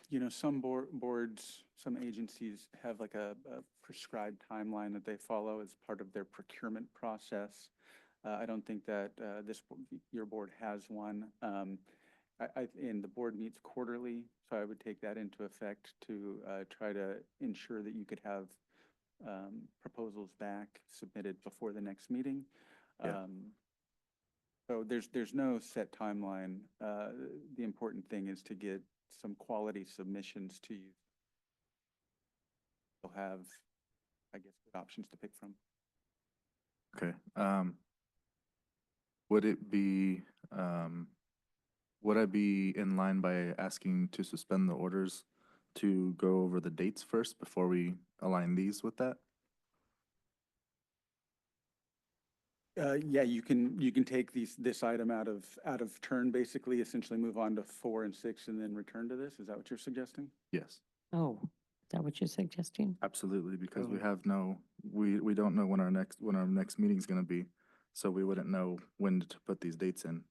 You know, some boards, some agencies have like a prescribed timeline that they follow as part of their procurement process. I don't think that your board has one. And the board meets quarterly, so I would take that into effect to try to ensure that you could have proposals back submitted before the next meeting. Yeah. So there's no set timeline. The important thing is to get some quality submissions to you. You'll have, I guess, good options to pick from. Okay. Would it be, would I be in line by asking to suspend the orders to go over the dates first before we align these with that? Yeah, you can take this item out of turn, basically, essentially move on to 4 and 6 and then return to this. Is that what you're suggesting? Yes, Oh, is that what you're suggesting? absolutely, because we Oh. have we don't know when our next meeting's gonna be. So we wouldn't know when to put these dates in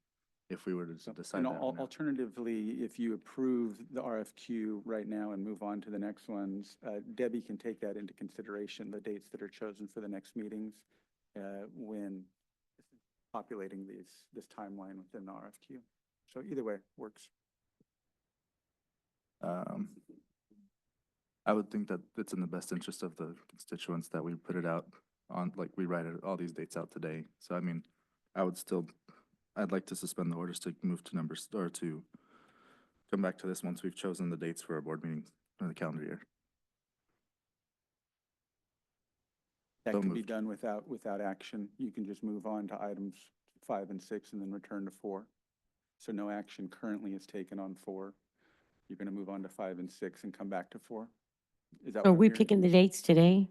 if we were to decide And that. right now. alternatively, if you approve the RFQ right now and move on to the next ones, Debbie can take that into consideration, the dates that are chosen for the next meetings, when populating this timeline within the RFQ. So either way, works. I would think that it's in the best interest of the constituents that we put it out on, like, we write all these dates out today. So I mean, I'd like to suspend the orders to move to numbers, or to come back to this once we've chosen the dates for our board meetings in the calendar year. That So can be moved. done without action. You can just move on to items 5 and 6 and then return to 4. So no action currently is taken on 4. You're going to move on to 5 and 6 and come back to 4. Is that Are what I'm we hearing? picking the dates today?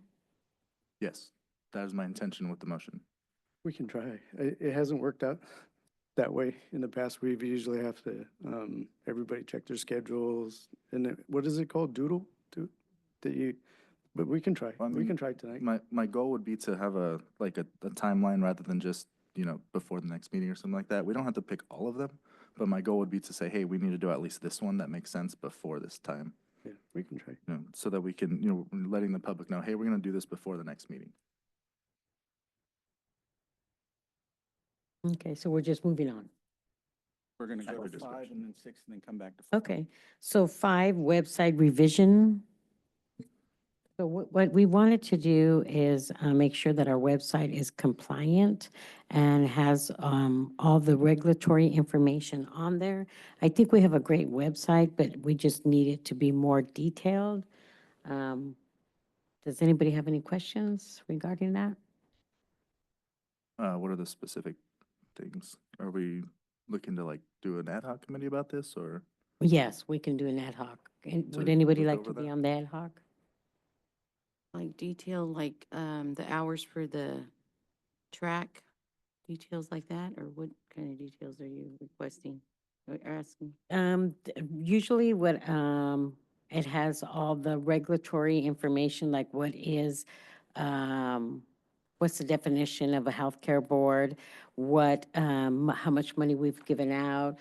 Yes, that is my intention with the motion. We can try. It hasn't worked out that way in the past. We usually have to, everybody check their schedules. And what is it called? Doodle? But we can try. Well, I We mean, can try tonight. My goal would be to have a timeline rather than just, before the next meeting or something like that. We don't have to pick all of them, but my goal would be to say, hey, we need to do at least this one that makes sense before this time. Yeah, we can try. So that we can, letting the public know, hey, we're gonna do this before the next meeting. Okay, so we're just moving on. We're going to go For to 5 discussion. and then 6 and then come back to 4. Okay, so 5, website revision. So what we wanted to do is make sure that our website is compliant and has all the regulatory information on there. I think we have a great website, but we just need it to be more detailed. Does anybody have any questions regarding that? What are the specific things? Are we looking to do an ad hoc committee about this, or? Yes, we can do an ad hoc. Would To anybody look like over to be that? on the ad hoc? Like detail, like, the hours for the track, details like that, or what kind of details are you requesting or asking? Usually it has all the regulatory information, like what's the definition of a healthcare board, how much money we've given out.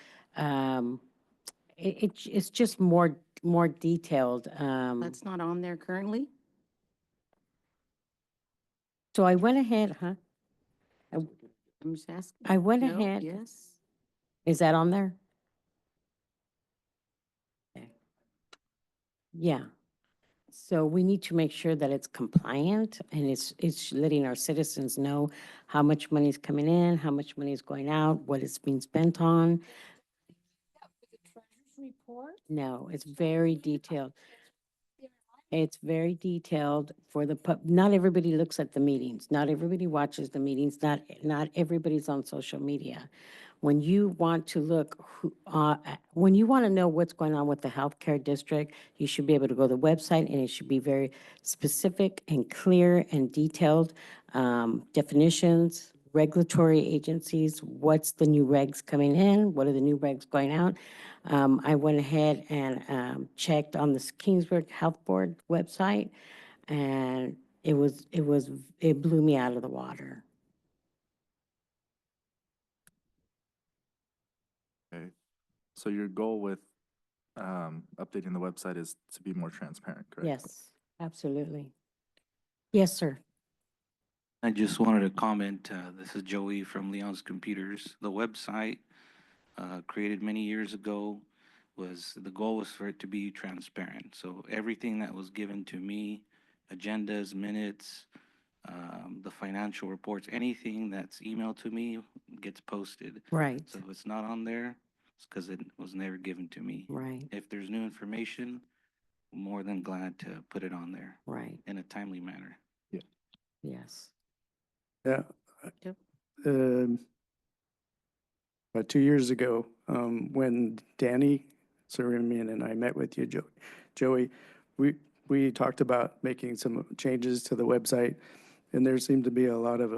It's just more detailed. That's not on there currently? So I went ahead, huh? I'm just asking. I went No? ahead. Yes? Is that on there? Okay. Yeah. So we need to make sure that it's compliant and it's letting our citizens know how much money is coming in, how much money is going out, what it's being spent on. No, it's very detailed. It's very detailed for the not everybody looks at the meetings. Not everybody watches the meetings. Not everybody's on social media. When you want to look, when you want to know what's going on with the healthcare district, you should be able to go to the website and it should be very specific and clear and detailed, definitions, regulatory agencies, what's the new regs coming in, what are the new regs going out. I went ahead and checked on the Kingsburg Health Board website, and it blew me out of the water. Okay. So your goal with updating the website is to be more transparent, correct? Yes, absolutely. Yes, sir. I just wanted to comment, this is Joey from Leon's Computers. The website, created many years ago, the goal was for it to be transparent. So everything that was given to me, agendas, minutes, the financial reports, anything that's emailed to me gets posted. Right, So if it's not on there, it's because it was never given to me. right, If there's new information, more than glad to put it on there right, in a timely manner. yes. Yeah. Yep. About 2 years ago, when Danny Sarimian and I met with you, Joey, we talked about making some changes to the website, and there seemed to be a lot of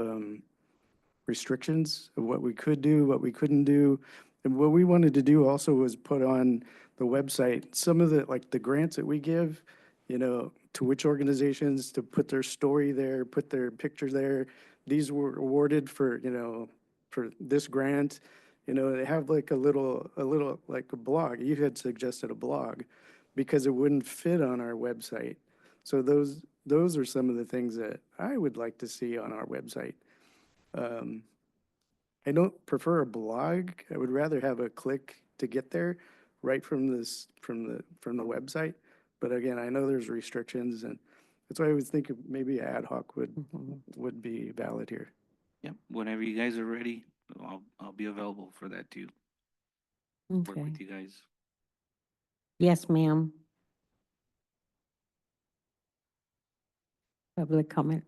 restrictions of what we could do, what we couldn't do. And what we wanted to do also was put on the website some of the, like the grants that we give, to which organizations to put their story there, put their picture there. These were awarded for, for this grant. They have like a little like a blog. You had suggested a blog because it wouldn't fit on our website. So those are some of the things that I would like to see on our website. I don't prefer a blog. I would rather have a click to get there right from the website. But again, I know there's restrictions, and that's why I was thinking maybe ad hoc would be valid here. Yep, whenever you guys are ready, I'll be available for that too. Work Okay. with you guys. Yes, ma'am. Public comment.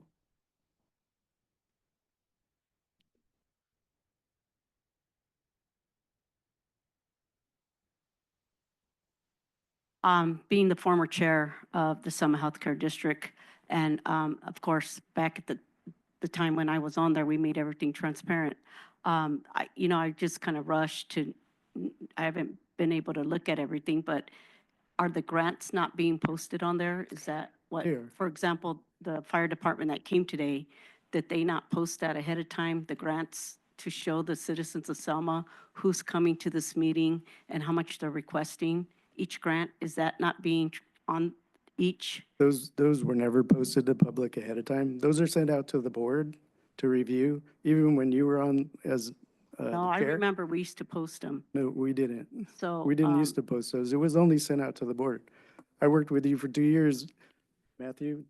Being the former chair of the Selma Healthcare District, and of course, back at the time when I was on there, we made everything transparent. I just kind of rushed to, I haven't been able to look at everything, but are the grants not being posted on there? Is that what, They are. for example, the fire department that came today, did they not post that ahead of time, the grants, to show the citizens of Selma who's coming to this meeting and how much they're requesting each grant? Is that not being on each? Those were never posted to public ahead of time. Those are sent out to the board to review, even when you were on as No, I chair. remember we used to post them. No, we didn't. So. We didn't used to post those. It was only sent out to the board. I worked with you for 2 years, Matthew.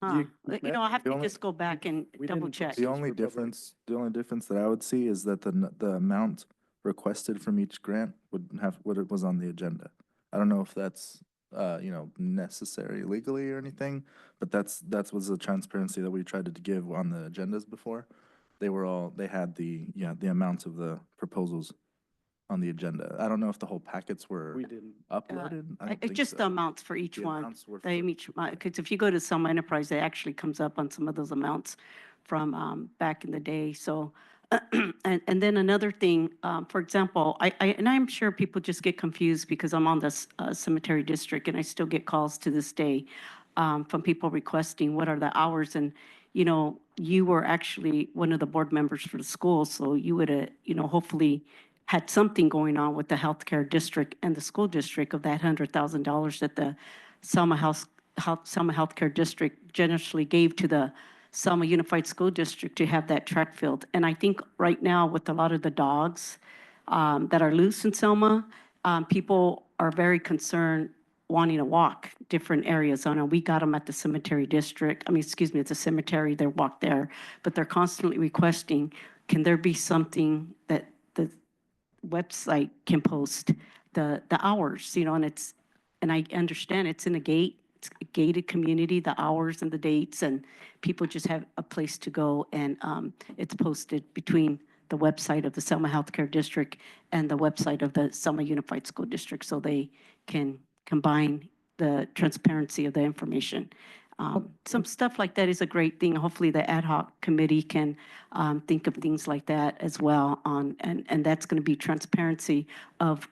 Huh. you- I have the to only- just go back and we double didn't check. post The those only for public. difference that I would see is that the amount requested from each grant would have what it was on the agenda. I don't know if that's, necessary legally or anything, but that was the transparency that we tried to give on the agendas before. They had the amounts of the proposals on the agenda. I don't know if the whole packets were We didn't. uploaded. I don't It's think just so. the amounts for each The one. amounts were They for- each, because if you go to Selma Enterprise, it actually comes up on some of those amounts from back in the day. So, and then another thing, for example, and I'm sure people just get confused because I'm on this cemetery district and I still get calls to this day from people requesting what are the hours. And, you were actually one of the board members for the school, so you would have, hopefully had something going on with the healthcare district and the school district of that $100,000 that the Selma Healthcare District generously gave to the Selma Unified School District to have that track field. And I think right now with a lot of the dogs that are loose in Selma, people are very concerned wanting to walk different areas. I know we got them at the cemetery district. I mean, excuse me, it's a cemetery, they walk there, but they're constantly requesting, can there be something that the website can post the hours, you know, and I understand it's in a it's a gated community, the hours and the dates, and people just have a place to go, and it's posted between the website of the Selma Healthcare District and the website of the Selma Unified School District, so they can combine the transparency of the information. Some stuff like that is a great thing. Hopefully the ad hoc committee can think of things like that as well on, and that's going to be transparency of,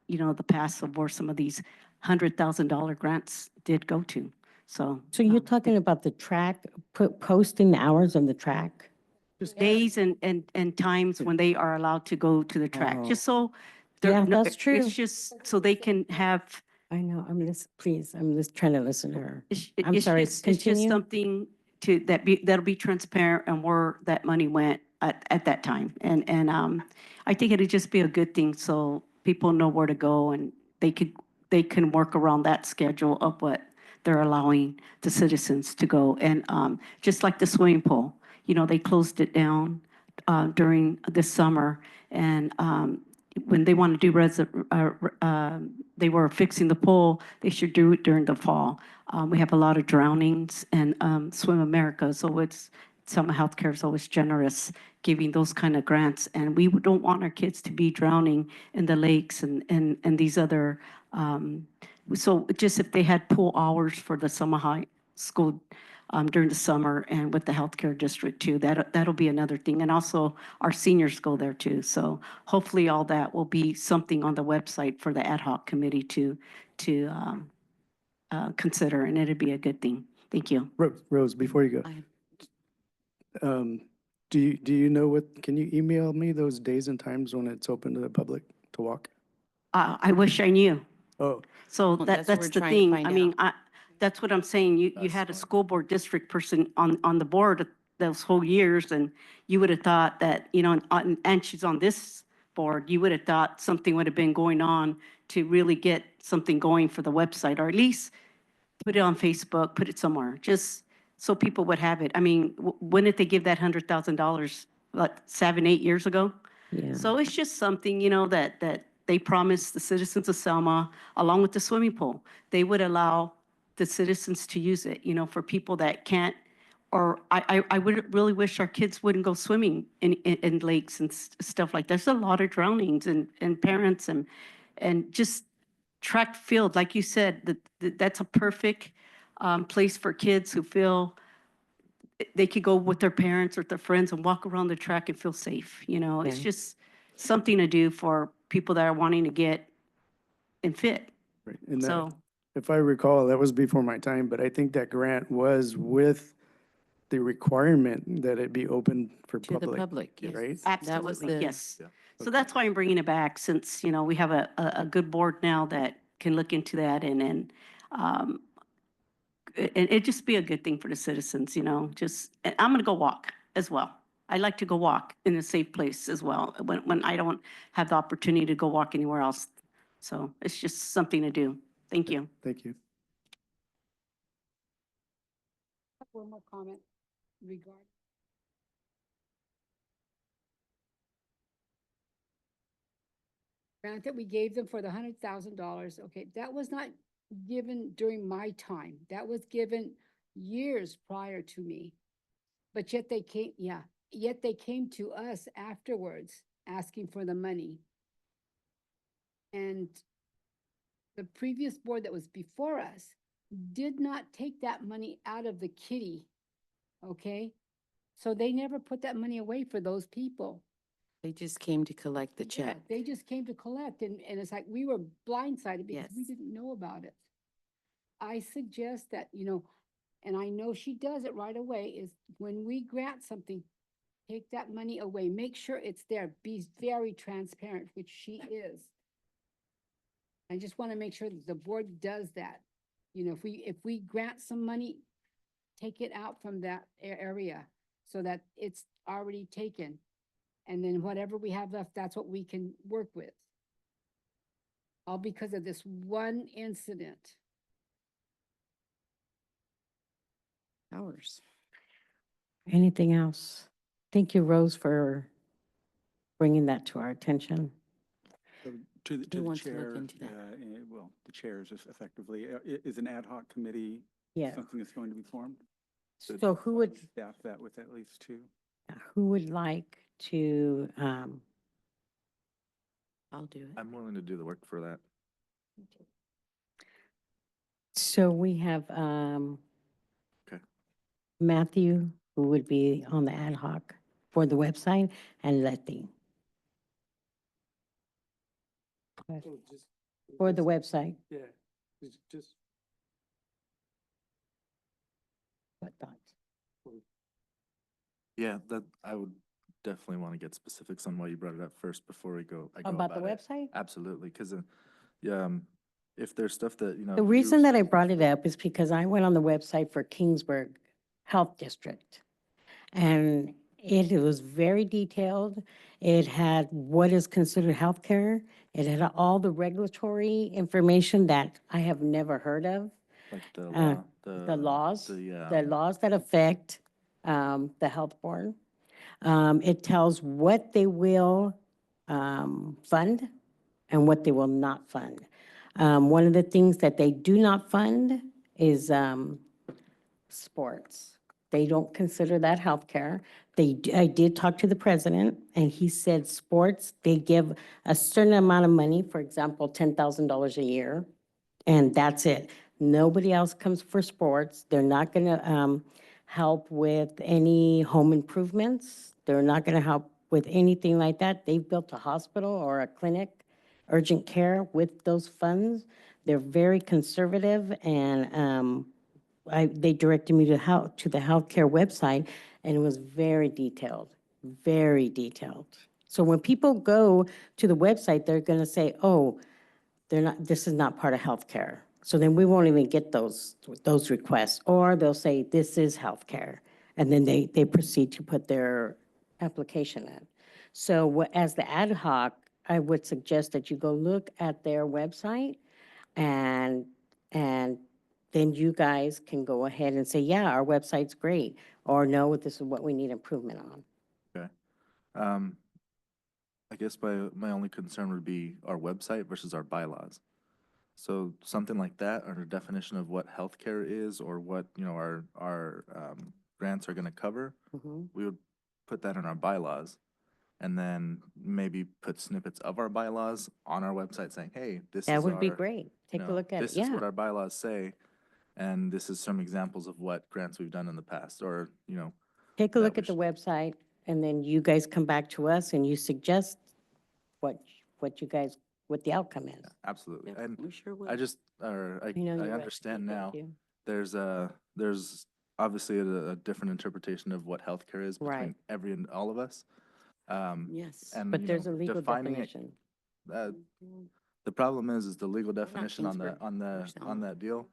you know, the past of where some of these $100,000 grants did go to. So. So you're talking about the track, posting the hours on the track? Days and times when they are allowed to go to the track, just so. they're Yeah, no- that's true. It's just so they can have. I know, I'm just trying to listen to her. I'm It's sorry, just- It's just continue. something that'll be transparent and where that money went at that time. And I think it'd just be a good thing so people know where to go and they can work around that schedule of what they're allowing the citizens to go. And just like the swimming pool, you know, they closed it down during the summer, and when they want to do they were fixing the pool, they should do it during the fall. We have a lot of drownings, and Swim America, so Selma Healthcare is always generous giving those kind of grants, and we don't want our kids to be drowning in the lakes and these other, so just if they had pool hours for the Selma High School during the summer, and with the healthcare district too, that'll be another thing. And also our seniors go there too. So hopefully all that will be something on the website for the ad hoc committee to consider, and it'd be a good thing. Thank you. Rose, before you go, do you know can you email me those days and times when it's open to the public to walk? I wish I knew. Oh, So Well, that's what that's we're the trying to thing. find I mean, out. that's what I'm saying. You That's had a fine. school board district person on the board those whole years, and you would have thought that, you know, and she's on this board, you would have thought something would have been going on to really get something going for the website, or at least put it on Facebook, put it somewhere, just so people would have it. I mean, when did they give that $100,000? Like 7, 8 years ago? Yeah. So it's just something, you know, that they promised the citizens of Selma, along with the swimming pool. They would allow the citizens to use it, you know, for people that can't, or I would really wish our kids wouldn't go swimming in lakes and stuff like that. There's a lot of drownings and parents and just track field, like you said, that's a perfect place for kids who feel they could go with their parents or their friends and walk around the track and feel safe. You know, it's Yeah. just something to do for people that are wanting to get and fit. right. And that, So, if I recall, that was before my time, but I think that grant was with the requirement that it be open for To the public. public, yes. Right? That was absolutely, the- yes. Yeah. So that's why I'm bringing it back, since, you know, we have a good board now that can look into that, and it'd just be a good thing for the citizens, you know, and I'm gonna go walk as well. I like to go walk in a safe place as well, when I don't have the opportunity to go walk anywhere else. So it's just something to do. Thank you. Thank you. One more comment regarding. Grant that we gave them for the $100,000, okay, that was not given during my time. That was given years prior to me. But yet they came to us afterwards asking for the money. And the previous board that was before us did not take that money out of the kitty, okay? So they never put that money away for those people. They just came to collect the Yeah, check. they just came to collect, and it's like we were blindsided because we Yes. didn't know about it. I suggest that, you know, and I know she does it right away, is when we grant something, take that money away, make sure it's there, be very transparent, which she is. I just want to make sure that the board does that. You know, if we grant some money, take it out from that area so that it's already taken. And then whatever we have left, that's what we can work with. All because of this one incident. Hours. Anything else? Thank you, Rose, for bringing that to our attention. So to Who the wants to look chair, into that? well, the chairs effectively, is an ad hoc committee Yeah. something that's going to be formed? So who would, Staff that with at least two? like to, I'll do it. I'm willing to do the work for that. so we have, Okay. Matthew, who would be on the ad hoc for the website, and Letty for the website. Yeah, just. What thoughts? Yeah, that, I would definitely want to get specifics on why you brought it up first before I go About the it. website? Absolutely, because, yeah, if there's stuff that, you know. The you reason that I respect- brought it up is because I went on the website for Kingsburg Health District. And it was very detailed. It had what is considered healthcare. It had all the regulatory information that I have never heard of. Like the Uh, law, The laws, the, the laws that affect the health board. It tells what they will fund and what they will not fund. One of the things that they do not fund is sports. They don't consider that healthcare. I did talk to the president, and he said sports, they give a certain amount of money, for example, $10,000 a year, and that's it. Nobody else comes for sports. They're not going to help with any home improvements. They're not going to help with anything like that. They've built a hospital or a clinic, urgent care with those funds. They're very conservative, and they directed me to the healthcare website, and it was very detailed, very detailed. So when people go to the website, they're going to say, oh, this is not part of healthcare. So then we won't even get those requests. Or they'll say, this is healthcare. And then they proceed to put their application in. So as the ad hoc, I would suggest that you go look at their website, and then you guys can go ahead and say, yeah, our website's great, or no, this is what we need improvement on. Okay. I guess my only concern would be our website versus our bylaws. So something like that, or a definition of what healthcare is, or what, you know, our grants are going to cover, Mhm. we would put that in our bylaws, and then maybe put snippets of our bylaws on our website saying, hey, this is That would be our, great. you Take a know, look at it, this is yeah. what our bylaws say, and this is some examples of what grants we've done in the past, or, you know. Take a that look we at the should- website, and then you guys come back to us and you suggest what you guys, what the outcome is. Absolutely. Yeah, And we sure will. I just, or I You know, you're right. understand Thank now, you. there's obviously a different interpretation of what healthcare is between Right. every and all of us. Yes. And, But you there's know, a legal defining it, definition. the problem is the legal not definition on Kingsburg, we're on Selma. that deal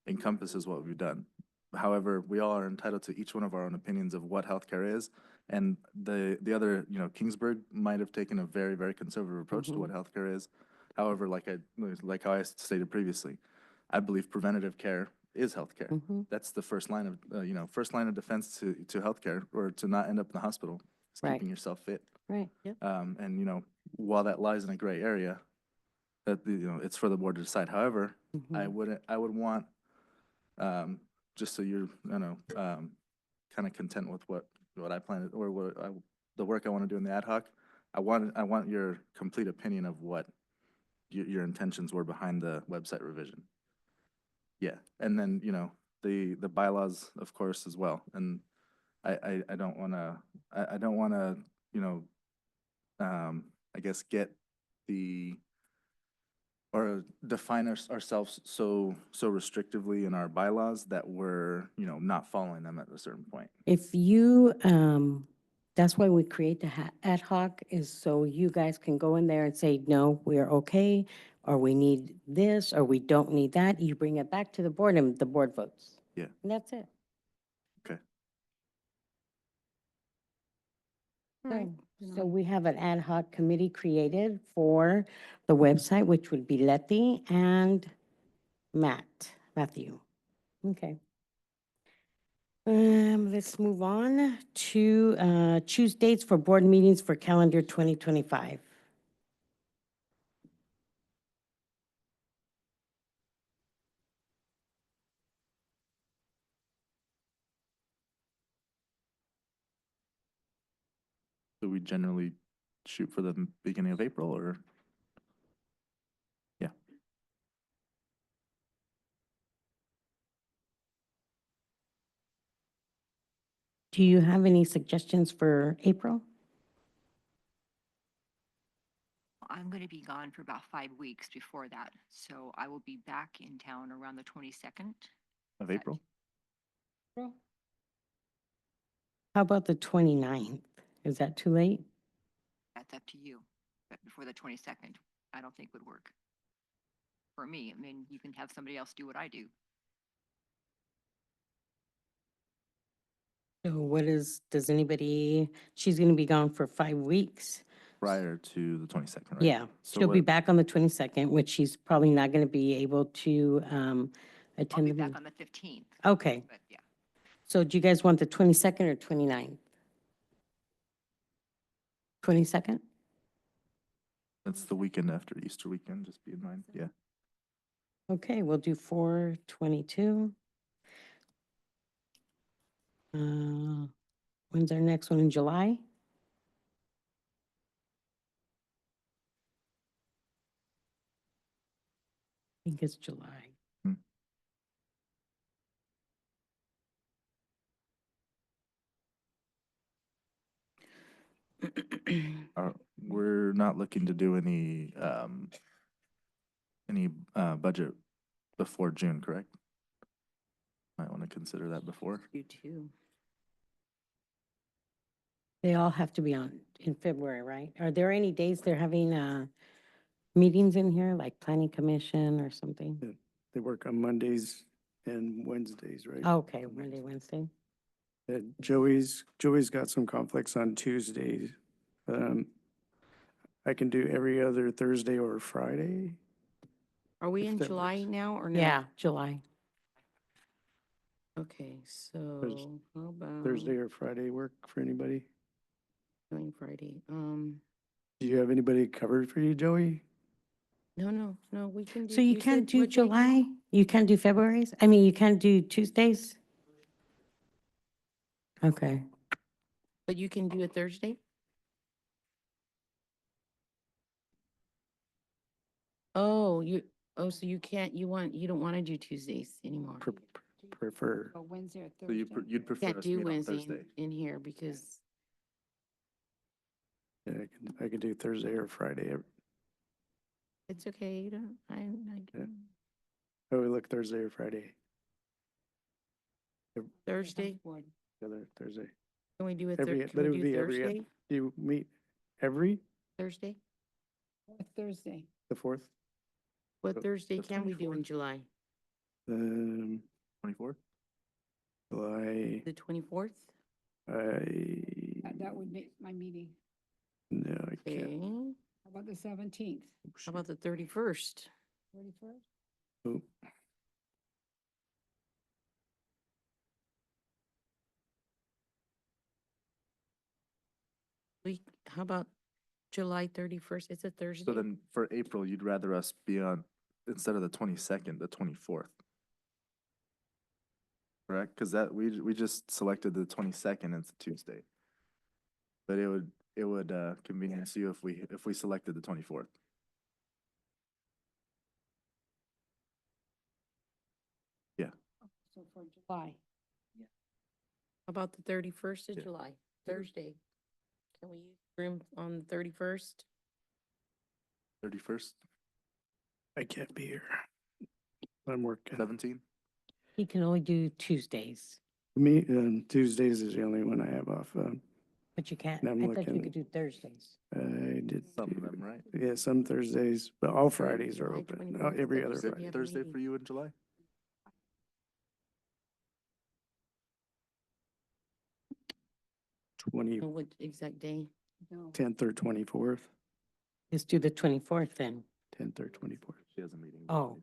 encompasses what we've done. However, we all are entitled to each one of our own opinions of what healthcare is. And the other, you know, Kingsburg might have taken a very, very conservative approach to what healthcare is. However, like how I stated previously, I believe preventative care is healthcare. Mhm. That's the first line of, you know, first line of defense to healthcare, or to not end up in the hospital, is Right. keeping yourself fit. Right. And, you know, while that lies in a gray area, that, you know, it's for the board to decide. However, I would want, just so you're, you know, kind of content with what I plan, or the work I want to do in the ad hoc, I want your complete opinion of what your intentions were behind the website revision. Yeah, and then, you know, the bylaws, of course, as well. And I don't want to, I don't want to, you know, I guess get or define ourselves so restrictively in our bylaws that we're, you know, not following them at a certain point. If you, that's why we create the ad hoc, is so you guys can go in there and say, no, we're okay, or we need this, or we don't need that. You bring it back to the board, and the board votes. Yeah. And that's it. Right. So we have an ad hoc committee created for the website, which would be Letty and Matthew. Okay. Let's move on to, choose dates for board meetings for calendar 2025. Do we generally shoot for the beginning of April or? Yeah. Do you have any suggestions for April? I'm going to be gone for about 5 weeks before that, so I will be back in town around the 22nd. Of April? How about the 29th? Is that too late? That's up to you, but before the 22nd, I don't think would work. For me, I mean, you can have somebody else do what I do. So what is, does anybody, she's gonna be gone for 5 weeks. Prior to the 22nd, right? Yeah, So she'll be what- back on the 22nd, which she's probably not gonna be able to, I'll attend be the back meeting. on the 15th, Okay, but yeah. so do you guys want the 22nd or 29th? 22nd? That's the weekend after Easter weekend, just be in mind, yeah. Okay, we'll do 4/22. When's our next one, in July? I think it's July. We're not looking to do any budget before June, correct? Might want to consider that before. You too. They all have to be on in February, right? Are there any days they're having, meetings in here, like planning commission or something? They work on Mondays and Wednesdays, right? Okay, Monday, Wednesday. Joey's got some conflicts on Tuesdays. I can do every other Thursday or Friday. Are we If in that July works. now or no? Yeah, July. Okay, so how about? Thursday or Friday work for anybody? Doing Friday. Do you have anybody covered for you, Joey? No, we can do. So you can't said do what day July? You can't do February's? I mean, you can't do Tuesdays? Okay. But you can do a Thursday? Oh, so you can't, you don't want to do Tuesdays anymore. Prefer. Or Wednesday or So Thursday. you'd prefer Can't us do meet on Wednesday Thursday? in here because, Yeah, I can do Thursday or Friday. it's okay, you don't, Yeah. Oh, we look Thursday or Friday. Thursday, The other Thursday. can we do a But can it we would do be every, Thursday? do you meet every, Thursday? Thursday. the 4th? What The- Thursday the can we do in 24th. July? 24th? July, The 24th? That would be my meeting. no, I Okay, can't. How about the 17th? how about the 31st? 31st? Oh, How about July 31st? It's a Thursday? So then for April, you'd rather us be on, instead of the 22nd, the 24th? Correct? Because that, we just selected the 22nd, it's a Tuesday. But it would convenience you if we selected the 24th. Yeah. So for July. How about the 31st of Yeah. July, Thursday? Can we use room on the 31st? 31st, I can't be here. I'm working. 17th? He can only do Tuesdays, Me, Tuesdays is the only one I have off. but you can't, I'm I thought you looking. could do Thursdays. I did. Some of do- them, right? Yeah, some Thursdays, but all Fridays are July open. 24th, Every other Thursday. Friday. We have a Thursday meeting. for you in July? What exact day? No. 10th or 24th, Let's do the 24th then. 10th or 24th, She has a meeting. Oh.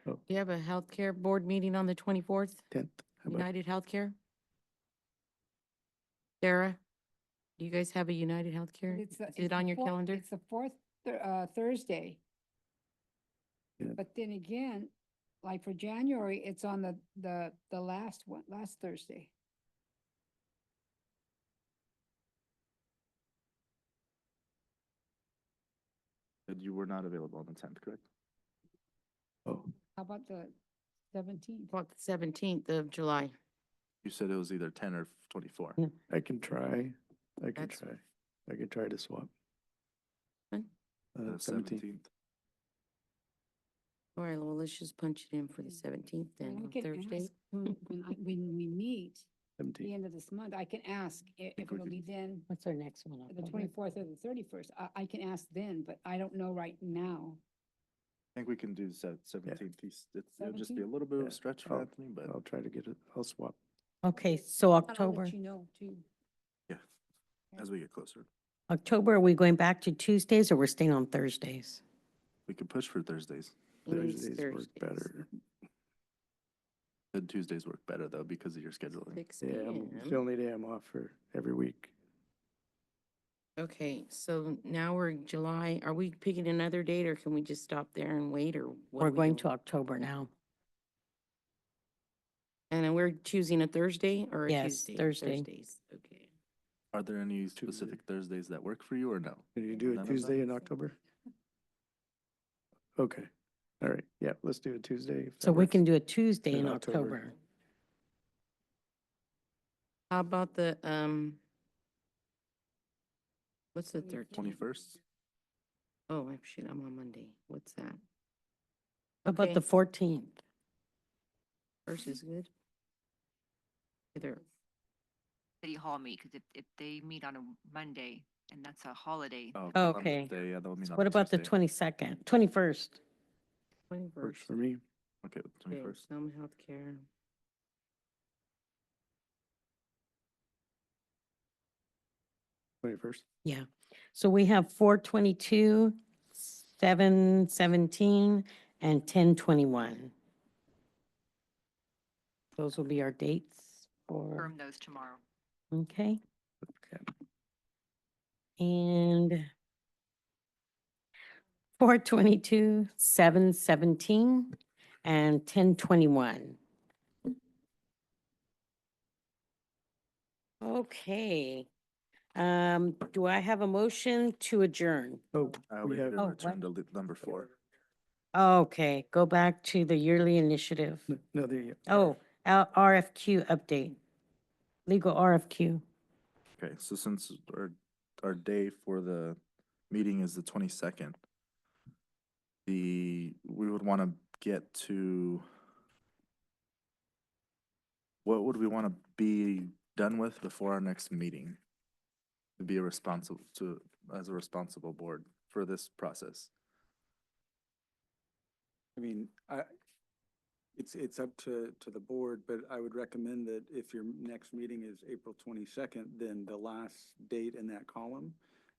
Do you have a healthcare board meeting on the 24th? 10th. How about- United Healthcare? Sarah, do you guys have a United Healthcare? It's the- Is it's it the on your fourth- calendar? It's the fourth Thursday. Yeah. But then again, like for January, it's on the last one, last Thursday. You were not available on the 10th, correct? Oh, How about the 17th? About the 17th of July. You said it was either 10 or 24. I can try. That's- I can try to swap. Fine. The 17th. All right, well, let's just punch it in for the 17th then, And I on can Thursday. ask when we meet, the 17th. end of this month, I can ask if we it'll could- be then, What's our next one? the October? 24th or the 31st. I can ask then, but I don't know right now. I think we can do 17th. It'll just be a 17th? little bit of Yeah. a stretch for I'll- Anthony, but I'll try to get it, I'll swap. Okay, so And I'll October, let you know too. yeah, as we get closer. October, are we going back to Tuesdays or we're staying on Thursdays? We could push for Thursdays. It needs Thursdays work Thursdays. better. The Tuesdays work better though because of your scheduling. 6 Yeah, p.m. the only day I'm off for every week. Okay, so now we're in July. Are we picking another date or can we just stop there and wait or what? We're are we going doing? to October now. And then we're choosing a Thursday or a Yes, Tuesday? Thursday. Thursdays, okay. Are there any specific Thursdays that work for you or no? Can you do None it of them? Tuesday in October? Okay, all right, yeah, let's do it Tuesday. if that So we works. can do a Tuesday in In October. October. How about the, what's the 13th? 21st? Oh, shit, I'm on Monday. What's that? How about Okay. the 14th? First is good? Either, City Hall meet, because if they meet on a Monday and that's a holiday, Oh, Okay. Columbus Day, yeah, they'll meet So on what about the Tuesday. 22nd, 21st? 21st. Works for me. Okay, the Okay, 21st. some healthcare. Twenty-first. Yeah. So we have 4/22, 7/17, and 10/21. Those will be our dates for, confirm those tomorrow. okay? Okay. And 4/22, 7/17, and 10/21. Okay. Do I have a motion to adjourn? Oh, We we need have, to Oh, return to number 4. Okay, go back to the yearly initiative. another. Oh, RFQ update. Legal RFQ. Okay, so since our day for the meeting is the 22nd, we would want to get to, what would we want to be done with before our next meeting? To be as a responsible board for this process. I mean, it's up to the board, but I would recommend that if your next meeting is April 22nd, then the last date in that column,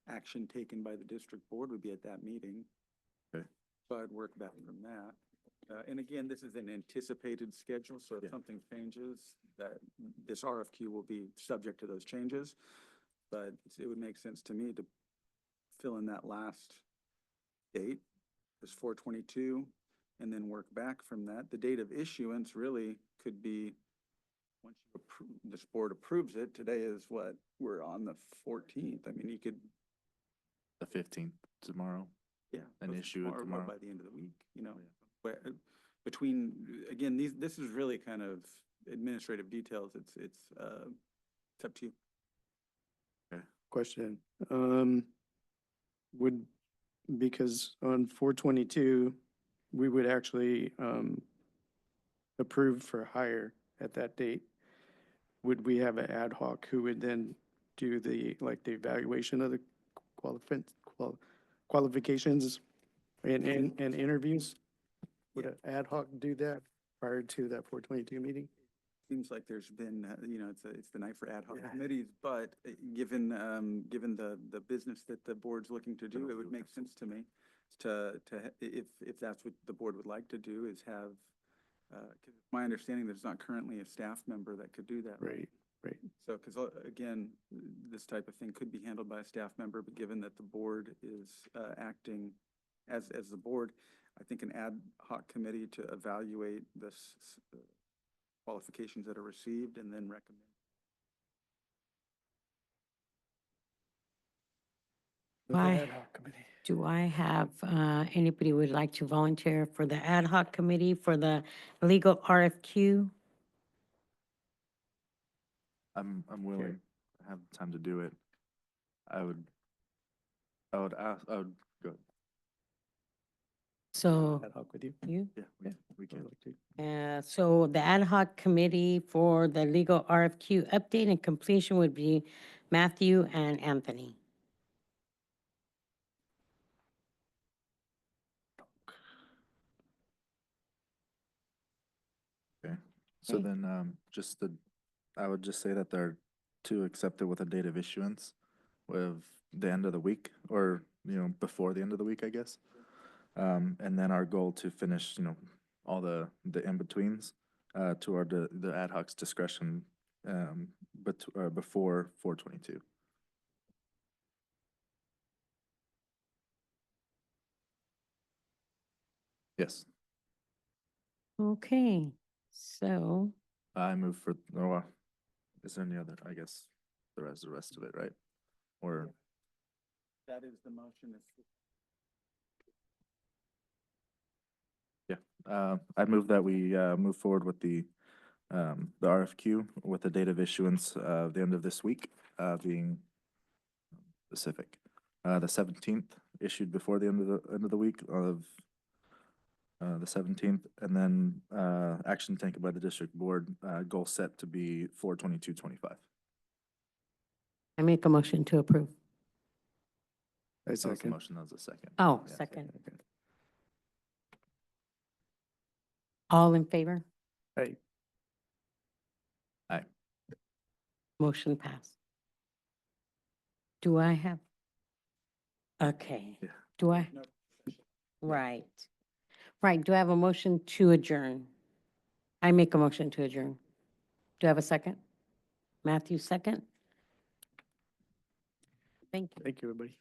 action taken by the district board would be at that meeting. Okay. So I'd work back from that. And again, this is an anticipated schedule, so if Yeah. something changes, that this RFQ will be subject to those changes. But it would make sense to me to fill in that last date, as 4/22, and then work back from that. The date of issuance really could be, once you this board approves it, today is what, we're on the 14th. I mean, you could, The 15th tomorrow. yeah. And or issue it or tomorrow. By the end of the week, you know. But between, again, this is really kind of administrative details. It's up to you. Question, because on 4/22, we would actually, approve for hire at that date. Would we have an ad hoc who would then do the evaluation of the qualifications and interviews? Would an ad hoc do that prior to that 4/22 meeting? Seems like there's been, it's the night for ad hoc committees, but given the business that the board's looking to do, it would make sense to me if that's what the board would like to do, is have, 'cause it's my understanding there's not currently a staff member that could do that. Right, right. So, because again, this type of thing could be handled by a staff member, but given that the board is acting as the board, I think an ad hoc committee to evaluate this qualifications that are received and then recommend. With the Why? ad hoc committee. Do I have, anybody would like to volunteer for the ad hoc committee for the legal RFQ? I'm willing, I have time to do it. I would go, So Ad hoc with you. you? yeah, we I'd can. like to. So the ad hoc committee for the legal RFQ update and completion would be Matthew and Anthony. Okay, so Okay. then, I would just say that they're to accept it with a date of issuance with the end of the week, or, before the end of the week, I guess. And then our goal to finish, all the in-betweens, to the ad hoc's discretion, before 4/22. Yes, Okay, so I move for, is there any other, I guess, the rest of it, right? Or, That is the motion. I move that we, move forward with the RFQ with the date of issuance, the end of this week, being specific. The 17th, issued before the end of the week of, the 17th, and then, action taken by the district board, goal set to be 4/22/25. I make a motion to approve. I That was the second. motion, that was the second. Oh, Yeah. second. All in favor? Hey, Aye. Motion passed. Do I have? Okay. Yeah. Do I? Right. Right. Do I have a motion to adjourn? I make a motion to adjourn. Do I have a second? Matthew, second? Thank you. thank you, everybody.